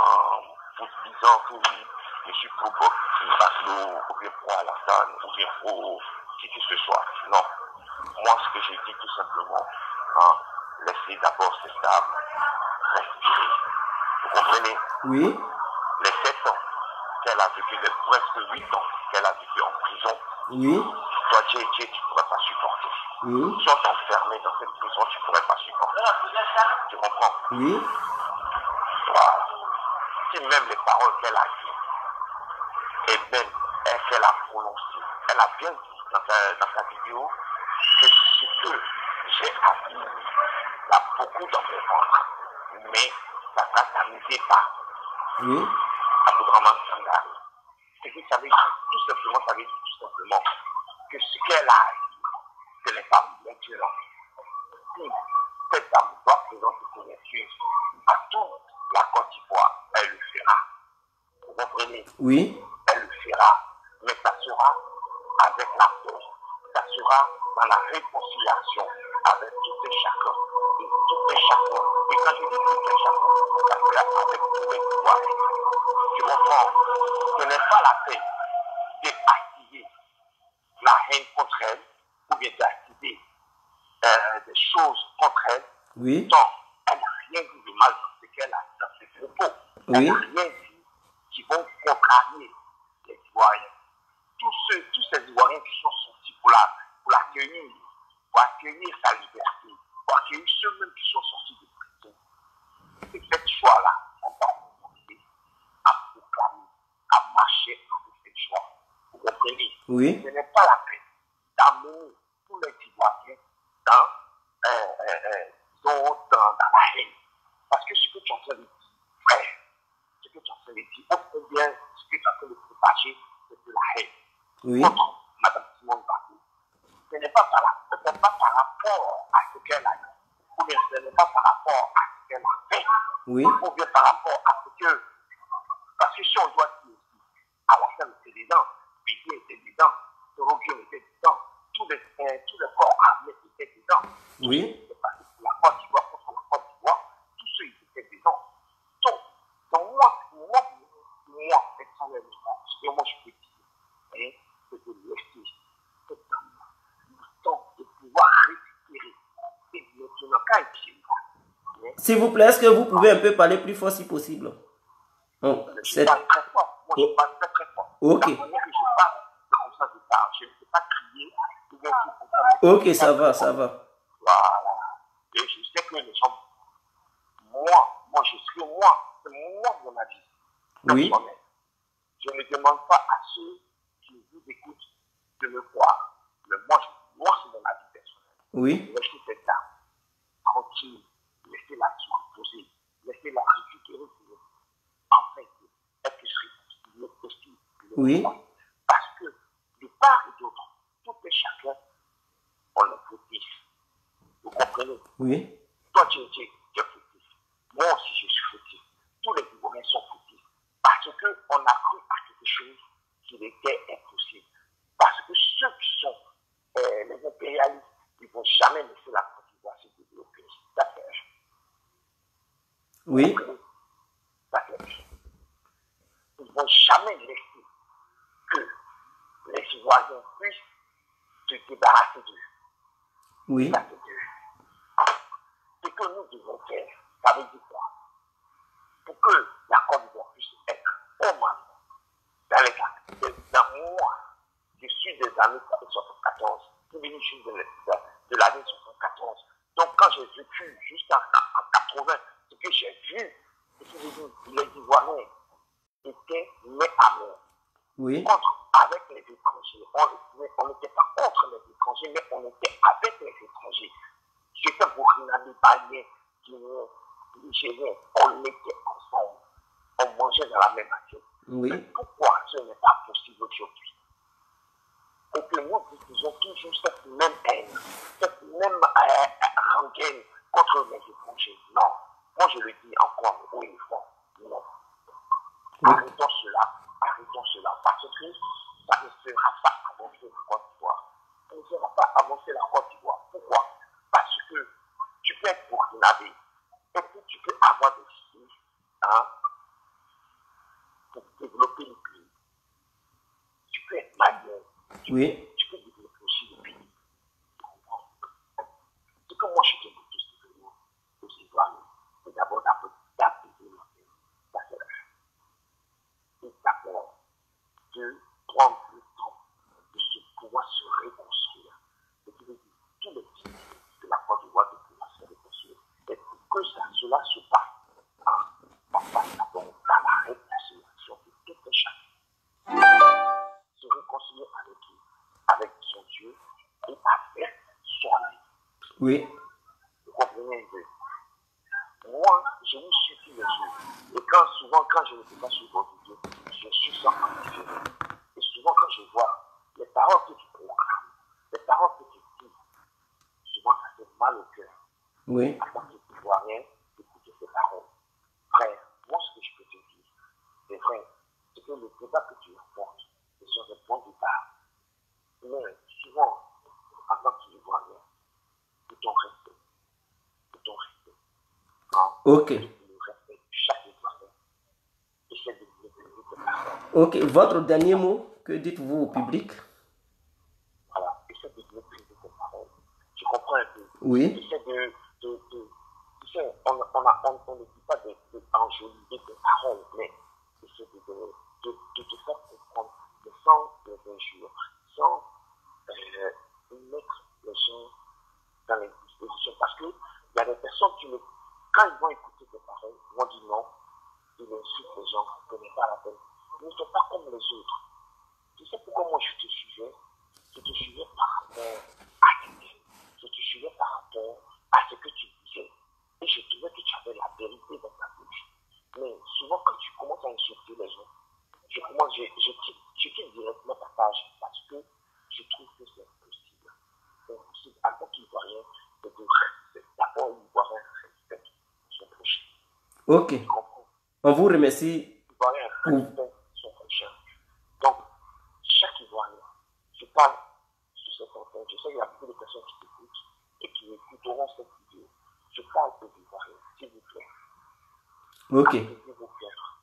vous disant que je suis pro Bob Bagbo, ou bien pro Alassane, ou bien pro qui que ce soit. Non. Moi, ce que je dis tout simplement, laissez d'abord cette dame respirer. Vous comprenez? Oui. Les 7 ans qu'elle a vécu, les presque 8 ans qu'elle a vécu en prison, oui. toi, tu ne pourrais pas supporter. Soit enfermé dans cette prison, tu ne pourrais pas supporter. Tu comprends? Oui. Voilà. Si même les paroles qu'elle a dites, et même qu'elle a prononcées, elle a bien dit dans sa vidéo que ce que j'ai appris, il y a beaucoup dans mon ventre, mais ça ne s'amusait pas. Oui. Abdourahmane Sangaré. C'est que ça veut dire tout simplement que ce qu'elle a dit, ce n'est pas naturel. Si cette dame restituer à toute la Côte d'Ivoire, elle le fera. Vous comprenez? Oui. Elle le fera. Mais ça sera avec la paix. Ça sera dans la réconciliation avec tout et chacun. Et tout et chacun. Et quand je dis tout et chacun, ça sera avec tous les pouvoirs. Tu comprends? Ce n'est pas la peine d'activer la haine contre elle, ou bien d'activer des choses contre elle. Oui. Donc, elle n'a rien dit de mal dans ce qu'elle a dit dans ses propos. Elle Oui. n'a rien dit qui vont contrarier les Ivoiriens. Tous ces Ivoiriens qui sont sortis pour accueillir sa liberté, pour accueillir ceux-mêmes qui sont sortis de prison. Et cette choix-là, on va commencer à proclamer, à marcher avec cette choix. Vous comprenez? Oui. Ce n'est pas la peine d'amener tous les Ivoiriens dans la haine. Parce que ce que tu es en train de dire, frère, ce que tu es en train de dire, au combien ce que tu es en train de propager, c'est de la haine. Oui. Contre Mme Simone Babou. Ce n'est pas par rapport à ce qu'elle a dit, ou bien ce n'est pas par rapport à ce qu'elle a fait, Oui. ou bien par rapport à ce que. Parce que si on doit dire aussi, à la fin était dedans, Bidi était dedans, Torogio était dedans, tous les corps armés étaient dedans. Oui. La Côte d'Ivoire contre la Côte d'Ivoire, tous ceux qui étaient dedans. Donc moi, personnellement, ce que moi je peux dire, c'est de laisser cette dame-là le temps de pouvoir récupérer. Et maintenant, quand il tient, s'il vous plaît, est-ce que vous pouvez un peu parler plus fort si possible? Oh, je parle très fort. Moi, je parle très très fort. Ok. La manière que je parle, c'est comme ça que je parle. Je ne peux pas crier ou bien tout comme ça. Ok, ça va, ça va. Voilà. Et je sais que les gens, moi, je suis moi. C'est moi mon avis. Oui. Personnel. Je ne demande pas à ceux qui vous écoutent de me croire. Mais moi, c'est mon avis personnel. Oui. Laissez cette dame tranquille. Laissez-la se reposer. Laissez-la récupérer ses esprits. En fait, elle puisse réconcilier aussi. Oui. Parce que, de part et d'autre, tout et chacun, on est fautif. Vous comprenez? Oui. Toi, tu es fautif. Moi aussi, je suis fautif. Tous les Ivoiriens sont fautifs. Parce qu'on a cru à quelque chose qui était impossible. Parce que ceux qui sont les impérialistes, ils ne vont jamais laisser la Côte d'Ivoire se développer. D'accord. Oui. D'accord. Ils ne vont jamais laisser que les Ivoiriens puissent se débarrasser d'eux. Oui. Ce que nous devons faire, ça veut dire quoi? Pour que la Côte d'Ivoire puisse être au moins dans les cas. Dans moi, je suis des années 1974, je suis venu juste de l'année 1974. Donc quand j'ai vécu jusqu'en 80, ce que j'ai vu, c'est que les Ivoiriens étaient nés à mort. Oui. Avec les étrangers. On n'était pas contre les étrangers, mais on était avec les étrangers. J'étais burkinabé, malien, guinéen, nigérien. On était ensemble. On mangeait dans la même assiette. Oui. Mais pourquoi ce n'est pas possible aujourd'hui? Et que nous diffusons toujours cette même haine, cette même rengaine contre les étrangers. Non. Moi, je le dis encore haut et fort. Non. Oui. Arrêtons cela. Parce que ça ne fera pas avancer la Côte d'Ivoire. Ça ne fera pas avancer la Côte d'Ivoire. Pourquoi? Parce que tu peux être burkinabé et puis tu peux avoir des filles pour développer le pays. Tu peux être malien. Oui. Tu peux développer aussi le pays. Tu comprends? Ce que moi je te dis tout simplement aux Ivoiriens, c'est d'abord d'apaiser la paix. Ça c'est vrai. Et d'abord de prendre le temps de pouvoir se réconstruire. Et qui veut dire tous les petits de la Côte d'Ivoire de pouvoir se réconstruire. Et pour que cela se passe, on passe d'abord dans la réconciliation de tout et chacun. Se réconcilier avec qui? Avec son Dieu et avec soi-même. Oui. Vous comprenez un peu? Moi, je me suffis les yeux. Et souvent, quand je ne peux pas suivre votre Dieu, je suis sans ambition. Et souvent, quand je vois les paroles que tu proclames, les paroles que tu dis, souvent, ça fait mal au cœur. Oui. En tant que Ivoirien, d'écouter parole. Frère, moi, ce que je peux te dire, c'est vrai, c'est que le débat que tu apportes, c'est sur des bons débats. Mais souvent, en tant qu'Ivoirien, tout ton respect, ok. le respect de chaque Ivoirien, essaie de maîtriser tes paroles. Ok, votre dernier mot, que dites-vous au public? Voilà, essaie de maîtriser tes paroles. Tu comprends un peu? Oui. Essaie tu sais, on ne dit pas d'enjoliver tes paroles, mais essaie de te faire comprendre, mais sans les injures, sans mettre les gens dans les dispositions. Parce qu'il y a des personnes qui, quand ils vont écouter tes paroles, ils vont dire non, ils insultent les gens, ce n'est pas la peine. Ils ne sont pas comme les autres. Tu sais pourquoi moi je te suivais? Je te suivais par rapport à l'idée. Je te suivais par rapport à ce que tu disais. Et je trouvais que tu avais la vérité dans ta bouche. Mais souvent, quand tu commences à insulter les gens, je quitte directement ta page parce que je trouve que c'est impossible. C'est impossible. En tant qu'Ivoirien, c'est de respecter. D'abord, l'Ivoirien respecte son prochain. Ok. On vous remercie. L'Ivoirien respecte son prochain. Donc, chaque Ivoirien, je parle sur cette antenne, je sais qu'il y a beaucoup de personnes qui t'écoutent et qui écouteront cette vidéo. Je parle aux Ivoiriens, s'il vous plaît. Ok. Apaisez vos cœurs.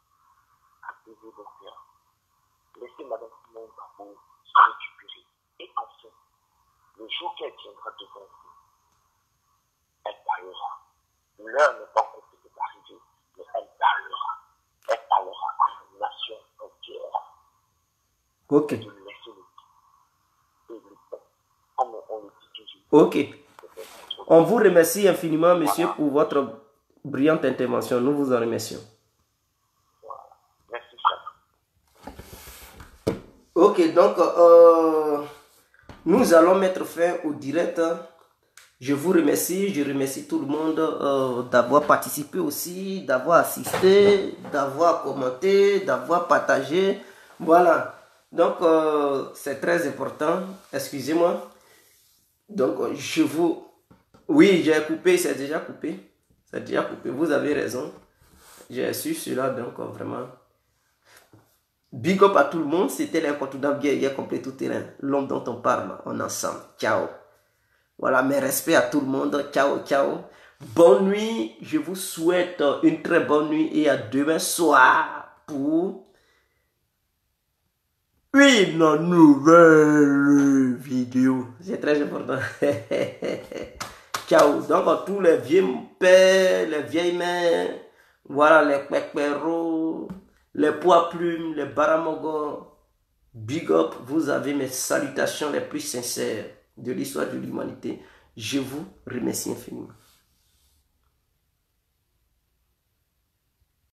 Apaisez vos cœurs. Laissez Madame Simone Gbagbo se récupérer. Et enfin, le jour qu'elle tiendra devant vous, elle parlera. L'heure n'est pas encore peut-être arrivée, mais elle parlera. Elle parlera à la nation entière. Ok. De laisser le temps, comme on le dit toujours. Ok. On vous remercie infiniment, monsieur, pour votre brillante intervention. Nous vous en remercions. Merci, frère. Ok, donc, nous allons mettre fin au direct. Je vous remercie, je remercie tout le monde d'avoir participé aussi, d'avoir assisté, d'avoir commenté, d'avoir partagé. Voilà. Donc, c'est très important. Excusez-moi. Donc, je vous... Oui, j'ai coupé, c'est déjà coupé. C'est déjà coupé, vous avez raison. J'ai su cela, donc vraiment. Big up à tout le monde. C'était l'incontournable guerrier complet tout terrain. L'homme dont on parle, on est ensemble. Ciao. Voilà, mes respects à tout le monde. Ciao, ciao. Bonne nuit. Je vous souhaite une très bonne nuit et à demain soir pour une nouvelle vidéo. C'est très important. Ciao. Donc, tous les vieux pères, les vieilles mères, voilà, les pèperos, les poids plumes, les baramogos, big up, vous avez mes salutations les plus sincères de l'histoire de l'humanité. Je vous remercie infiniment.